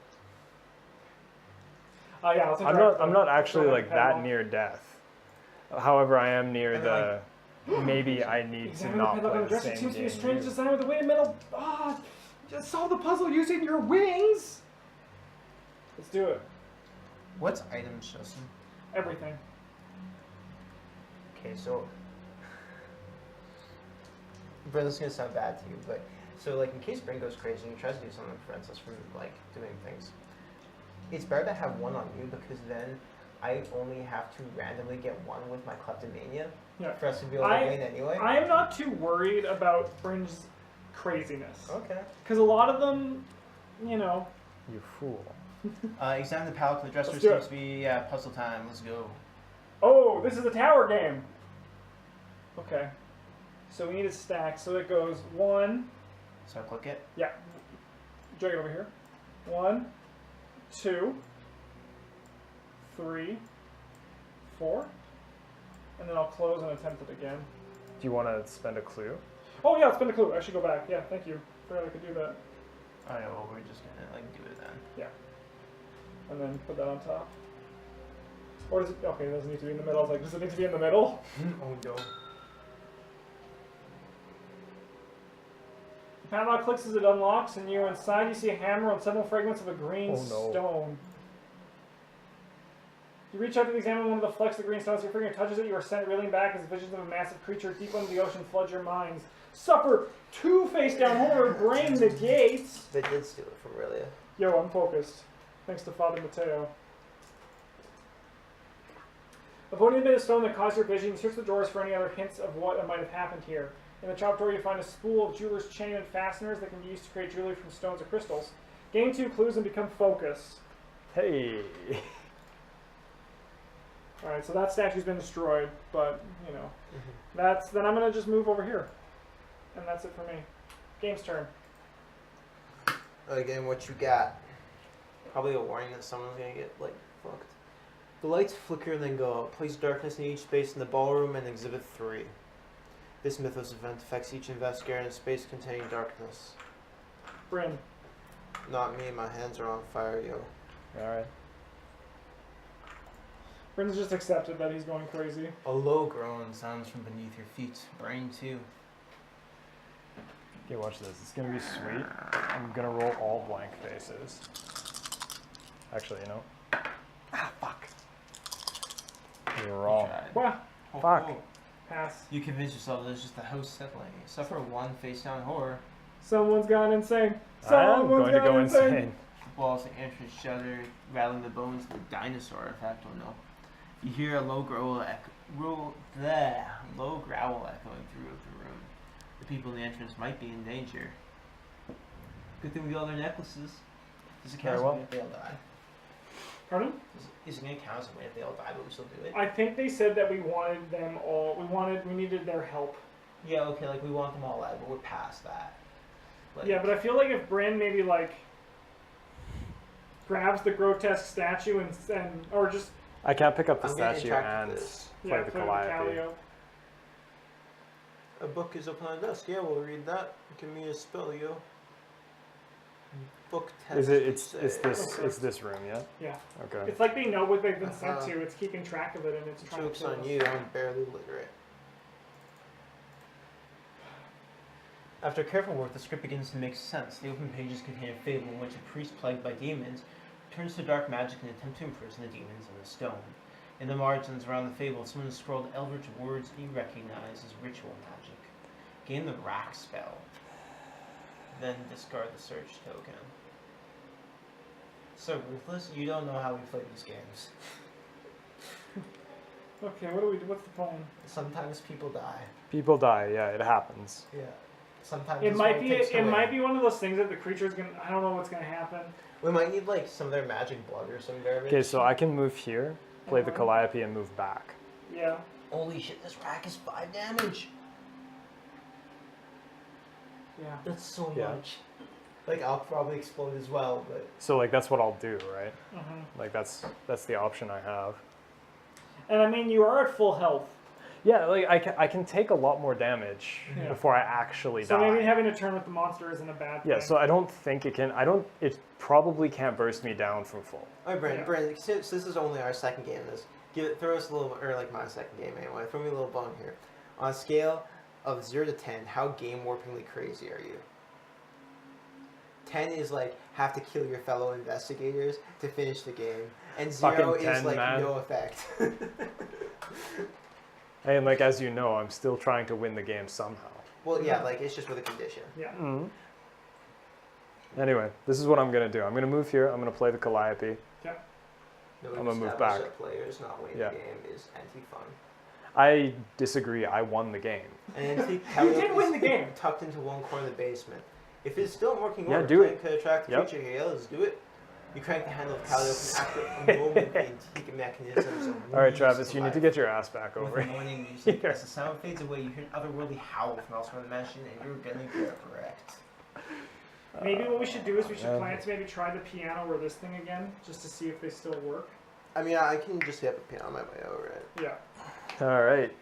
S3: Yeah, I'll
S1: I'm not actually like that
S3: padlock.
S1: near death. However, I am near
S2: I mean,
S1: the. Maybe I need to
S3: Examine
S1: not
S3: the padlock
S1: play
S3: on the
S1: the
S3: dresser. It
S1: same
S3: seems to be a
S1: game.
S3: strange
S1: you.
S3: design with the weighted metal. Just solve the puzzle using your wings. Let's do it.
S2: What's items, Justin?
S3: Everything.
S2: Okay, so Bryn, this is gonna sound bad to you, but so like in case Bryn goes crazy and he tries to do something that prevents us from like doing things, it's better to have one on you because then I only have to randomly get one with my kleptomania
S3: Yeah.
S2: for us to be able to win anyway.
S3: I am not too worried about Bryn's craziness.
S2: Okay.
S3: Because a lot of them, you know.
S1: You fool.
S2: Examine the palette for the dresser.
S3: Let's do
S2: Seems
S3: it.
S2: to be puzzle time. Let's go.
S3: Oh, this is a tower game. Okay. So we need a stack. So it goes 1.
S2: So I click it.
S3: Yeah. Drag it over here. 1, 2, 3, 4. And then I'll close and attempt it again.
S1: Do you want to spend a clue?
S3: Oh yeah, it's been a clue. I should go back. Yeah, thank you. Forgot I could do that.
S2: Oh yeah, well we're just gonna like do it then.
S3: And then put that on top. Or does it? Okay, it doesn't need to be in the middle. I was like, does it need to be in the middle?
S2: Oh no.
S3: The padlock clicks as it unlocks, and you're inside. You see a hammer and several fragments of a green
S1: Oh, no.
S3: stone. You reach out to examine one of the flecks of the green stones. Your finger touches it. You are sent reeling back as visions of a massive creature deep under the ocean flood your minds. Suffer 2 face-down horror. Brain negates.
S5: They did steal it from Aurelia.
S3: Yo, I'm focused. Thanks to Father Mateo. Avoiding the bit of stone that caused your vision, you search the drawers for any other hints of what might have happened here. In the top drawer, you find a spool of jeweler's chain and fasteners that can be used to create jewelry from stones or crystals. Gain 2 clues and become focused.
S1: Hey.
S3: Alright, so that statue's been destroyed, but, you know.
S5: Mm-hmm.
S3: Then I'm going to just move over here. And that's it for me. Game's turn.
S5: Again, what you got? Probably a warning that someone's gonna get, like, fucked. The lights flicker and then go out. Place darkness in each space in the ballroom and Exhibit 3. This mythos event affects each investigator in a space containing darkness.
S3: Bryn.
S5: Not me, my hands are on fire, yo.
S1: Alright.
S3: Bryn's just accepted that he's going crazy.
S2: A low groan sounds from beneath your feet. Brain too.
S1: Okay, watch this. It's gonna be sweet. I'm gonna roll all blank faces. Actually, you know. Fuck. You're wrong.
S3: Wah!
S1: Fuck.
S3: Pass.
S2: You convince yourself that it's just the house settling. Suffer 1 face-down horror.
S3: Someone's gone insane.
S1: I am
S3: Someone's
S1: going to
S3: gone
S1: go
S3: insane.
S1: insane.
S2: The walls and entrance shudder, rattling the bones of the dinosaur artifact. Oh no. You hear a low growl echoing through the room. The people in the entrance might be in danger. Good thing we got their necklaces. Does it count
S1: Very
S2: as a
S1: well.
S2: win if they all die?
S3: Pardon?
S2: Is it going to count as a win if they all die, but we still do it?
S3: I think they said that we wanted them all. We needed their help.
S2: Yeah, okay, like we want them all out, but we're past that. Like,
S3: Yeah, but I feel like if Bryn maybe like grabs the grotesque statue and or just
S1: I can't pick up the
S5: I'm getting
S1: statue
S5: attracted
S1: and
S5: to this.
S1: play the
S3: play with
S1: Calliope.
S3: Calio.
S5: A book is open on the desk. Yeah, we'll read that. Give me a spell, yo. Book test.
S1: Is it?
S5: you
S1: It's
S5: say.
S1: this room, yeah.
S3: Yeah,
S1: Okay.
S3: it's like they know what they've been sent
S5: Uh-huh.
S3: to. It's keeping track of it and it's trying
S5: Joke's
S3: to.
S5: on you, I'm barely literate.
S2: After careful work, the script begins to make sense. The open pages contain a fable in which a priest plagued by demons turns to dark magic in an attempt to imprison the demons in the stone. In the margins around the fable, someone has scrawled eldritch words you recognize as ritual magic. Gain the rack spell. Then discard the search token. So ruthless, you don't know how we play these games.
S3: Okay, what do we do? What's the plan?
S5: Sometimes people die.
S1: People die. Yeah, it happens.
S5: Yeah. Sometimes
S3: It
S5: it's
S3: might
S5: what
S3: be.
S5: takes to
S3: It
S5: win.
S3: might be one of those things that the creature's gonna. I don't know what's gonna happen.
S5: We might need like some of their magic blood or some garbage.
S1: Okay, so I can move here, play the
S3: Uh-huh.
S1: Calliope, and move back.
S3: Yeah.
S5: Holy shit, this rack is 5 damage.
S3: Yeah.
S5: That's so
S1: Yeah.
S5: much. Like, I'll probably explode as well, but...
S1: So like that's what I'll do, right?
S3: Mm-hmm.
S1: Like that's the option I have.
S3: And I mean, you are at full health.
S1: Yeah, like I can take a lot more damage
S3: Yeah.
S1: before I actually
S3: So
S1: die.
S3: maybe having a turn with the monster isn't a bad thing.
S1: Yeah, so I don't think it can. It probably can't burst me down from full.
S5: Alright, Bryn,
S3: Yeah.
S5: Bryn, since this is only our second game of this, throw us a little, or like my second game anyway, throw me a little bone here. On a scale of 0 to 10, how game-warpingly crazy are you? 10 is like, have to kill your fellow investigators to finish the game. And 0
S1: Fucking
S5: is
S1: 10,
S5: like,
S1: man.
S5: no effect.
S1: And like as you know, I'm still trying to win the game somehow.
S5: Well, yeah, like, it's just with a condition.
S3: Yeah.
S1: Mm-hmm. Anyway, this is what I'm gonna do. I'm gonna move here. I'm gonna play the Calliope.
S5: No,
S1: I'm gonna move
S5: establish
S1: back.
S5: that players not winning
S1: Yeah.
S5: the game is anti-fun.
S1: I disagree. I won the game.
S5: And
S3: You did win the game.
S5: Tucked into one corner of the basement. If it's still in working
S1: Yeah,
S5: order,
S1: do it.
S5: could attract the
S1: Yep.
S5: creature here. Let's do it. You crank the handle of Calliope after a moment the antique mechanisms of
S1: All right,
S5: weaves
S1: Travis, you need to
S5: life.
S1: get your ass back
S2: With
S1: over.
S2: anointing music,
S1: Here.
S2: as the sound fades away, you hear an otherworldly howl from elsewhere in the mansion, and you're gonna get wrecked.
S3: Maybe what we should do is we should
S1: man.
S3: plan to maybe try the piano or this thing again, just to see if they still work.
S5: I mean, I can just hit up a piano on my way over it.
S3: Yeah.
S1: All right.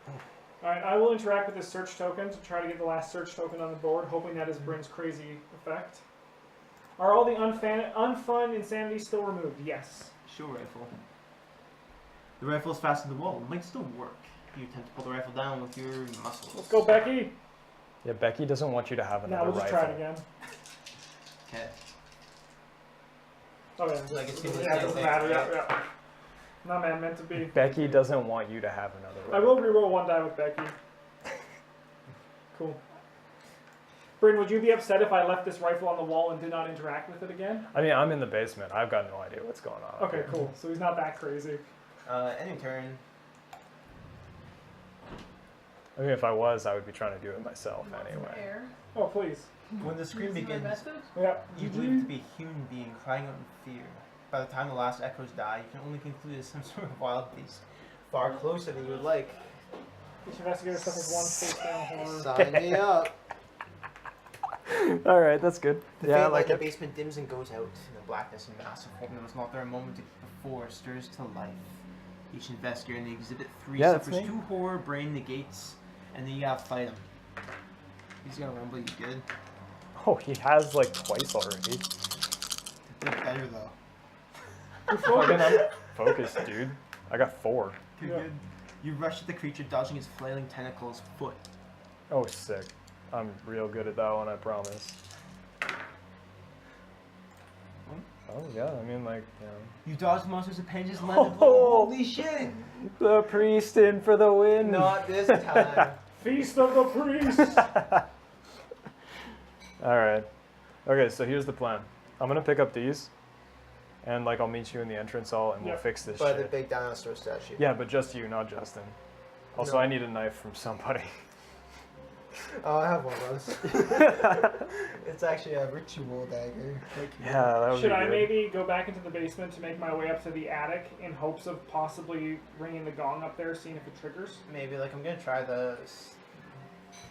S3: Alright, I will interact with this search token to try to get the last search token on the board, hoping that is Bryn's crazy effect. Are all the unfun insanity still removed? Yes.
S2: Show rifle. The rifle is fastened to the wall. It might still work. You attempt to pull the rifle down with your muscles.
S3: Let's go, Becky.
S1: Yeah, Becky doesn't want you to have
S3: Now
S1: another
S3: we'll just
S1: rifle.
S3: try it again.
S2: Okay.
S3: Oh yeah.
S2: Like it's gonna
S3: Yeah, it
S2: say
S3: doesn't matter. Yeah. No man, meant to be.
S1: Becky doesn't want you to have another
S3: I
S1: rifle.
S3: will reroll one die with Becky. Cool. Bryn, would you be upset if I left this rifle on the wall and did not interact with it again?
S1: I mean, I'm in the basement. I've got no idea what's going on.
S3: Okay, cool. So he's not that crazy.
S2: Ending turn.
S1: I mean, if I was, I would be trying to do it myself
S6: Want some
S1: anyway.
S6: air?
S3: Oh, please.
S2: When the scream
S6: Some
S2: begins,
S6: message?
S3: Yeah.
S2: you believe it to be a human being crying out in fear. By the time the last echoes die, you can only conclude it's some sort of wild beast.
S5: Far closer than you would like.
S3: Each investigator suffers one face down horror.
S5: Sign me up.
S1: All right, that's good.
S5: The
S1: Yeah, I
S5: faint light
S1: like
S5: in the
S1: it.
S5: basement dims and goes out.
S2: In the blackness and massive form that was not there a moment before stirs to life. Each investigator in the exhibit 3
S1: Yeah, that's
S2: suffers
S1: me.
S2: 2 horror, brain negates, and then you gotta fight him. He's gonna rumble you good.
S1: Oh, he has like twice already.
S2: They're better though.
S1: Fucking I'm focused, dude. I got 4.
S2: Too
S3: Yeah.
S2: good. You rush at the creature, dodging its flailing tentacles foot.
S1: Oh, sick. I'm real good at that one, I promise. Oh, yeah, I mean, like, you know.
S2: You dodge the monster's appendages and land a
S1: Oh.
S2: blow. Holy shit!
S1: The priest in for the win!
S5: Not this time.
S3: Feast of the priests!
S1: Alright. Okay, so here's the plan. I'm gonna pick up these, and, like, I'll meet you in the entrance hall, and we'll
S3: Yep.
S1: fix this
S5: By the
S1: shit.
S5: big dinosaur statue.
S1: Yeah, but just you, not Justin. Also,
S5: No.
S1: I need a knife from somebody.
S5: Oh, I have one of those. It's actually a ritual dagger.
S1: Yeah, that would
S3: Should
S1: be
S3: I
S1: good.
S3: maybe go back into the basement to make my way up to the attic in hopes of possibly ringing the gong up there, seeing if it triggers?
S2: Maybe, like, I'm gonna try the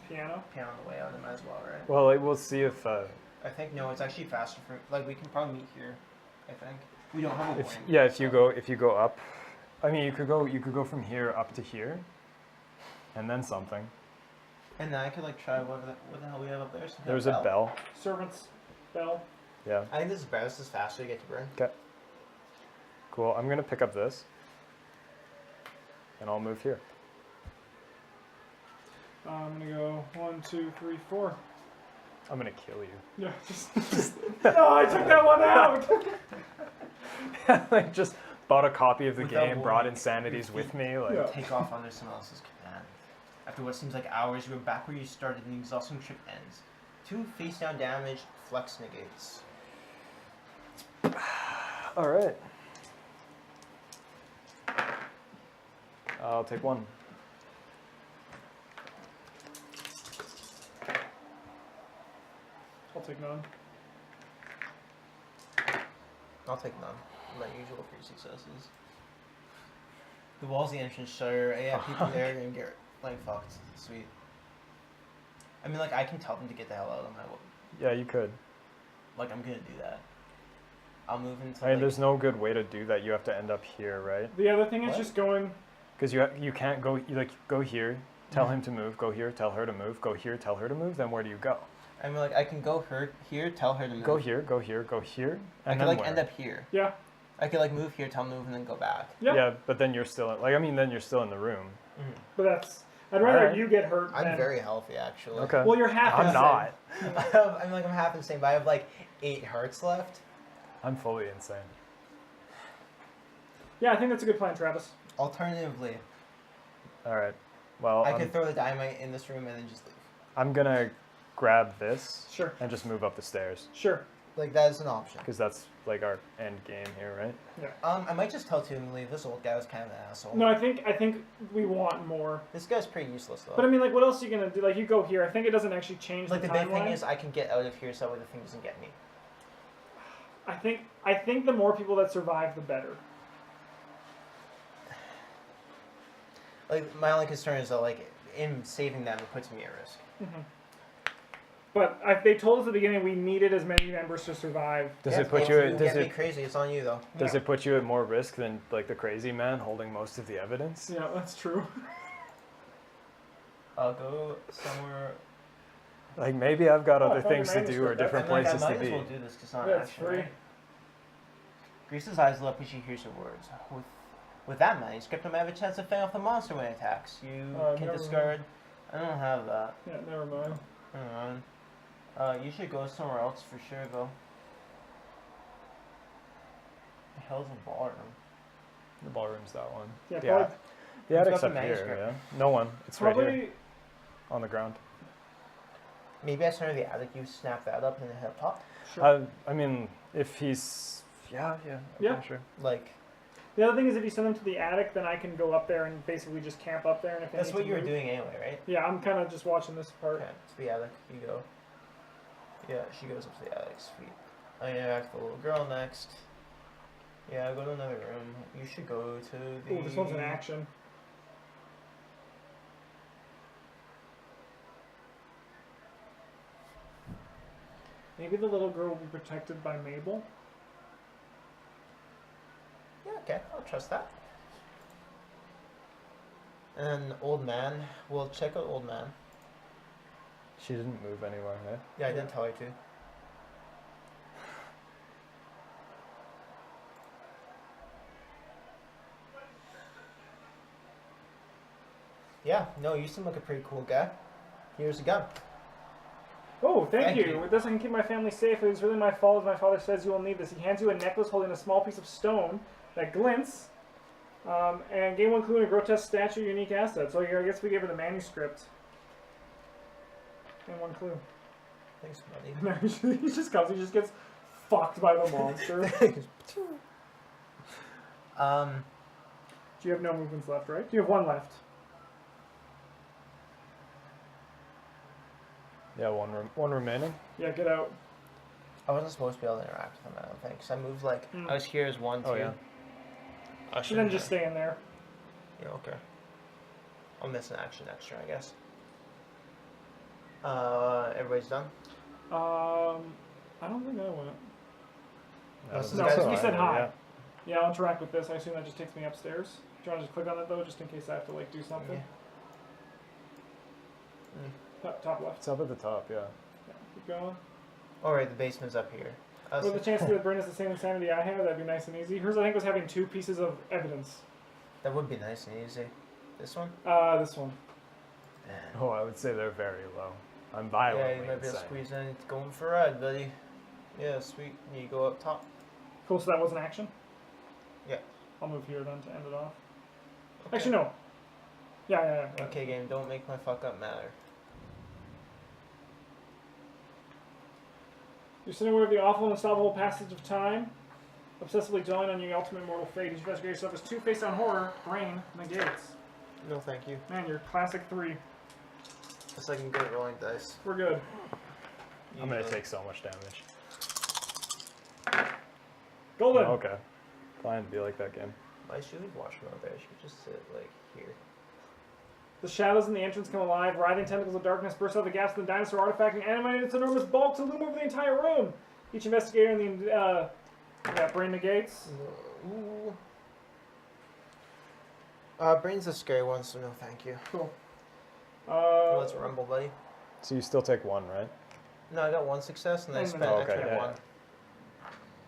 S3: Piano?
S2: piano on the way out, might as well, right?
S1: Well, like, we'll see if,
S2: I think, no, it's actually faster for, like, we can probably meet here, I think. We don't have a wing.
S1: yeah, if
S2: so-
S1: you go up. I mean, you could go from here up to here, and then something.
S2: And then I could, like, try what the hell we have up there. Some kind
S1: There's
S2: of
S1: a bell.
S3: Servant's bell?
S1: Yeah.
S5: I think this is better. This is faster to get to Bryn.
S1: Cool. I'm gonna pick up this, and I'll move here.
S3: I'm gonna go 1, 2, 3, 4.
S1: I'm gonna kill you.
S3: Yeah, just no, I took that one out!
S1: Like, just bought a copy of the
S2: Without
S1: game, brought
S2: warning.
S1: Insanities with me. Like,
S3: Yeah.
S2: Take off under someone else's command. After what seems like hours, you are back where you started and the exhausting trip ends. 2 face-down damage, flex negates.
S1: all right. I'll take 1.
S3: I'll take none.
S2: I'll take none. My usual 3 successes. The walls of the entrance shudder. Yeah, people there are gonna get, like, fucked. Sweet. I mean, like, I can tell them to get the hell out of my way.
S1: Yeah, you could.
S2: like I'm gonna do that. I'll move into.
S1: I mean,
S2: like,
S1: there's no good way to do that. You have to end up here, right?
S3: The other thing is
S2: What?
S3: just going.
S1: Because you can't go, you like go here, tell him to move, go here, tell her to move, go here, tell her to move, then where do you go?
S2: I mean, like I can go here, tell her to move.
S1: Go here, go here, go here,
S2: I
S1: and
S2: could
S1: then
S2: like
S1: where?
S2: end up here.
S3: Yeah.
S2: I could like move here, tell move, and then go back.
S3: Yeah.
S1: Yeah, but then you're still, like, I mean, then you're still in the room.
S3: But that's. I'd rather
S1: Alright.
S3: you get hurt.
S5: I'm
S3: than,
S5: very healthy, actually.
S1: Okay.
S3: Well, you're half.
S1: I'm not.
S5: I'm half insane, but I have like 8 hearts left.
S1: I'm fully insane.
S3: Yeah, I think that's a good plan, Travis.
S2: Alternatively,
S1: All right. Well,
S2: I could throw the dynamite in this room and then just leave.
S1: I'm gonna grab this
S3: Sure.
S1: and just move up the stairs
S3: Sure.
S5: Like that is an option.
S1: because that's like our end game here, right?
S2: I might just tell Tim to leave. This old guy was kind of an asshole.
S3: No, I think we want more.
S2: This guy's pretty useless though.
S3: But I mean, like, what else are you gonna do? Like, you go here. I think it doesn't actually change
S2: like
S3: the
S2: the
S3: timeline.
S2: big thing is I can get out of here so that way the thing doesn't get me.
S3: I think the more people that survive, the better.
S2: Like my only concern is that like in saving them, it puts me at risk.
S3: But they told us at the beginning we needed as many members to survive.
S1: Does
S2: Yeah,
S1: it put
S2: if
S1: you?
S2: you
S1: Does
S2: get me
S1: it?
S2: crazy? It's on you though.
S1: Does it put you at more risk than like the crazy man holding most of the evidence?
S3: Yeah, that's true.
S2: I'll go somewhere.
S1: Like maybe I've got
S3: Oh, I
S1: other
S3: found your
S1: things to do or
S3: manuscript.
S1: different
S2: I mean,
S1: places
S2: I
S1: to
S2: might as
S1: be.
S2: well do this because it's not
S3: Yeah,
S2: an
S3: it's
S2: action,
S3: free.
S2: right? Grease's eyes lit up when she hears her words. With that manuscript, I might have a chance of fending off the monster when it attacks. You can
S3: never
S2: discard. I don't have that.
S3: Yeah, never mind.
S2: Hang on. You should go somewhere else for sure, though. The hell's a ballroom?
S1: The ballroom's that one.
S3: Yeah,
S1: The
S3: probably,
S1: attic. The
S2: Who's
S1: attic's
S2: got
S1: up
S2: the
S1: here.
S2: manuscript?
S1: Yeah. No one. It's right
S3: probably.
S1: here on the ground.
S2: Maybe I center the attic. You snap that up and then head up top.
S3: Sure.
S1: I mean, if he's yeah.
S3: Yeah.
S1: Okay, sure.
S2: Like
S3: The other thing is, if you send them to the attic, then I can go up there and basically just camp up there. And if they
S2: that's
S3: need
S2: what
S3: to
S2: you were
S3: move-
S2: doing anyway, right?
S3: Yeah, I'm kind of just watching this part.
S2: Okay, to the attic. You go. Yeah, she goes up to the attic. Sweet. I interact with the little girl next. Yeah, go to another room. You should go to the.
S3: Ooh, this one's an action. Maybe the little girl will be protected by Mabel.
S2: Yeah, okay, I'll trust that. And old man. We'll check out old man.
S1: She didn't move anywhere, right?
S2: Yeah, I didn't tell her to. Yeah, no, you seem like a pretty cool guy. Here's a gun.
S3: Oh, thank
S2: Thank
S3: you.
S2: you.
S3: With this, I can keep my family safe. It was really my fault, as my father says you will need this. He hands you a necklace holding a small piece of stone that glints, and gain one clue in a grotesque statue, unique asset. So I guess we gave her the manuscript. And one clue.
S2: Thanks,
S3: No, he just comes. He just gets fucked by the monster.
S2: buddy.
S3: You have no movements left, right? You have one left.
S1: Yeah, one remaining.
S3: Yeah, get out.
S2: I wasn't supposed to be able to interact with him, I don't think. Because I moved like.
S3: Hmm.
S2: I was here as 1, 2.
S1: Oh, yeah.
S2: I
S3: And then just stay in there.
S2: Yeah, okay. I'll miss an action extra, I guess. Everybody's done?
S3: I don't think I went.
S2: That's
S3: No,
S2: okay.
S3: because we
S1: fine,
S3: said hi.
S1: yeah.
S3: Yeah, I'll interact with this. I assume that just takes me upstairs. Do you want to just click on it though, just in case I have to like do something?
S2: Yeah.
S3: Top left.
S1: It's up at the top, yeah.
S3: Yeah, keep going.
S2: Alright, the basement's up here.
S3: With the chance that Bryn has the same insanity I have, that'd be nice and easy. Hers, I think, was having 2 pieces of evidence.
S2: That would be nice and easy. This one?
S3: This one.
S1: Oh, I would say they're very low. I'm
S2: Yeah,
S1: violently
S2: you might be able to
S1: insane.
S2: squeeze in. Going for a ride, buddy. Yeah, sweet. You go up top.
S3: Cool, so that was an action?
S2: Yeah.
S3: I'll move here then to end it off.
S2: Okay.
S3: Actually, no. Yeah.
S2: Okay, game, don't make my fuck up matter.
S3: You're sitting aware of the awful and unstoppable passage of time, obsessively dwelling on your ultimate mortal fate. You investigate yourself as 2 face-on horror, brain negates.
S2: No, thank you.
S3: Man, you're classic 3.
S2: Just like I'm good at rolling dice.
S3: We're good.
S1: I'm gonna
S2: Usually.
S1: take so much damage.
S3: Golden!
S1: Oh, okay. Fine, be like that game.
S2: Why should we watch from out there? She could just sit like here.
S3: The shadows in the entrance come alive. Writhing tentacles of darkness burst out of the gaps of the dinosaur artifact and animated its enormous bulk to loom over the entire room. Each investigator in the Bryn negates.
S5: Ooh. Bryn's a scary one, so no thank you.
S3: Cool.
S5: Let's rumble, buddy.
S1: So you still take 1, right?
S5: No, I got 1 success, and I
S3: Oh,
S5: spent
S3: no.
S1: Okay,
S5: extra
S1: yeah.
S5: 1.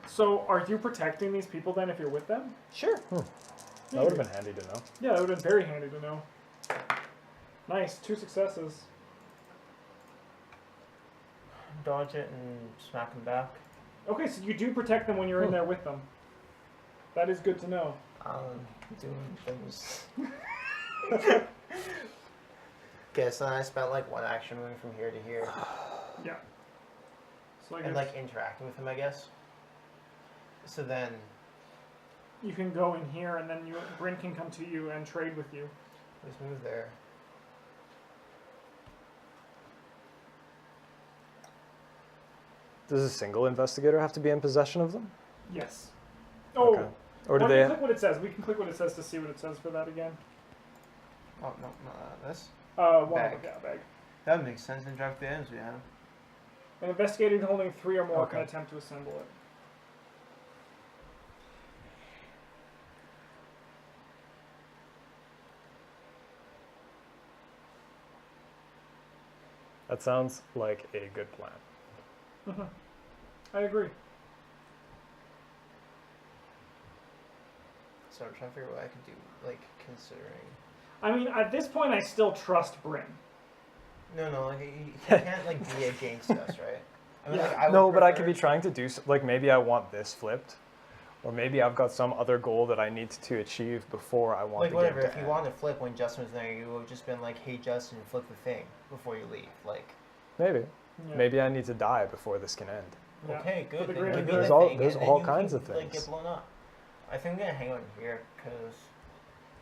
S3: So are you protecting these people then if you're with them?
S5: Sure.
S1: That would have been handy to know.
S3: Yeah, that would have been very handy to know. Nice, 2 successes.
S2: Dodge it and smack him back.
S3: Okay, so you do protect them when you're in there with them. That is good to know.
S5: Doing things. Okay, so then I spent like 1 action moving from here to here.
S3: Yeah. So
S5: And like interacting with him, I guess. So then,
S3: you can go in here, and then Bryn can come to you and trade with you.
S5: let's move there.
S1: Does a single investigator have to be in possession of them?
S3: Yes. Oh,
S1: Okay. Or do
S3: why don't you
S1: they?
S3: click what it says? We can click what it says to see what it says for that again.
S5: Oh, no, not this.
S3: One
S5: Bag.
S3: Yeah, bag.
S2: That makes sense. Interact with the items we have.
S3: An investigator holding 3 or more can
S1: Okay.
S3: attempt to assemble it.
S1: That sounds like a good plan.
S3: I agree.
S5: So I'm trying to figure out what I could do, like, considering.
S3: I mean, at this point, I still trust Bryn.
S5: No, like, you can't, like, be against us, right? I mean,
S3: Yeah.
S5: like, I would
S1: No, but I could
S5: prefer-
S1: be trying to do like maybe I want this flipped, or maybe I've got some other goal that I need to achieve before I want
S5: Like,
S1: the
S5: whatever,
S1: game
S5: if
S1: to
S5: you
S1: end.
S5: wanted to flip when Justin was there, you would have just been like, hey, Justin, flip the thing before you leave. Like,
S1: Maybe.
S3: Yeah.
S1: Maybe I need to die before this can end.
S3: Yeah.
S5: okay,
S3: For
S5: good.
S3: the
S5: Then
S3: greater
S5: give me
S3: good.
S5: the thing,
S1: There's
S5: and then
S1: all
S5: you
S1: kinds
S5: can,
S1: of
S5: like,
S1: things.
S5: get blown up. I think I'm gonna hang out here because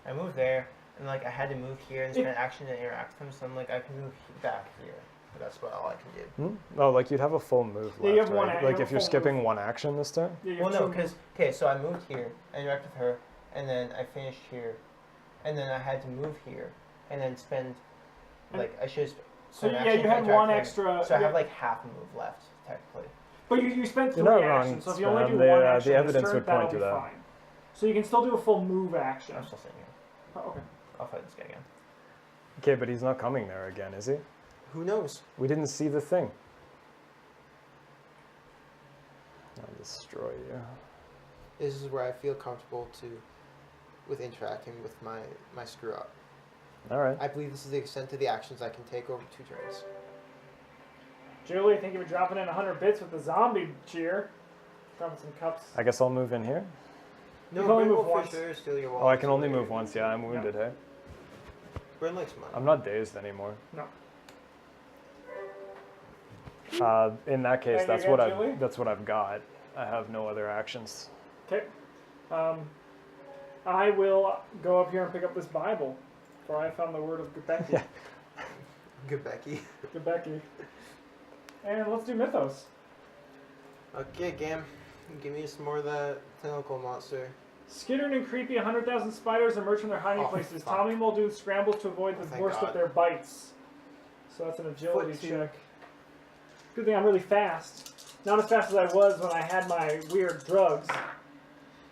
S5: I moved there and like I had to move here and spend action to interact with him, so I'm like I can move back here. But that's about all I can do.
S1: No, like you'd have a full move
S3: Yeah, you
S1: left,
S3: have one
S1: right?
S3: ac- you
S1: Like
S3: have
S1: if
S3: a
S1: you're
S3: full
S1: skipping
S3: move.
S1: 1 action this turn.
S3: Yeah, you
S5: Well,
S3: have
S5: no,
S3: two
S5: because okay, so I moved here, I interacted with her, and then I finished here, and then I had to move here, and then spend like I should.
S3: So yeah, you had 1 extra.
S5: So I
S3: you
S5: have like half a move left technically.
S3: But you spent 3
S1: You're not wrong,
S3: actions, so if you only do
S1: Sven.
S3: 1
S1: The
S3: action,
S1: evidence
S3: this turn,
S1: would point
S3: that'll
S1: to
S3: be
S1: that.
S3: fine. So you can still do a full move action.
S5: I'm still sitting here.
S3: Oh, okay.
S5: I'll fight this guy again.
S1: Okay, but he's not coming there again, is he?
S5: Who knows?
S1: We didn't see the thing. I'll destroy you.
S5: This is where I feel comfortable with interacting with my screw up.
S1: All right.
S5: I believe this is the extent of the actions I can take over 2 turns.
S3: Julie, I think you were dropping in 100 bits with the zombie cheer. Dropping some cups.
S1: I guess I'll move in here.
S3: You can only
S5: Bryn
S3: move
S5: will
S3: once.
S5: for sure steal your
S1: Oh, I
S5: wallet,
S1: can
S5: so
S1: only
S5: there
S1: move
S5: you
S1: once.
S5: go.
S1: Yeah, I'm wounded. Hey,
S5: Bryn likes money.
S1: I'm not dazed anymore.
S3: No.
S1: In that case,
S3: Thank you again, Julie.
S1: that's what I've got. I have no other actions.
S3: Okay. I will go up here and pick up this Bible, for I found the word of Gebecki.
S1: Yeah.
S5: Good Becky.
S3: Gebecki. And let's do Mythos.
S5: Okay, Gam. Give me some more of that tentacle monster.
S3: Skittered and creepy, 100,000 spiders emerge from their hiding
S5: Oh,
S3: places.
S5: fuck.
S3: Tommy Muldoon scrambles to avoid
S5: Oh,
S3: the
S5: thank
S3: worst of
S5: God.
S3: their bites. So that's an agility
S5: Foot two.
S3: check. Good thing I'm really fast. Not as fast as I was when I had my weird drugs.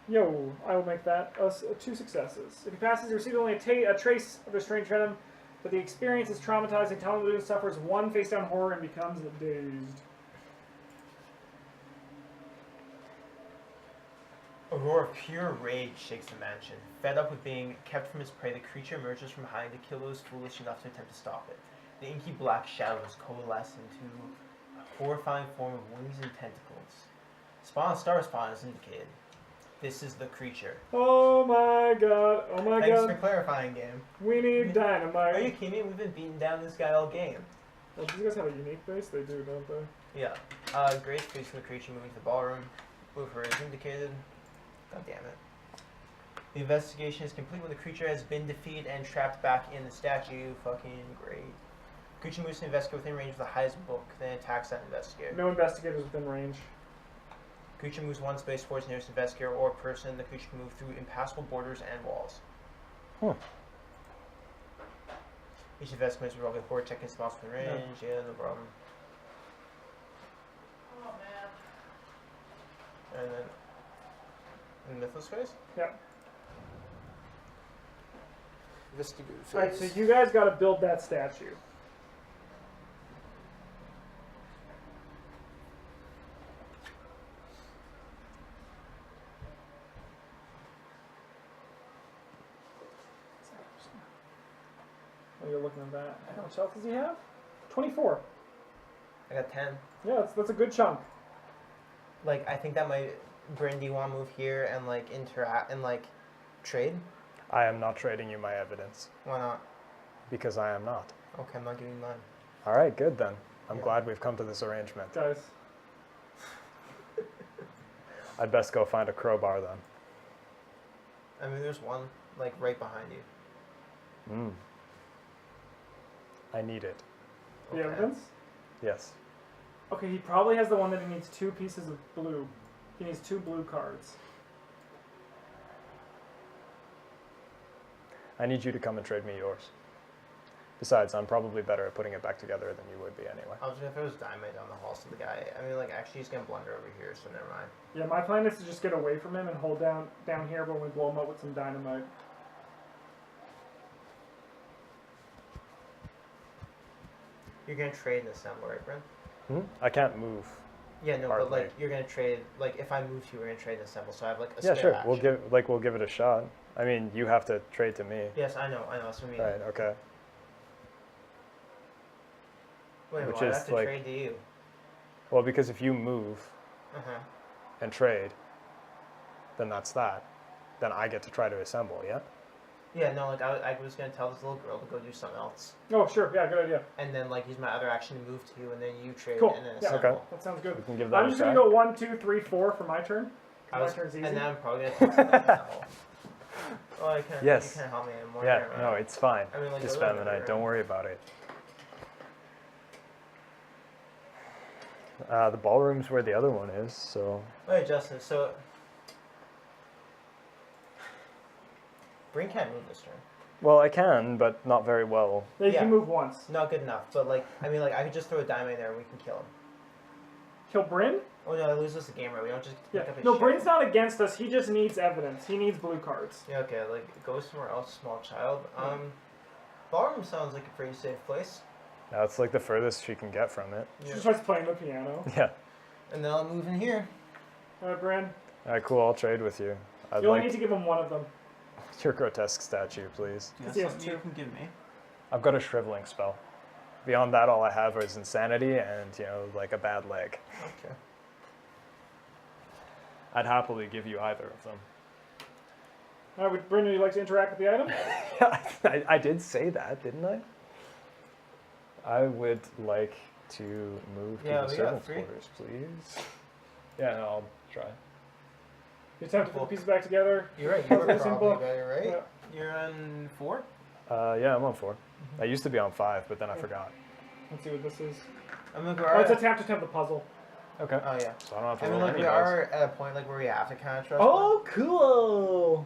S3: Yo, I will make that 2 successes. If he passes, he receives only a trace of the strange venom, but the experience is traumatizing. Tommy Muldoon suffers 1 face-down horror and becomes dazed.
S2: A roar of pure rage shakes the mansion. Fed up with being kept from his prey, the creature emerges from hiding to kill those foolish enough to attempt to stop it. The inky black shadows coalesce into a horrifying form of wings and tentacles. Star spawn is indicated. This is the creature.
S3: Oh my god, oh my
S2: Thanks for
S3: god.
S2: clarifying, game.
S3: We need dynamite.
S2: Are you kidding me? We've been beating down this guy all game.
S3: Well, these guys have a unique base? They do, don't they?
S2: Yeah. Grace facing the creature moving to the ballroom. Move her is indicated. God damn it. The investigation is complete when the creature has been defeated and trapped back in the statue. Fucking great. Creature moves to investigate within range of the highest book, then attacks that investigator.
S3: No investigators within range.
S2: Creature moves 1 space towards the nearest investigator or person. The creature can move through impassable borders and walls.
S1: Huh.
S2: Each investigator is a horror check in spots within range. Yeah, no problem.
S6: Oh man.
S2: In Mythos phase?
S3: Yeah.
S2: Vestigu phase.
S3: Alright, so you guys got to build that statue. Oh, you're looking at that. How much health does he have? 24.
S2: I got 10.
S3: Yeah, that's a good chunk.
S2: Like, I think that might... Bryn, do you want to move here and, like, interact and, like, trade?
S1: I am not trading you my evidence.
S2: Why not?
S1: Because I am not.
S2: Okay, I'm not giving you mine.
S1: All right, good then. I'm
S2: Yeah.
S1: glad we've come to this arrangement.
S3: Guys.
S1: I'd best go find a crowbar then.
S2: I mean, there's one, like, right behind you.
S1: Mm. I need it.
S3: The
S2: Okay.
S3: evidence?
S1: Yes.
S3: Okay, he probably has the one that he needs 2 pieces of blue. He needs 2 blue cards.
S1: I need you to come and trade me yours. Besides, I'm probably better at putting it back together than you would be anyway.
S2: I was gonna throw his dynamite down the hall to the guy. I mean, like, actually, he's gonna blunder over here, so never mind.
S3: Yeah, my plan is to just get away from him and hold down here when we blow him up with some dynamite.
S2: You're gonna trade and assemble, right, Bryn?
S1: I can't move.
S2: Yeah, no,
S1: Hardly.
S2: but, like, you're gonna trade, like, if I move to you, we're gonna trade and assemble, so I have, like, a
S1: Yeah,
S2: spare
S1: sure.
S2: action.
S1: We'll give it a shot. I mean, you have to trade to me.
S2: Yes, I know, that's what I mean.
S1: Right. Okay.
S2: Wait,
S1: Which
S2: why do I
S1: is,
S2: have to
S1: like-
S2: trade to you?
S1: Well, because if you move
S2: Uh-huh.
S1: and trade, then that's that. Then I get to try to assemble. Yeah.
S2: Yeah, no, like, I was gonna tell this little girl to go do something else.
S3: Oh, sure. Yeah, good idea.
S2: And then, like, use my other action to move to you, and then you trade,
S3: Cool.
S2: and then
S3: Yeah.
S2: assemble.
S1: Okay.
S3: That sounds good.
S1: We can give that
S3: I'm
S1: a
S3: just
S1: try.
S3: going to go 1, 2, 3, 4 for my turn.
S2: I
S3: My
S2: was,
S3: turn's easy.
S2: and then I'm probably gonna take something down the hall. Oh, I can't.
S1: Yes.
S2: You can't help me anymore.
S1: Yeah.
S2: Never
S1: No,
S2: mind.
S1: it's fine.
S2: I mean, like,
S1: Just
S2: go to
S1: spend the
S2: another
S1: night. Don't
S2: room.
S1: worry about it. The ballroom's where the other one is, so
S2: Wait, Justin. So, Bryn can't move this turn.
S1: well, I can, but not very well.
S3: Yeah, you
S2: Yeah.
S3: can move once.
S2: Not good enough. But like, I mean, like, I could just throw a diamond there and we can kill him.
S3: Kill Bryn?
S2: Oh no, I lose this game right. We don't just
S3: Yeah.
S2: pick up his
S3: No,
S2: shit.
S3: Bryn's not against us. He just needs evidence. He needs blue cards.
S2: Yeah, okay. Like, go somewhere else, small child. Ballroom sounds like a pretty safe place.
S1: That's like the furthest she can get from it.
S3: She starts playing the piano.
S1: Yeah.
S2: And then I'll move in here.
S3: All right, Bryn.
S1: All right, cool. I'll trade with you. I'd
S3: You only
S1: like
S3: need to give him one of them.
S1: your grotesque statue, please.
S2: Yeah,
S3: Yes, yes,
S2: something you
S3: two.
S2: can give me.
S1: I've got a shriveling spell. Beyond that, all I have is insanity and, like a bad leg.
S2: Okay.
S1: I'd happily give you either of them.
S3: All right, Bryn, would you like to interact with the item?
S1: I did say that, didn't I? I would like to move
S2: Yeah,
S1: to the
S2: we got
S1: servants'
S2: 3.
S1: quarters, please. Yeah, no, I'll try.
S3: You attempt to put the pieces back together.
S2: You're right. You
S3: How's
S2: were
S3: this
S2: probably
S3: book?
S2: better, right?
S3: Yeah.
S2: You're on 4.
S1: Yeah, I'm on 4. I used to be on 5, but then I forgot.
S3: Let's see what this is.
S2: I'm gonna go.
S3: Oh, it's a tap to attempt the puzzle.
S1: Okay.
S2: Oh yeah.
S1: So I don't have to
S2: I mean,
S1: roll
S2: like,
S1: any
S2: we
S1: dice.
S2: are at a point like where we have to kind of trust.
S1: Oh, cool!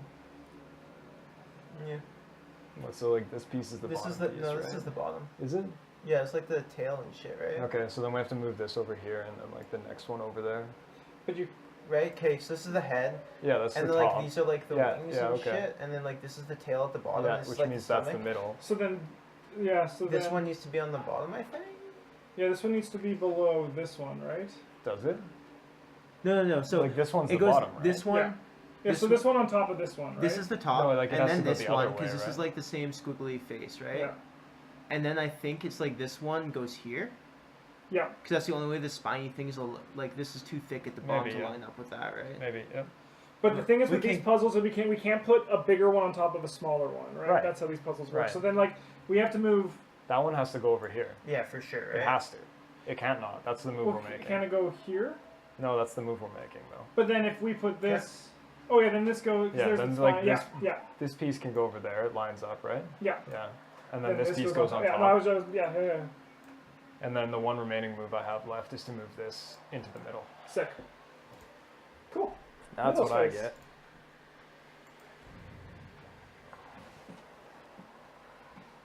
S2: Bryn. Yeah.
S1: What, so like this piece is the
S2: This
S1: bottom
S2: is the
S1: piece,
S2: no.
S1: right?
S2: This is the bottom.
S1: Is it?
S2: Yeah, it's like the tail and shit, right?
S1: Okay, so then we have to move this over here and then like the next one over there.
S3: But you,
S2: Right. Okay. So this is the head,
S1: Yeah, that's
S2: and
S1: the
S2: then
S1: top.
S2: like these are like the
S1: Yeah,
S2: wings
S1: yeah,
S2: and
S1: okay.
S2: shit, and then like this is the tail at the bottom.
S1: Yeah,
S2: this
S1: which
S2: is, like,
S1: means
S2: the
S1: that's the
S2: stomach.
S1: middle.
S3: so then, yeah, so
S2: This
S3: then,
S2: one needs to be on the bottom, I think.
S3: yeah, this one needs to be below this one, right?
S1: Does it?
S2: No.
S1: So like this one's
S2: it
S1: the
S2: goes
S1: bottom, right?
S2: this one.
S3: Yeah. Yeah,
S2: This
S3: so this one on top of this one, right?
S2: This is the top,
S1: No, like, it
S2: and
S1: has to
S2: then
S1: go
S2: this
S1: the other
S2: one
S1: way,
S2: because this is
S1: right?
S2: like the same squiggly face, right?
S3: Yeah.
S2: And then I think it's like this one goes here.
S3: Yeah.
S2: Because that's the only way the spiny things will like. This is too thick at the bottom
S1: Maybe,
S2: to
S1: yeah.
S2: line up with that, right?
S1: Maybe, yep.
S3: But the thing is
S2: We
S3: with these
S2: can-
S3: puzzles, is we can't put a bigger one on top of a smaller one, right?
S1: Right.
S3: That's how these puzzles work.
S1: Right.
S3: So then, like, we have to move.
S1: That one has to go over here.
S2: Yeah, for sure.
S1: It
S2: Right?
S1: has to. It can't not. That's the move
S3: Well,
S1: we're making.
S3: can it go here?
S1: No, that's the move we're making, though.
S3: But then if we put this, oh yeah, then this goes.
S1: Yeah,
S3: there's
S1: then
S3: the
S1: like
S3: spine.
S1: this-
S3: Yeah,
S1: This piece can go over there. It lines up, right?
S3: yeah.
S1: Yeah. And then
S3: Then
S1: this piece goes on
S3: yeah,
S1: top.
S3: no, I was, yeah.
S1: And then the one remaining move I have left is to move this into the middle.
S3: Sick. Cool.
S1: That's
S3: Middle
S1: what I
S3: space.
S1: get.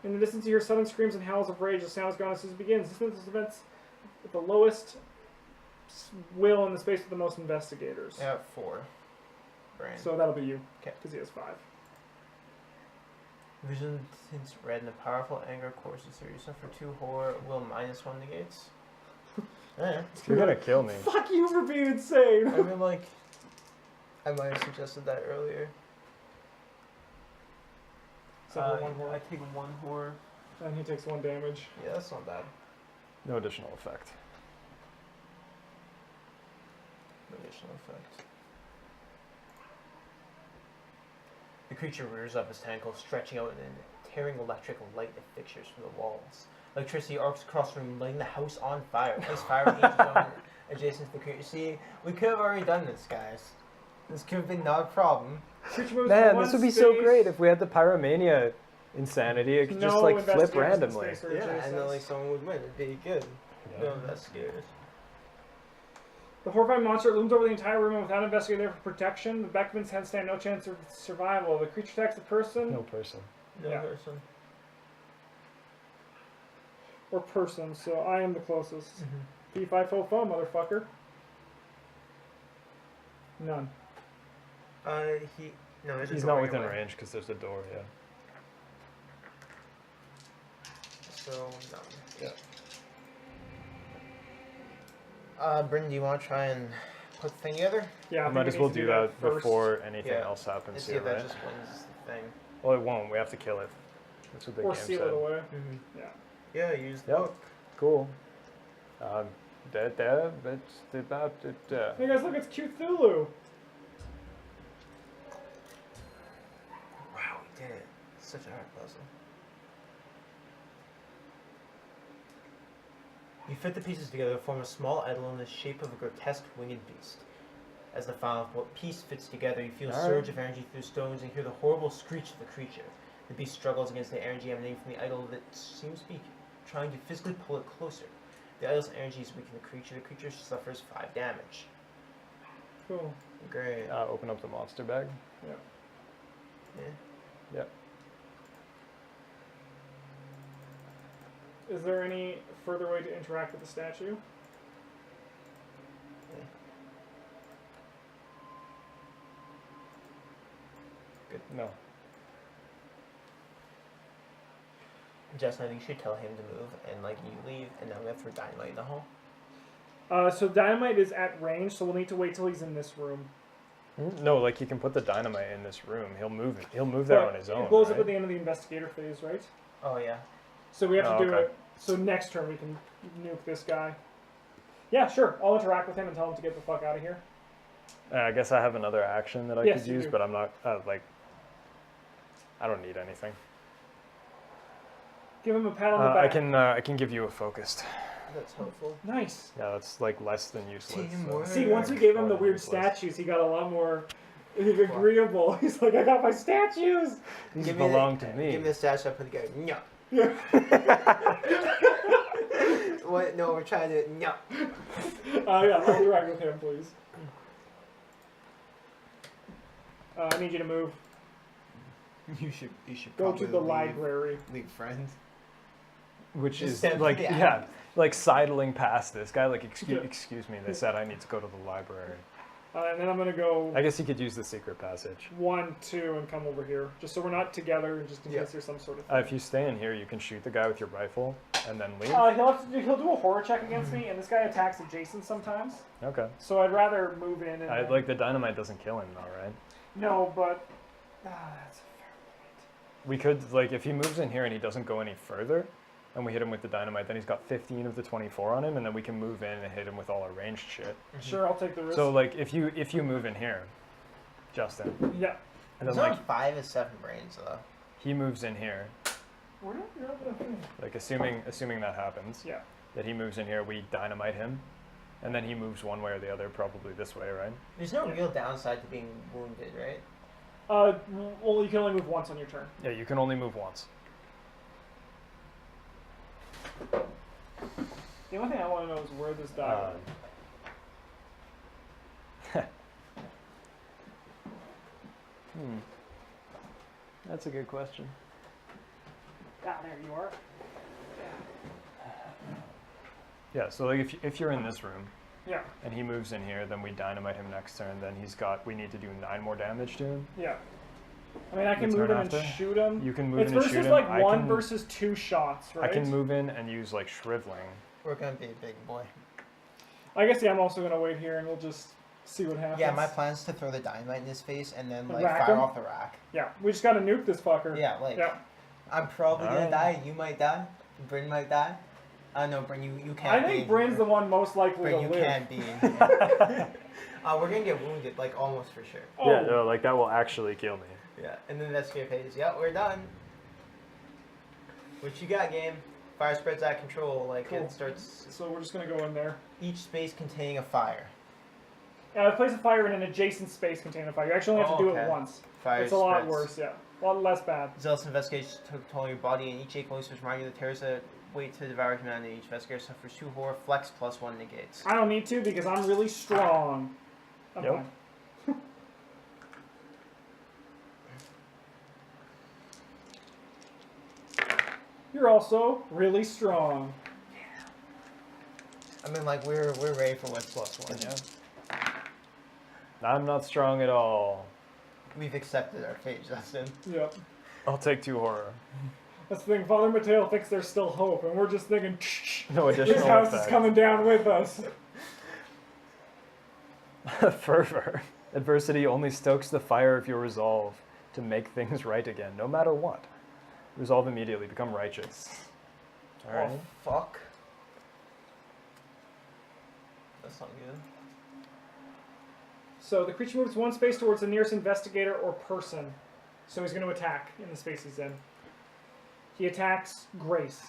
S3: In the distance, you hear sudden screams and howls of rage. The sound is gone as soon as it begins. This events at the lowest will in the space of the most investigators.
S2: Yeah, 4. Bryn.
S3: So that'll be you.
S2: 'Kay.
S3: Because he has 5.
S2: Vision tints red and a powerful anger courses through you. So for 2 horror, will -1 negates. Yeah.
S1: You're gonna kill me.
S3: Fuck you for being insane.
S2: I mean, like, I might have suggested that earlier.
S3: So for 1 horror.
S2: I take 1 horror.
S3: And he takes 1 damage.
S2: Yeah, that's not bad.
S1: No additional effect.
S2: No additional effect. The creature rears up its tentacle, stretching out and tearing electric light at fixtures from the walls. Electricity arcs across the room, lighting the house on fire. Place fire agents on adjacent to the creature. See, we could have already done this, guys. This could have been not a problem.
S3: Creature moves
S1: Man,
S3: from
S1: this
S3: 1
S1: would be so
S3: space.
S1: great if we had the pyromania insanity. It could just
S3: No
S1: like flip
S3: investigators in
S1: randomly.
S3: space or
S2: Yeah, and then
S3: adjacent.
S2: like someone would win. It'd be good.
S1: Yeah.
S2: No investigators.
S3: The horrifying monster looms over the entire room and without an investigator there for protection. The Beckmans head stand no chance of survival. The creature attacks the person
S1: No person.
S2: No
S3: Yeah.
S2: person.
S3: or person, so I am the closest.
S2: Mm-hmm.
S3: P5 faux foe, motherfucker. None.
S2: There's a
S1: He's
S2: door
S1: not within
S2: anyway.
S1: range because there's a door. Yeah.
S2: So none.
S1: Yeah.
S2: Bryn, do you want to try and put the thing together?
S3: Yeah, I
S1: We
S3: think
S1: might
S3: we
S1: as
S3: need
S1: well
S3: to
S1: do that
S3: first.
S1: before anything
S2: Yeah.
S1: else happens
S2: And see
S1: here,
S2: if that
S1: right?
S2: just wins the thing.
S1: Well, it won't. We have to kill it. That's what the
S3: Or
S1: game
S3: seal
S1: said.
S3: it away.
S2: Mm-hmm.
S3: Yeah.
S2: Yeah, use the
S1: Yep.
S2: book.
S1: Cool.
S3: Hey guys, look, it's Cthulhu.
S2: Wow, we did it. Such a hard puzzle. You fit the pieces together to form a small idol in the shape of a grotesque winged beast. As the final piece fits together, you feel a
S1: Alright.
S2: surge of energy through stones and hear the horrible screech of the creature. The beast struggles against the energy emanating from the idol that seems to be trying to physically pull it closer. The idol's energy is weakening the creature. The creature suffers 5 damage.
S3: Cool.
S2: Great.
S1: Open up the monster bag.
S3: Yeah.
S2: Yeah.
S1: Yep.
S3: Is there any further way to interact with the statue?
S1: No.
S2: Justin, I think you should tell him to move, and like you leave, and then we have to throw dynamite in the hole.
S3: So dynamite is at range, so we'll need to wait till he's in this room.
S1: No, like you can put the dynamite in this room. He'll move it. He'll move there
S3: But
S1: on his own.
S3: It blows up
S1: right?
S3: at the end of the investigator phase, right?
S2: Oh yeah.
S3: So we have to
S1: Oh,
S3: do
S1: okay.
S3: it. So next turn we can nuke this guy. Yeah, sure. I'll interact with him and tell him to get the fuck out of here.
S1: I guess I have another action that I
S3: Yes,
S1: could
S3: you
S1: use,
S3: do.
S1: but I'm not like. I don't need anything.
S3: Give him a pat on the back.
S1: I can give you a focused.
S2: That's helpful.
S3: Nice.
S1: Yeah, that's like less than useless.
S2: Teamwork.
S3: See, once we gave him the
S1: More than
S3: weird
S1: useless.
S3: statues, he got a lot more agreeable. He's like, I got my statues.
S1: These
S2: Give me
S1: belong
S2: the,
S1: to me.
S2: Give me the stash I put together. No.
S3: Yeah.
S2: What? No, we're trying to. No.
S3: Yeah, I'll interact with him, please. I need you to move.
S2: You should
S3: Go to the library.
S2: Leave friend.
S1: Which
S2: Just
S1: is
S2: step-
S1: like
S2: yeah.
S1: like sidling past this guy. Like
S3: Yeah.
S1: excuse me. They said I need to go to the library.
S3: And then I'm gonna go
S1: I guess he could use the secret passage.
S3: 1, 2, and come over here, just so we're not together, just in
S2: Yeah.
S3: case there's some sort of.
S1: If you stay in here, you can shoot the guy with your rifle and then leave.
S3: He'll do a horror check against me, and this guy attacks adjacent sometimes.
S1: Okay.
S3: So I'd rather move in and.
S1: Like the dynamite doesn't kill him though, right?
S3: No, but that's a fair point.
S1: We could like if he moves in here and he doesn't go any further, and we hit him with the dynamite, then he's got 15 of the 24 on him, and then we can move in and hit him with all our ranged shit.
S3: Sure, I'll take the risk.
S1: So like if you move in here, Justin,
S3: Yeah.
S1: and
S2: He's
S1: then
S2: on
S1: like
S2: 5 and 7 brains though.
S1: he moves in here,
S3: We're not. You're not gonna.
S1: like assuming that happens,
S3: Yeah.
S1: that he moves in here, we dynamite him, and then he moves one way or the other, probably this way, right?
S2: There's no real downside to being wounded, right?
S3: Well, you can only move once on your turn.
S1: Yeah, you can only move once.
S3: The only thing I want to know is where this dial is.
S1: That's a good question.
S3: Ah, there you are.
S1: Yeah, so like if you're in this room,
S3: Yeah.
S1: and he moves in here, then we dynamite him next turn. Then we need to do 9 more damage to him.
S3: Yeah. I mean, I can
S1: The
S3: move
S1: turn
S3: in and
S1: after?
S3: shoot him.
S1: You can move
S3: It's
S1: in and
S3: versus
S1: shoot him.
S3: like
S1: I
S3: 1
S1: can,
S3: versus 2 shots, right?
S1: I can move in and use like shriveling.
S5: We're gonna be a big boy.
S3: I guess I'm also gonna wait here and we'll just see what happens.
S5: Yeah, my plan is to throw the dynamite in his face and then like
S3: Rack
S5: fire
S3: him?
S5: off the rack.
S3: Yeah, we just gotta nuke this fucker.
S5: Yeah, like
S3: Yeah.
S5: I'm probably gonna
S1: Alright.
S5: die. You might die. Bryn might die. No, Bryn, you can't.
S3: I
S5: be
S3: think
S5: in
S3: Bryn's
S5: here.
S3: the one most likely
S5: Bryn,
S3: to
S5: you
S3: live.
S5: can't be in here. We're gonna get wounded, like almost for sure.
S3: Oh,
S1: Yeah, no, like that will actually kill me.
S5: Yeah, and then that's your phase. Yeah, we're done. What you got, game? Fire spreads out of control. Like
S3: Cool.
S5: it starts.
S3: so we're just gonna go in there.
S5: Each space containing a fire.
S3: Place a fire in an adjacent space containing a fire. You actually only have to do it once.
S5: Fire
S3: It's a lot
S5: spreads.
S3: worse, yeah. A lot less bad.
S5: Zealous investigation took toll on your body, and each equals remind you that terrors that wait to devour humanity. Each investigator suffers 2 horror, flex +1 negates.
S3: I don't need to because I'm really strong. I'm
S1: Yep.
S3: fine. You're also really strong.
S5: I mean, like we're ready for what's +1.
S1: Yeah. I'm not strong at all.
S5: We've accepted our fate, Justin.
S3: Yep.
S1: I'll take 2 horror.
S3: That's the thing. Father Mateo thinks there's still hope, and we're just thinking,
S1: No
S3: this
S1: additional
S3: house
S1: effect.
S3: is coming down with us.
S1: Fervor. Adversity only stokes the fire of your resolve to make things right again, no matter what. Resolve immediately. Become righteous. Alright.
S5: Oh fuck. That's not good.
S3: So the creature moves 1 space towards the nearest investigator or person. So he's going to attack in the space he's in. He attacks Grace.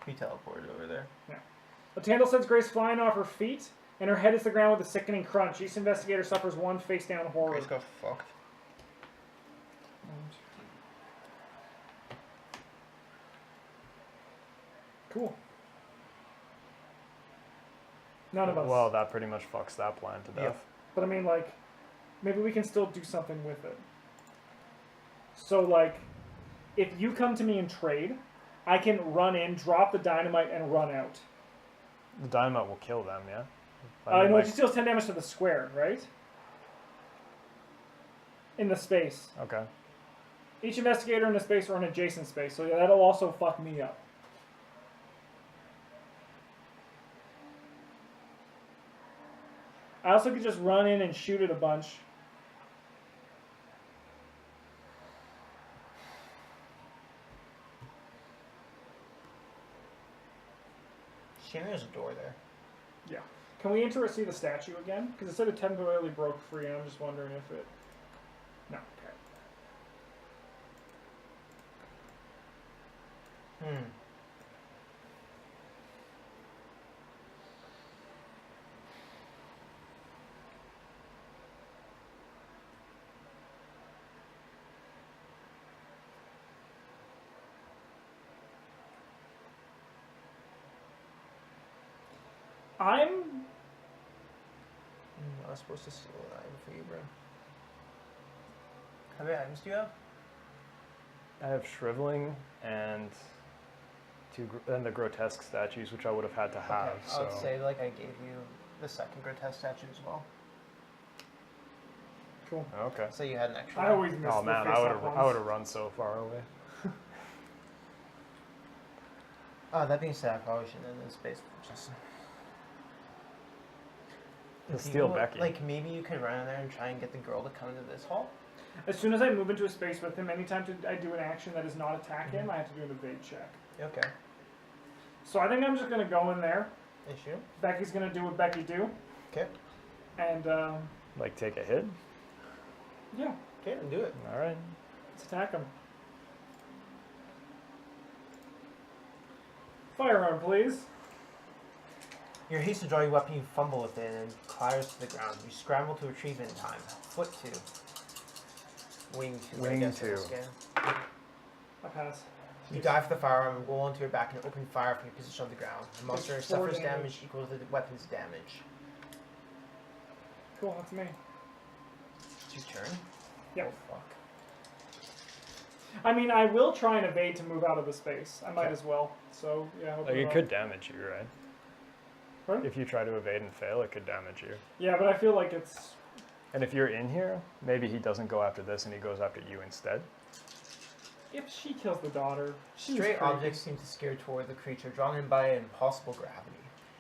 S5: He teleported over there.
S3: A tandle sends Grace flying off her feet, and her head hits the ground with a sickening crunch. Each investigator suffers 1 face-down horror.
S5: Grace got fucked.
S3: Cool. None of us.
S1: Well, that pretty much fucks that plan to death.
S5: Yep.
S3: But I mean, like, maybe we can still do something with it. So, like, if you come to me and trade, I can run in, drop the dynamite, and run out.
S1: The dynamite will kill them, yeah?
S3: No,
S1: like,
S3: it just deals 10 damage to the square, right? In the space.
S1: okay.
S3: Each investigator in a space or an adjacent space, so yeah, that'll also fuck me up. I also could just run in and shoot it a bunch.
S5: Shame there's a door there.
S3: Yeah. Can we see the statue again? Because it said it temporarily broke free, and I'm just wondering if it... No, okay.
S5: Hmm.
S3: I'm...
S5: I was supposed to steal an item for you, bro. How many items do you have?
S1: I have shriveling and the grotesque statues, which I would have had to have.
S5: Okay,
S1: So
S5: I would say like I gave you the second grotesque statue as well.
S3: Cool.
S1: okay.
S5: So you had an extra.
S3: I
S5: one.
S3: always miss
S1: Oh
S3: the
S1: man,
S3: face-up
S1: I
S3: ones.
S1: would have run so far away.
S5: That being said, I probably shouldn't have this space. Just.
S1: Let's
S5: You
S1: steal
S5: know,
S1: Becky.
S5: Like maybe you could run in there and try and get the girl to come into this hall.
S3: As soon as I move into a space with him, anytime I do an action that does not attack him, I have to do an evade check.
S5: Okay.
S3: So I think I'm just going to go in there.
S5: Issue.
S3: Becky's going to do what Becky do.
S5: Okay.
S3: And,
S1: Like take a hit.
S3: yeah,
S5: Okay, then do it.
S1: All right.
S3: let's attack him. Firearm, please.
S5: Your haste to draw your weapon, you fumble with it and it clatters to the ground. You scramble to retrieve it in time. Foot 2. Wing 2. I
S1: Wing
S5: guess
S1: 2.
S5: in this game.
S3: I pass.
S5: You dive for the firearm and roll onto your back and open fire from your position on the ground. The monster
S3: Takes 4
S5: suffers damage
S3: damage.
S5: equal to the weapon's damage.
S3: Cool, that's me.
S5: It's your turn?
S3: Yep.
S5: Oh, fuck.
S3: I mean, I will try and evade to move out of the space. I might
S5: Okay.
S3: as well. So, yeah.
S1: Like it could damage you, right?
S3: Pardon?
S1: If you try to evade and fail, it could damage you.
S3: Yeah, but I feel like it's.
S1: And if you're in here, maybe he doesn't go after this and he goes after you instead.
S3: If she kills the daughter, she's
S2: Stray
S3: creepy.
S2: objects seem to scare toward the creature, drawn in by impossible gravity.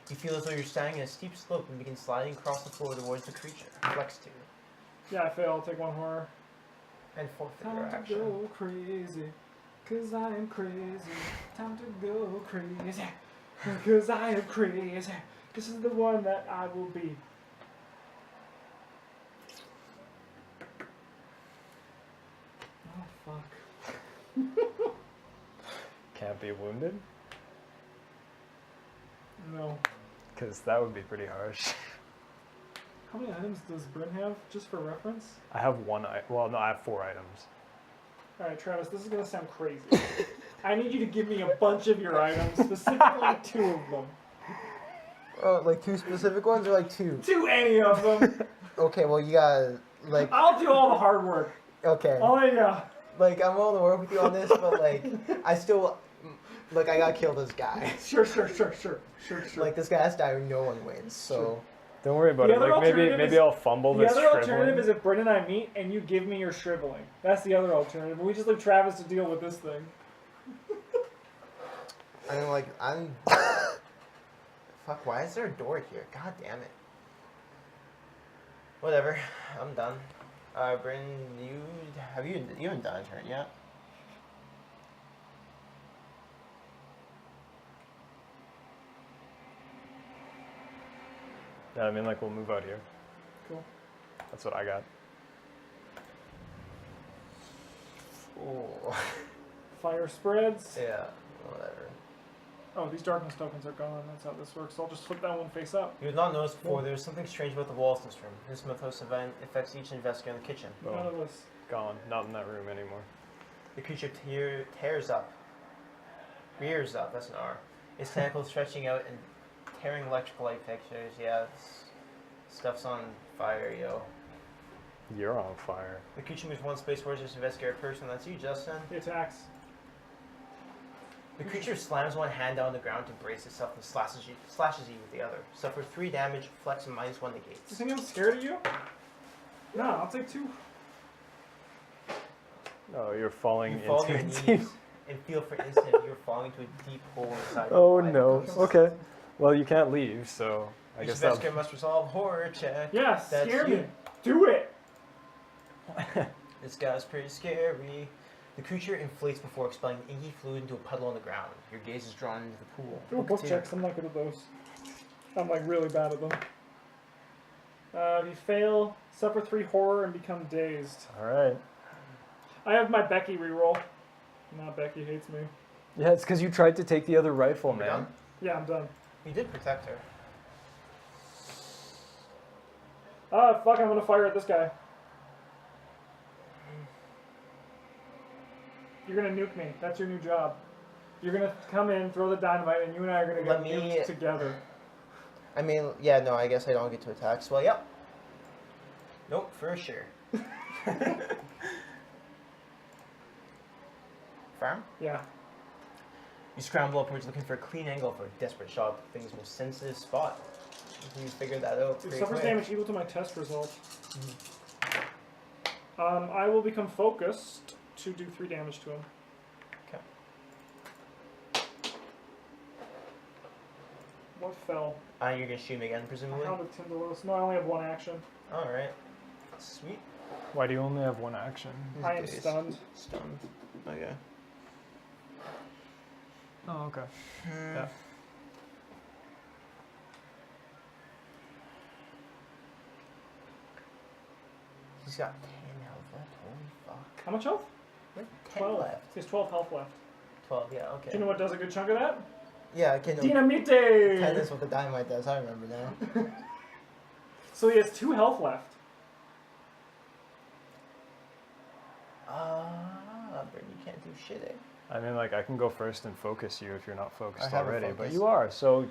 S2: You feel as though you're standing in a steep slope and begin sliding across the floor towards the creature. Flex 2.
S3: Yeah, I fail. I'll take 1 horror.
S2: And forfeit your
S3: Time to
S2: action.
S3: go crazy, 'cause I am crazy. Time to go crazy, 'cause I am crazy. This is the one that I will be. Oh, fuck.
S1: Can't be wounded?
S3: No.
S1: Because that would be pretty harsh.
S3: How many items does Bryn have, just for reference?
S1: I have well, no, I have 4 items.
S3: Alright, Travis, this is gonna sound crazy. I need you to give me a bunch of your items, specifically 2 of them.
S5: Oh, like 2 specific ones or like 2?
S3: Do any of them.
S5: Okay, well you gotta like.
S3: I'll do all the hard work.
S5: Okay.
S3: Oh yeah.
S5: Like I'm willing to work with you on this, but like I still like I gotta kill this guy.
S3: Sure.
S5: Like this guy has to die or no one wins. So
S1: Don't worry about
S3: The
S1: it.
S3: other
S1: Like maybe
S3: alternative is-
S1: I'll fumble
S3: The
S1: this
S3: other
S1: shriveling.
S3: alternative is if Bryn and I meet and you give me your shriveling. That's the other alternative. We just leave Travis to deal with this thing.
S5: I mean, like I'm. Fuck! Why is there a door here? God damn it!
S2: Whatever. I'm done. Bryn, you haven't done a turn yet.
S1: Yeah, I mean, like, we'll move out here.
S3: Cool.
S1: That's what I got.
S5: Oh.
S3: Fire spreads.
S5: Yeah. Whatever.
S3: Oh, these darkness tokens are gone. That's how this works. So I'll just flip that one face up.
S2: You had not noticed before there was something strange about the walls in this room. This mythos event affects each investigator in the kitchen.
S1: Boom.
S3: None of us.
S1: Gone. Not in that room anymore.
S2: The creature rears up, that's an R. Its tentacles stretching out and tearing electrical light fixtures. Yeah, stuff's on fire, yo.
S1: You're on fire.
S2: The creature moves 1 space towards this investigator person. That's you, Justin.
S3: He attacks.
S2: The creature slams one hand down on the ground to brace itself and slashes you with the other. Suffer 3 damage, flex and -1
S3: Do you
S2: negates.
S3: think I'm scared of you? No, I'll take 2.
S1: Oh, you're falling
S2: You fall on
S1: into
S2: your
S1: a
S2: knees
S1: deep...
S2: and feel for an instant you're falling into a deep hole inside
S1: Oh,
S2: your body.
S1: no. Okay. Well, you can't leave, so I
S2: Each
S1: guess that...
S2: investigator must resolve horror check.
S3: Yeah,
S2: That's
S3: scare
S2: you.
S3: me. Do it.
S2: This guy's pretty scary. The creature inflates before expelling inky fluid into a puddle on the ground. Your gaze is drawn into the pool.
S3: Do a book
S2: Two.
S3: checks. I'm not good at those. I'm like really bad at them. If you fail, suffer 3 horror and become dazed.
S1: All right.
S3: I have my Becky reroll. Nah, Becky hates me.
S1: Yeah, it's because you tried to take the other rifle,
S2: You
S1: man.
S2: done?
S3: Yeah, I'm done.
S2: You did protect her.
S3: Ah, fuck, I'm gonna fire at this guy. You're gonna nuke me. That's your new job. You're gonna come in, throw the dynamite, and you and I are gonna get
S5: Let me-
S3: nuked together.
S5: I mean, yeah, no, I guess I don't get to attack. So, well, yep.
S2: Nope, for sure. Farm?
S3: Yeah.
S2: You scramble upwards looking for a clean angle for a desperate shot at the thing's most sensitive spot. You figured that out
S3: It
S2: pretty
S3: suffers
S2: quick.
S3: damage equal to my test result. I will become focused to do 3 damage to him.
S2: Okay.
S3: What fell?
S2: You're gonna shoot him again, presumably?
S3: Hound of Tindalos. No, I only have 1 action.
S2: Alright. Sweet.
S1: Why do you only have 1 action?
S3: I am
S5: Days.
S3: stunned.
S2: Stunned. Okay.
S1: Oh, okay. Yeah.
S2: He's got 10 health left. Holy fuck.
S3: How much health?
S2: Like 10
S3: 12.
S2: left.
S3: He has 12 health left.
S2: 12, yeah, okay.
S3: Do you know what does a good chunk of that?
S5: Yeah, I can.
S3: Dynamite!
S5: 10 is what the dynamite does. I remember now.
S3: So he has 2 health left.
S2: Bryn, you can't do shit, eh?
S1: I mean, like, I can go first and focus you if you're not focused
S5: I have a
S1: already, but
S5: focus.
S1: you are, so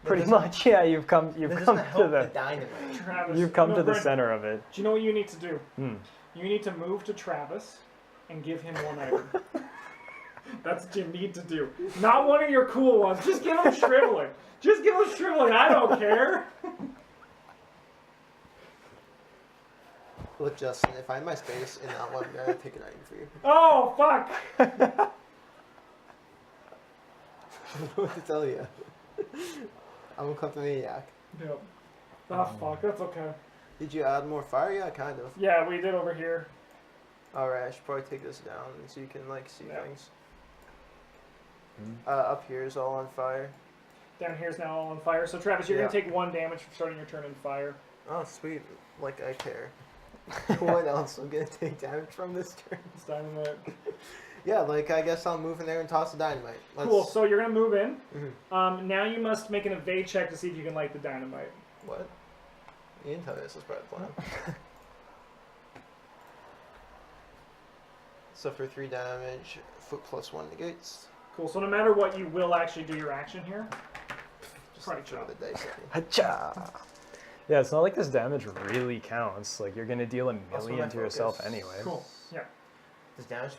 S1: pretty
S5: doesn't-
S1: much, yeah, you've come
S5: That
S1: to
S5: doesn't help the
S1: the
S5: dynamite.
S3: Travis.
S1: you've come
S3: no,
S1: to the
S3: Bryn,
S1: center of it.
S3: Do you know what you need to do?
S1: Hmm.
S3: You need to move to Travis and give him 1 item. That's what you need to do. Not one of your cool ones. Just give him shriveling. Just give him shriveling. I don't care.
S5: Look, Justin, if I had my space in that one, I'm gonna take an item for you.
S3: Oh, fuck.
S5: I don't know what to tell you. I'm a kleptomaniac.
S3: Yep. Oh, fuck. That's okay.
S5: Did you add more fire? Yeah, kind of.
S3: Yeah, we did over here.
S5: Alright, I should probably take this down so you can, like, see
S3: Yeah.
S5: things. Up here is all on fire.
S3: Down here's now all on fire. So, Travis, you're
S5: Yeah.
S3: going to take 1 damage for starting your turn in fire.
S5: Oh, sweet. Like I care. What else I'm gonna take damage from this turn?
S3: It's dynamite.
S5: Yeah, like, I guess I'll move in there and toss the dynamite.
S3: Cool. So, you're going to move in.
S5: Mhm.
S3: Now you must make an evade check to see if you can light the dynamite.
S5: What? You didn't tell me this was part of the plan. So for 3 damage, foot +1 negates.
S3: Cool. So, no matter what, you will actually do your action here.
S5: Just
S3: Probably
S5: throw
S3: chop.
S5: the dice at me.
S1: Hacha! Yeah, it's not like this damage really counts. Like, you're gonna deal a
S5: Also
S1: million
S5: my
S1: to yourself
S5: focus.
S1: anyway.
S3: Cool. Yeah.
S2: Does damage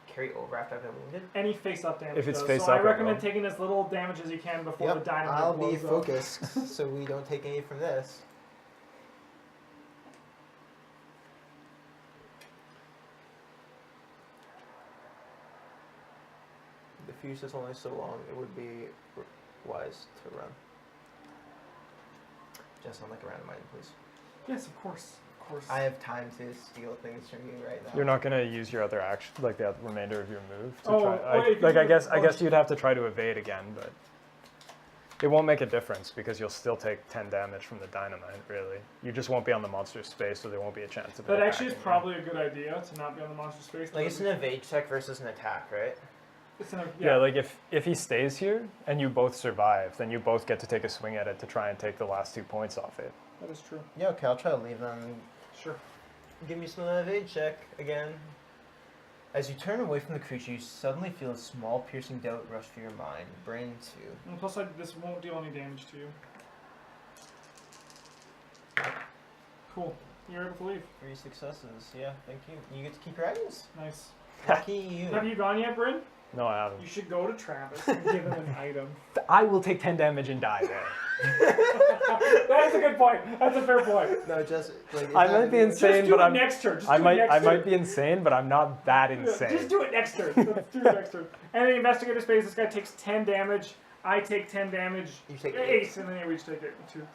S2: carry over after I've been wounded?
S3: Any face-up damage.
S1: If it's
S3: does.
S1: face
S3: so
S1: up,
S3: I
S1: it
S3: recommend
S1: will.
S3: taking as little damage as you can before the
S5: Yep,
S3: dynamite
S5: I'll be
S3: blows up.
S5: focused so we don't take any from this. The fuse is only so long, it would be wise to run. Just on like a random item, please.
S3: Yes, of course. Of course.
S5: I have time to steal things from you right now.
S1: You're not gonna use your other action, like the remainder of your move to
S3: Oh,
S1: try.
S3: oh, if you
S1: I
S3: do
S1: guess
S3: it-
S1: you'd have to try to evade again, but it won't make a difference because you'll still take 10 damage from the dynamite. Really, you just won't be on the monster's space, so there won't be a chance of it
S3: That actually is
S1: attacking you.
S3: probably a good idea to not be on the monster space.
S2: Like it's an evade check versus an attack, right?
S3: It's an,
S1: Yeah, like if he stays here and you both survive, then you both get to take a swing at it to try and take the last 2 points off it.
S3: that is true.
S5: Yeah, okay, I'll try to leave them.
S3: Sure.
S2: Give me some evade check again. As you turn away from the creature, you suddenly feel a small piercing doubt rush through your mind. Bryn 2.
S3: And plus, this won't deal any damage to you. Cool. You're able to leave.
S2: 3 successes. Yeah, thank you. You get to keep your items.
S3: Nice.
S2: Lucky you.
S3: Have you gone yet, Bryn?
S1: No, I haven't.
S3: You should go to Travis and give him an item.
S1: I will take 10 damage and die there.
S3: That's a good point. That's a fair point.
S5: No, just like
S1: I might be
S3: Just
S1: insane,
S3: do
S1: but
S3: it
S1: I'm.
S3: next turn. Just
S1: I
S3: do it
S1: might.
S3: next
S1: I might
S3: turn.
S1: be insane, but I'm not that
S3: Yeah,
S1: insane.
S3: just do it next turn. Let's do it next turn. And the investigator space, this guy takes 10 damage. I take 10 damage.
S5: You take
S3: 8, and then we each take it. 2,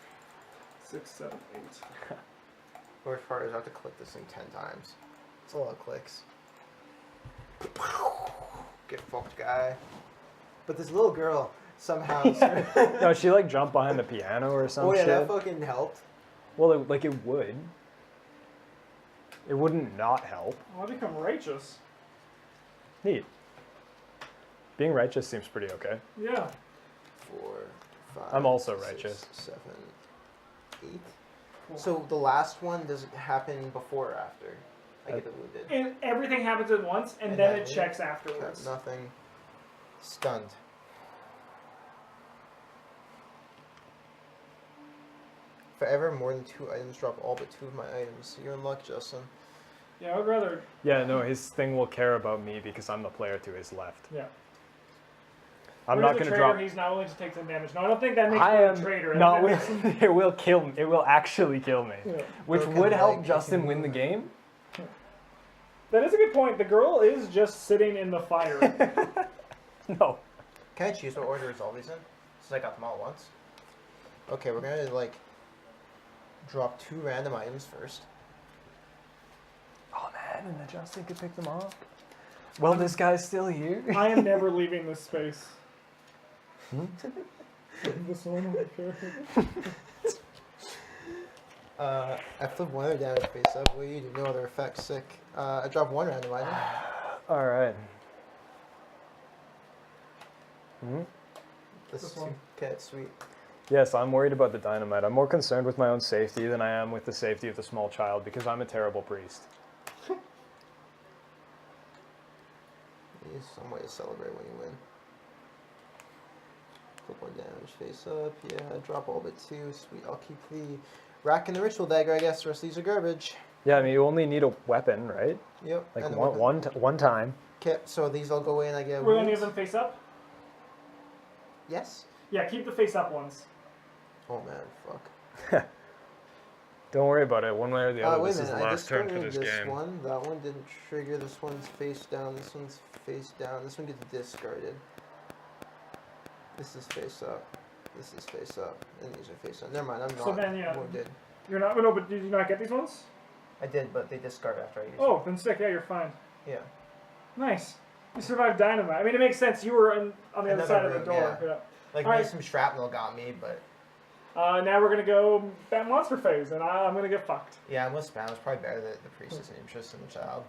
S3: 6, 7, 8.
S5: Worst part is I have to click this thing 10 times. It's a lot of clicks. Get fucked, guy. But this little girl somehow.
S1: No, she like jumped behind the piano or some
S5: Oh yeah,
S1: shit.
S5: that fucking helped.
S1: Well, it would. It wouldn't not help.
S3: I'll become righteous.
S1: Neat. Being righteous seems pretty okay.
S3: Yeah.
S5: 4, 5.
S1: I'm also
S5: 6,
S1: righteous.
S5: 7, 8.
S3: Cool.
S5: So the last one does it happen before or after? I get the wounded.
S3: And everything happens at once, and then it checks afterwards.
S5: Nothing. Stunned. Forever, more than 2 items drop all but 2 of my items. You're in luck, Justin.
S3: Yeah, I would rather.
S1: Yeah, no, his thing will care about me because I'm the player to his left.
S3: Yeah.
S1: I'm
S3: Whereas
S1: not
S3: a
S1: going to
S3: traitor,
S1: drop.
S3: He's not willing to take some damage. No, I don't think that makes
S1: I
S3: him
S1: am
S3: a traitor.
S1: no.
S3: I think that makes him-
S1: It will kill me. It will actually kill me,
S3: Yeah.
S1: which
S5: Broken
S1: would help
S5: leg, if
S1: Justin
S5: you
S1: win the
S5: move.
S1: game.
S3: That is a good point. The girl is just sitting in the fire.
S1: No.
S5: Can I choose what order to resolve these in? Since I got them all at once. Okay, we're gonna like drop 2 random items first.
S1: Oh man, and then Justin could pick them off. Well, this guy's still here.
S3: I am never leaving this space.
S1: Hmm?
S3: This one over here.
S5: I flip 1 other damage face up. What do you do? No other effects. Sick. I drop 1 random item.
S1: All right. Hmm?
S5: This
S3: This
S5: is
S3: one.
S5: okay, sweet.
S1: Yes, I'm worried about the dynamite. I'm more concerned with my own safety than I am with the safety of the small child because I'm a terrible priest.
S5: Use some way to celebrate when you win. Flip 1 damage face up. Yeah, drop all but 2. Sweet. I'll keep the rack and the ritual dagger. I guess the rest of these are garbage.
S1: Yeah, I mean, you only need a weapon, right?
S5: Yep.
S1: Like
S5: and the
S1: one
S5: weapon.
S1: time.
S5: Okay, so these all go away and I get
S3: Will any
S5: wounds?
S3: of them face up?
S5: Yes?
S3: Yeah, keep the face up ones.
S5: Oh man, fuck.
S1: Don't worry about it. One way or the other,
S5: Wait
S1: this
S5: a
S1: is the
S5: minute, I
S1: last turn for
S5: discarded
S1: this
S5: this
S1: game.
S5: one. That one didn't trigger. This one's face down. This one's face down. This one gets discarded. This is face up. This is face up. And these are face up. Never mind, I'm
S3: So
S5: not
S3: then, yeah.
S5: wounded.
S3: You're not. No, but did you not get these ones?
S5: I did, but they discard after I use
S3: Oh, then sick. Yeah, you're fine.
S5: Yeah.
S3: Nice. You survived dynamite. I mean, it makes sense. You were on the other
S5: Another
S3: side of the
S5: room,
S3: door.
S5: yeah.
S3: Yeah.
S5: Like,
S3: Alright.
S5: maybe some shrapnel got me, but...
S3: Now we're gonna go that monster phase, and I'm gonna get fucked.
S5: Yeah, I'm with Spam. It's probably better that the priest is interested in the child.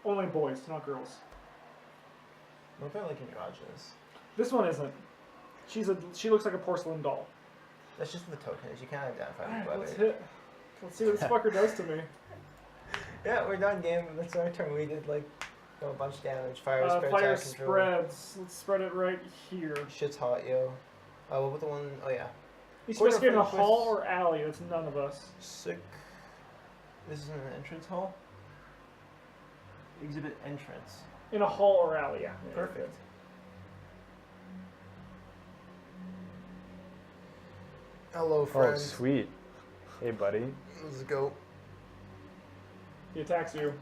S3: Only boys, not girls.
S5: What about, like, androgynous?
S3: This one isn't. She looks like a porcelain doll.
S5: That's just the tokens. You can't identify
S3: Alright,
S5: them by
S3: let's
S5: their...
S3: hit. Let's see what this fucker does to me.
S5: Yeah, we're done game. That's our turn. We did, like, a bunch of damage. Fire spreads
S3: Fire
S5: out of control.
S3: spreads. Let's spread it right here.
S5: Shit's hot, yo. What about the one... Oh, yeah.
S3: He's
S5: Quarter
S3: supposed to get in a
S5: finish
S3: hall
S5: with-
S3: or alley. That's none of us.
S5: Sick. This is an entrance hall? Exhibit entrance.
S3: In a hall or alley, yeah. Yeah,
S5: Perfect. Hello,
S1: Oh,
S5: friend.
S1: sweet. Hey, buddy.
S5: Let's go.
S3: He attacks you.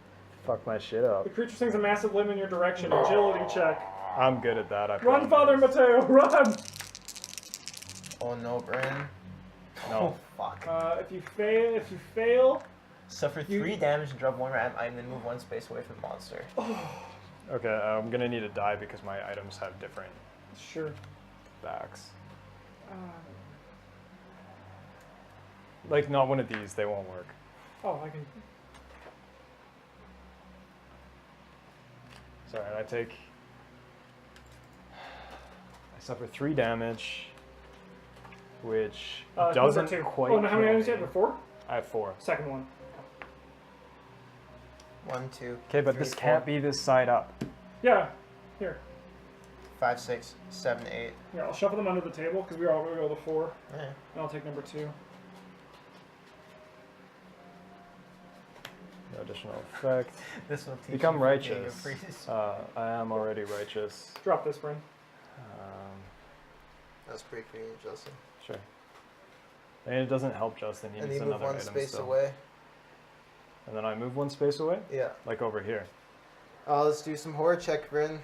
S1: Fuck my shit up.
S3: The creature swings a massive limb in your direction. Agility check.
S1: I'm good at that. I
S3: Run,
S1: promise.
S3: Father Mateo, run!
S5: Oh no, Bryn.
S1: No.
S5: Oh, fuck.
S3: If you fail,
S5: Suffer
S3: you-
S5: 3 damage and drop 1 ram item, then move 1 space away from the monster.
S1: Okay, I'm gonna need to die because my items have different
S3: sure.
S1: backs. Like, not one of these. They won't work.
S3: Oh, I can.
S1: Sorry, I suffer 3 damage, which
S3: Number
S1: doesn't
S3: 2.
S1: quite.
S3: Oh, no, how many
S1: kill
S3: items do you
S1: me.
S3: have before?
S1: I have 4.
S3: Second one.
S5: 1, 2.
S1: Okay, but
S5: 3,
S1: this
S5: 4,
S1: can't be this side up.
S3: Yeah. Here.
S5: 5, 6, 7, 8.
S3: Here, I'll shuffle them under the table because we all go the 4.
S5: Yeah.
S3: And I'll take number 2.
S1: No additional effect.
S5: This will teach
S1: Become
S5: you from being a
S1: righteous.
S5: priest.
S1: I am already righteous.
S3: Drop this, Bryn.
S5: That's pretty convenient, Justin.
S1: Sure. And it doesn't help Justin. He
S5: And
S1: needs
S5: you move
S1: another
S5: 1
S1: item
S5: space
S1: still.
S5: away.
S1: And then I move 1 space away,
S5: Yeah.
S1: like over here.
S5: Let's do some horror check, Bryn.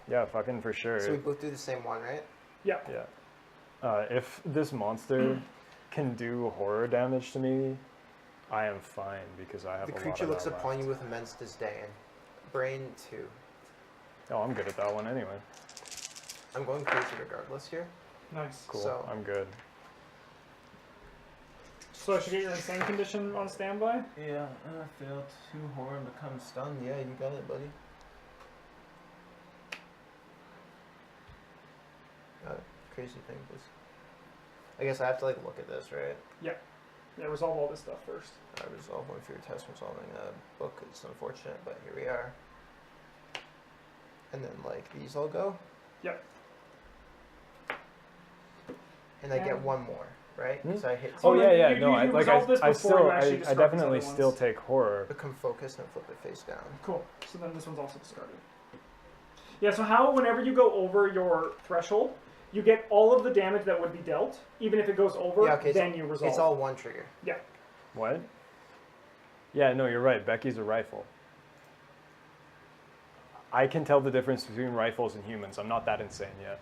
S1: Yeah, fucking for sure.
S5: So we both do the same one, right?
S3: Yeah.
S1: Yeah. If this monster can do horror damage to me, I am fine because I have
S5: The
S1: a lot
S5: creature
S1: of
S5: looks
S1: that
S5: upon
S1: left.
S5: you with immense disdain. Brain 2.
S1: Oh, I'm good at that one anyway.
S5: I'm going crazy regardless here.
S3: Nice.
S1: Cool.
S5: So-
S1: I'm good.
S3: So I should get your insane condition on standby?
S5: Yeah, failed 2 horror and become stunned. Yeah, you got it, buddy. Crazy thing is. I guess I have to like look at this, right?
S3: Yeah, resolve all this stuff first.
S5: I resolve one for your test resolving a book. It's unfortunate, but here we are. And then like these all go.
S3: Yep.
S5: And I get 1 more, right?
S1: Hmm?
S5: Because I hit.
S1: Oh
S3: So
S1: yeah,
S3: you-
S1: yeah.
S3: you-
S1: No,
S3: you
S1: I
S3: resolved this before you actually
S1: I
S3: discard these
S1: definitely
S3: other
S1: still
S3: ones.
S1: take horror.
S5: Become focused and flip it face down.
S3: Cool. So then this one's also discarded. Yeah, so how, whenever you go over your threshold, you get all of the damage that would be dealt, even if it goes over,
S5: Yeah, okay,
S3: then you resolve.
S5: It's all 1 trigger.
S3: Yeah.
S1: What? Yeah, no, you're right. Becky's a rifle. I can tell the difference between rifles and humans. I'm not that insane yet.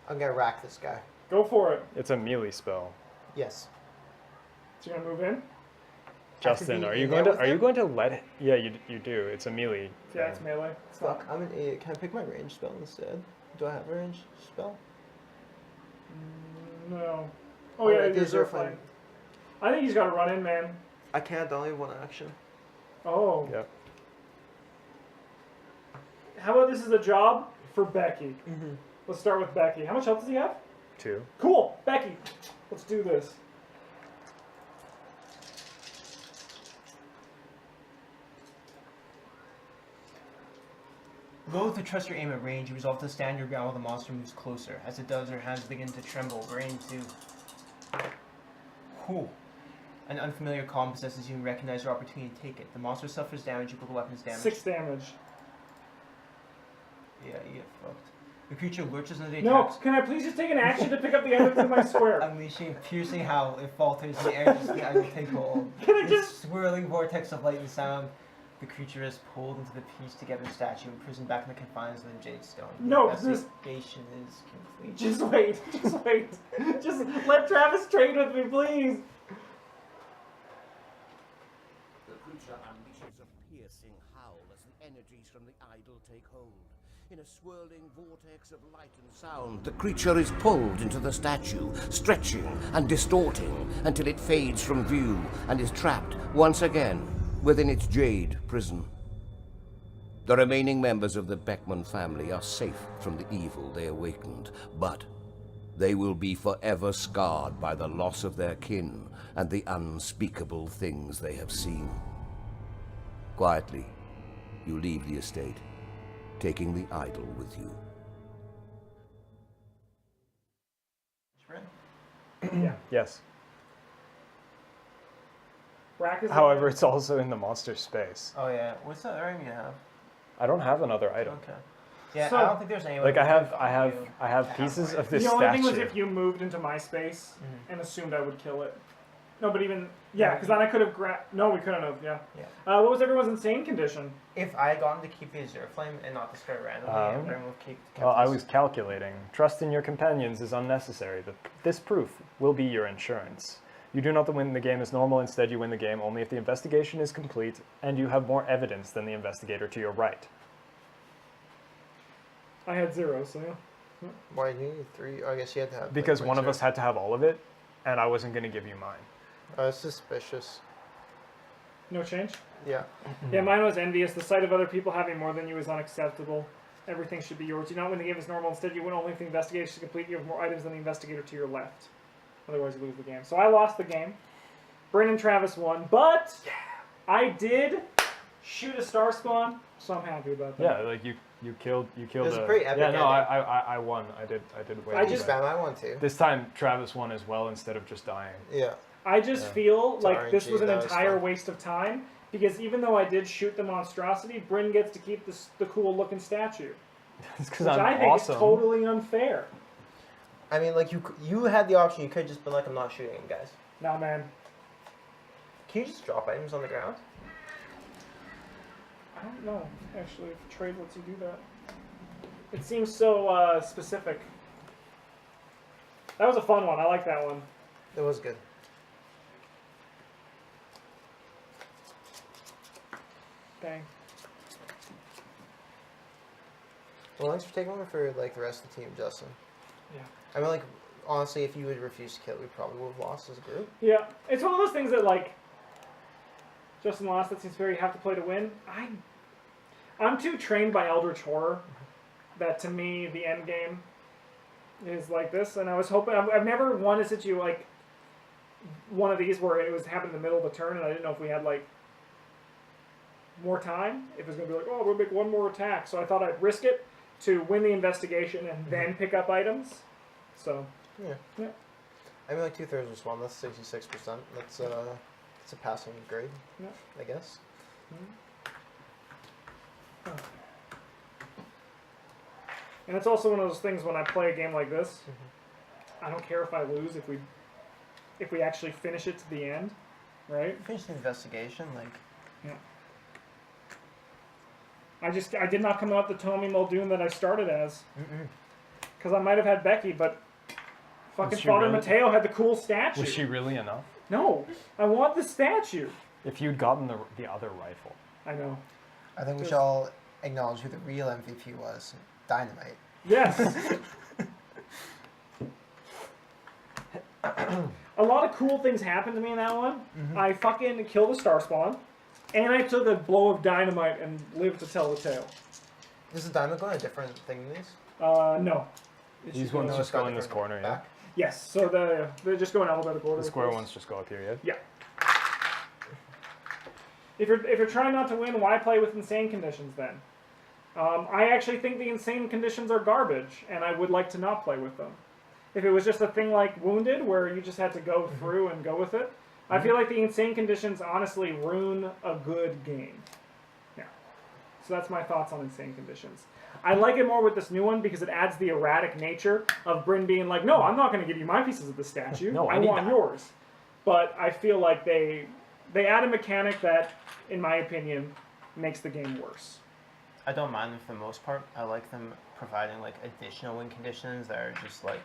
S5: I'm gonna rack this guy.
S3: Go for it.
S1: It's a melee spell.
S5: Yes.
S3: So you're gonna move in?
S1: Justin,
S5: be
S1: are
S5: in
S1: you
S5: there
S1: going to
S5: with
S1: are you
S5: him?
S1: going to let? Yeah, you do. It's a melee.
S3: Yeah,
S1: thing.
S3: it's melee. It's
S5: Fuck,
S3: not.
S5: I'm an idiot. Can I pick my range spell instead? Do I have a range spell?
S3: No. Oh yeah,
S5: Alright,
S3: you're
S5: these are
S3: fine.
S5: fine.
S3: I think he's got to run in, man.
S5: I can't. I only have 1 action.
S3: Oh.
S1: Yep.
S3: How about this is a job for Becky?
S5: Mm-hmm.
S3: Let's start with Becky. How much health does he have?
S1: 2.
S3: Cool, Becky. Let's do this.
S2: Loath to trust your aim at range, you resolve to stand your ground while the monster moves closer. As it does, her hands begin to tremble. Brain 2. Whew. An unfamiliar calm possesses you and recognize your opportunity to take it. The monster suffers damage equal to weapons damage.
S3: 6 damage.
S2: Yeah, you get fucked. The creature lurches under the
S3: No,
S2: attack,
S3: can I please just take an action to pick up the items in my square?
S2: unleashing a piercing howl. It falters, the air just the item take hold.
S3: Can I
S2: In a
S3: just...
S2: swirling vortex of light and sound, the creature is pulled into the pieced together statue, imprisoned back in the confines of the jade stone. The
S3: No, this...
S2: investigation is complete.
S3: Just wait. Just wait. Just let Travis trade with me, please.
S4: The creature unleashes a piercing howl as the energies from the idol take hold. In a swirling vortex of light and sound, the creature is pulled into the statue, stretching and distorting until it fades from view and is trapped once again within its jade prison. The remaining members of the Beckman family are safe from the evil they awakened, but they will be forever scarred by the loss of their kin and the unspeakable things they have seen. Quietly, you leave the estate, taking the idol with you.
S2: Bryn?
S3: Yeah.
S1: Yes.
S3: Rack is...
S1: However, it's also in the monster space.
S2: Oh yeah. What's that item you have?
S1: I don't have another item.
S2: Okay. Yeah,
S3: So-
S2: I don't think there's anyone.
S1: Like
S2: who
S1: I
S2: could
S1: have
S2: have
S1: pieces
S2: one.
S1: of this
S3: the only thing was
S1: statue.
S3: if you moved into my space
S2: Mhm.
S3: and assumed I would kill it. No, but even... Yeah, because then I could have grabbed... No, we couldn't have, yeah.
S2: Yeah.
S3: What was everyone's insane condition?
S2: If I had gotten to keep the Azure Flame and not discard randomly, Bryn would have kept
S1: Well, I
S2: his-
S1: was calculating. Trust in your companions is unnecessary. This proof will be your insurance. You do not win the game as normal. Instead, you win the game only if the investigation is complete and you have more evidence than the investigator to your right.
S3: I had 0, so yeah.
S5: Why do you need 3? I guess you had to have...
S1: Because
S5: like,
S1: one of
S5: zero.
S1: us had to have all of it, and I wasn't going to give you mine.
S5: Suspicious.
S3: No change?
S5: Yeah.
S3: Yeah, mine was envious. The sight of other people having more than you is unacceptable. Everything should be yours. You do not win the game as normal. Instead, you win only if the investigation is complete. You have more items than the investigator to your left. Otherwise, you lose the game. So I lost the game. Bryn and Travis won, but I did shoot a star spawn, so I'm happy about that.
S1: Yeah, like you killed
S5: was a
S1: a...
S5: pretty epic
S1: Yeah, no,
S5: ending.
S1: I won. I did win.
S3: I
S5: You
S3: just-
S5: spam, I won too.
S1: This time, Travis won as well instead of just dying.
S5: Yeah.
S3: I just
S1: Yeah.
S3: feel
S5: It's
S3: like this
S5: RNG,
S3: was an
S5: that was
S3: entire
S5: fun.
S3: waste of time because even though I did shoot the monstrosity, Bryn gets to keep the cool looking statue,
S1: It's because
S3: which
S1: I'm
S3: I think
S1: awesome.
S3: is totally unfair.
S5: I mean, like, you had the option. You could just been like, I'm not shooting him, guys.
S3: Nah, man.
S5: Can you just drop items on the ground?
S3: I don't know, actually, if trade lets you do that. It seems so specific. That was a fun one. I like that one.
S5: It was good.
S3: Dang.
S5: Well, thanks for taking one for, like, the rest of the team, Justin.
S3: Yeah.
S5: I mean, like, honestly, if you would refuse to kill it, we probably would have lost as a group.
S3: Yeah, it's one of those things that, like, Justin lost, that seems fair, you have to play to win. I'm too trained by Eldritch Horror that, to me, the end game is like this, and I was hoping... I've never won a situation, like, one of these where it was happened in the middle of the turn, and I didn't know if we had, like, more time, if it was going to be like, oh, we'll make one more attack, so I thought I'd risk it to win the investigation and then pick up items, so...
S5: Yeah.
S3: Yeah.
S5: I mean, like, 2/3 was one. That's 66%. That's a passing grade,
S3: Yeah.
S5: I guess.
S3: And it's also one of those things when I play a game like this, I don't care if I lose if we actually finish it to the end, right?
S2: Finish the investigation, like.
S3: I did not come out the Tommy Muldoon that I started as,
S5: Mm-mm.
S3: because I might have had Becky, but fucking
S1: Was she
S3: Father
S1: really?
S3: Mateo had the cool statue.
S1: Was she really enough?
S3: No, I want the statue.
S1: If you'd gotten the other rifle.
S3: I know.
S5: I think we should all acknowledge who the real MVP was. Dynamite.
S3: Yes. A lot of cool things happened to me in that one. I fucking killed a star spawn, and I took a blow of dynamite and lived to tell the tale.
S5: Is the diamond going a different thing than these?
S3: No. It
S1: These
S3: should go-
S1: ones
S5: No,
S1: just
S5: it's got
S1: go in this
S5: different
S1: corner, yeah?
S5: back.
S3: Yes, so they just go in alphabetical order.
S1: The
S3: of
S1: square
S3: course.
S1: ones just go up here,
S3: Yeah. If you're trying not to win, why play with insane conditions then? I actually think the insane conditions are garbage, and I would like to not play with them. If it was just a thing like Wounded, where you just had to go through and go with it, I feel like the insane conditions honestly ruin a good game. Yeah. So that's my thoughts on insane conditions. I like it more with this new one because it adds the erratic nature of Bryn being like, no, I'm not going to give you my pieces of the statue.
S1: No, I
S3: I
S1: need
S3: want
S1: that."
S3: yours. But I feel like they add a mechanic that, in my opinion, makes the game worse.
S2: I don't mind them for the most part. I like them providing like additional win conditions that are just like.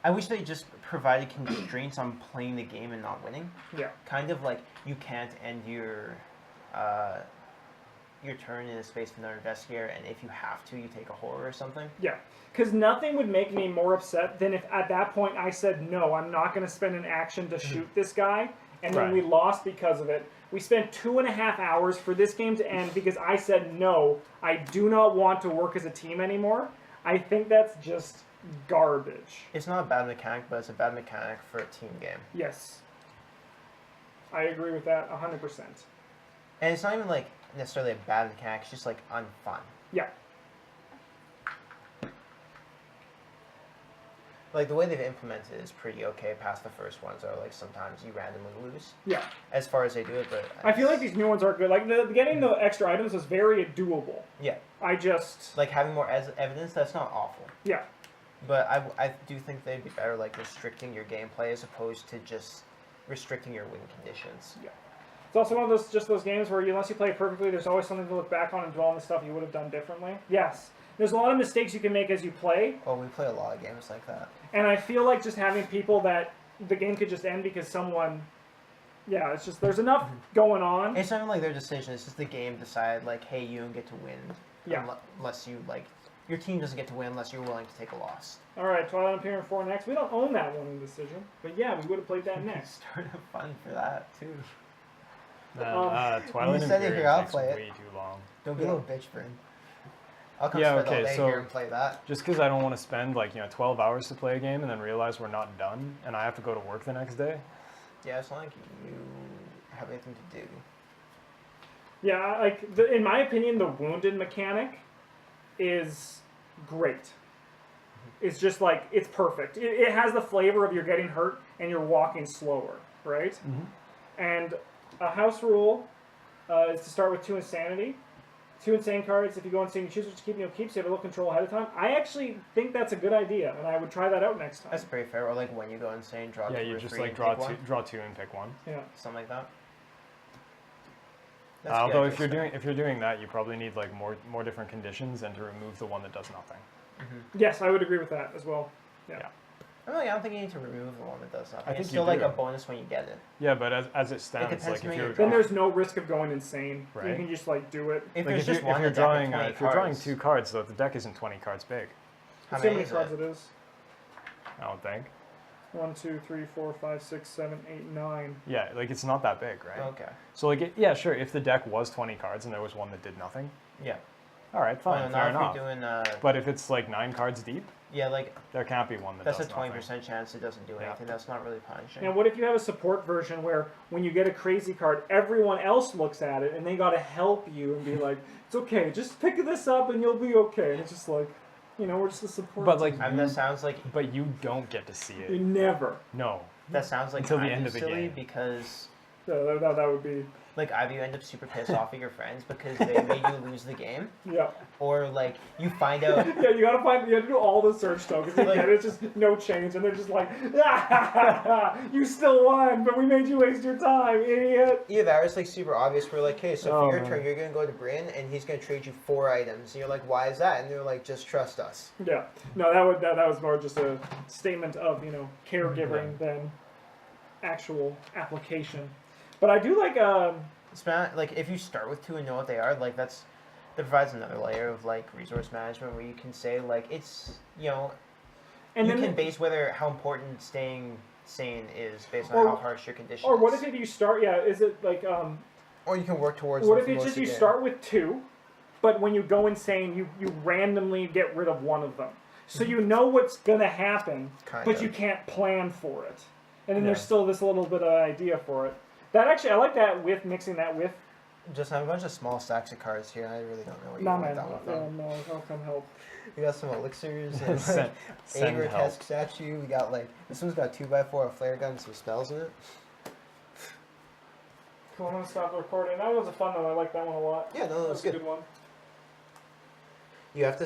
S2: I wish they just provided constraints on playing the game and not winning.
S3: Yeah.
S2: Kind of like you can't end your turn in a space with another investigator, and if you have to, you take a horror or something.
S3: Yeah. Because nothing would make me more upset than if at that point I said, no, I'm not going to spend an action to shoot this guy, and then
S1: Right.
S3: we lost because of it. We spent 2.5 hours for this game to end because I said, no, I do not want to work as a team anymore. I think that's just garbage.
S2: It's not a bad mechanic, but it's a bad mechanic for a team game.
S3: Yes. I agree with that 100%.
S2: And it's not even like necessarily a bad mechanic, it's just like unfun.
S3: Yeah.
S2: Like the way they've implemented it is pretty okay past the first ones are like sometimes you randomly lose
S3: Yeah.
S2: as far as they do it, but
S3: I feel like these new ones are good. Like, getting the extra items was very doable.
S2: yeah,
S3: I just...
S2: like having more evidence, that's not awful.
S3: Yeah.
S2: But I do think they'd be better like restricting your gameplay as opposed to just restricting your win conditions.
S3: It's also one of those games where unless you play it perfectly, there's always something to look back on and dwell on the stuff you would have done differently. Yes. There's a lot of mistakes you can make as you play,
S2: Well, we play a lot of games like that.
S3: and I feel like just having people that the game could just end because someone... Yeah, it's just, there's enough going on.
S2: It's not even like their decision, it's just the game decided like, hey, you don't get to win
S3: Yeah.
S2: unless you like, your team doesn't get to win unless you're willing to take a loss.
S3: Alright, Twilight Imperium 4 next. We don't own that one in Decision, but yeah, we would have played that next.
S2: Start of fun for that too.
S1: Twilight
S2: You said it
S1: Imperium
S2: here, I'll
S1: takes
S2: play it.
S1: way too long.
S2: Don't be a little bitch, Bryn. I'll come
S1: Yeah,
S2: spend all
S1: okay,
S2: day
S1: so-
S2: here and play that.
S1: Just because I don't want to spend 12 hours to play a game and then realize we're not done and I have to go to work the next day.
S2: Yeah, it's not like you have anything to do.
S3: Yeah, like, in my opinion, the wounded mechanic is great. It's just like, it's perfect. It has the flavor of you're getting hurt and you're walking slower, right?
S1: Mm-hmm.
S3: And a house rule is to start with 2 insanity. 2 insane cards. If you go insane, you choose which to keep, you'll keep, so you have a little control ahead of time. I actually think that's a good idea, and I would try that out next time.
S2: That's pretty fair. Or like when you go insane, draw
S1: Yeah,
S2: 2
S1: you
S2: or
S1: just
S2: 3 and
S1: draw
S2: pick one.
S1: draw two and pick one.
S3: Yeah.
S2: Something like that. That's
S1: Although
S2: good,
S1: if you're doing that, you probably need more different conditions and to remove the one that does nothing.
S3: Yes, I would agree with that as well. Yeah.
S1: Yeah.
S2: I don't think you need to remove the one that does nothing.
S1: I think
S2: it's
S1: you
S2: still like
S1: do.
S2: a bonus when you get it.
S1: Yeah, but as it stands,
S2: depends
S1: like
S2: to me
S1: if you're
S2: if
S3: Then there's no risk of going insane. You
S1: Right.
S3: can just like do it.
S2: If
S1: like
S2: there's
S1: if
S2: just
S1: you're,
S2: one
S1: if you're
S2: deck of
S1: drawing
S2: 20
S1: if you're drawing
S2: cards,
S1: 2 cards, though, the deck isn't 20 cards big.
S2: how
S3: See how
S2: many
S3: many
S2: is
S3: cards
S2: it?
S3: it is.
S1: I don't think.
S3: 1, 2, 3, 4, 5, 6, 7, 8, 9.
S1: Yeah, like it's not that big, right?
S2: Okay.
S1: So yeah, sure. If the deck was 20 cards and there was one that did nothing,
S2: Yeah.
S1: all right, fine,
S2: Well,
S1: fair
S2: now
S1: enough.
S2: if you're doing
S1: But if it's like 9 cards deep,
S2: yeah, like
S1: there can't be one that
S2: that's a
S1: does nothing.
S2: 20% chance it doesn't do
S1: Yeah.
S2: anything. That's not really punishing.
S3: And what if you have a support version where when you get a crazy card, everyone else looks at it and they got to help you and be like, it's okay, just pick this up and you'll be okay. And it's just like, we're just a support
S1: But
S3: team.
S1: like,
S2: I mean, that sounds like
S1: but you don't get to see
S3: You
S1: it.
S3: never.
S1: No.
S2: that sounds like
S1: Until the
S2: kind
S1: end of the
S2: silly
S1: game.
S2: because
S3: Yeah, that would be,
S2: like either you end up super pissed off at your friends because they made you lose the game,
S3: yeah.
S2: or like you find out
S3: Yeah, you have to do all the search tokens.
S2: Like-
S3: It's just no change, and they're just like, you still won, but we made you waste your time, idiot.
S5: Either that or it's like super obvious. We're like, hey, so
S1: Oh,
S5: for your
S1: man.
S5: turn, you're gonna go to Bryn, and he's gonna trade you 4 items. And you're like, why is that? And they're like, just trust us.
S3: Yeah, no, that was more just a statement of caregiving than actual application. But I do like
S2: it's not like if you start with 2 and know what they are, like that provides another layer of like resource management where you can say like it's
S3: and
S2: you
S3: then
S2: can base how important staying sane is based on
S3: Or-
S2: how harsh your condition
S3: or what
S2: is.
S3: if you start? Yeah, is it like
S5: Or you can work towards.
S3: what
S5: them
S3: if
S5: for
S3: it's
S5: most
S3: just
S5: of
S3: you
S5: the game.
S3: start with 2, but when you go insane, you randomly get rid of one of them, so you know what's gonna happen,
S5: Kind
S3: but
S5: of.
S3: you can't plan for it, and then
S1: Yeah.
S3: there's still this little bit of idea for it. That actually, I like that with mixing that with
S5: Just have a bunch of small stacks of cards here. I really don't know what you
S3: Nah,
S5: want
S3: man.
S5: that one
S3: Yeah,
S5: from.
S3: no, I'll come help.
S5: We got some elixirs and
S1: Send,
S5: like
S1: send
S5: a
S1: help.
S5: grotesque statue. We got like this one's got 2x4, a flare gun, and some spells in it.
S3: Cool, I'm gonna stop the recording. That one was a fun one. I like that one a lot.
S5: Yeah, no, that was
S3: a
S5: good.
S3: good one.
S5: You have to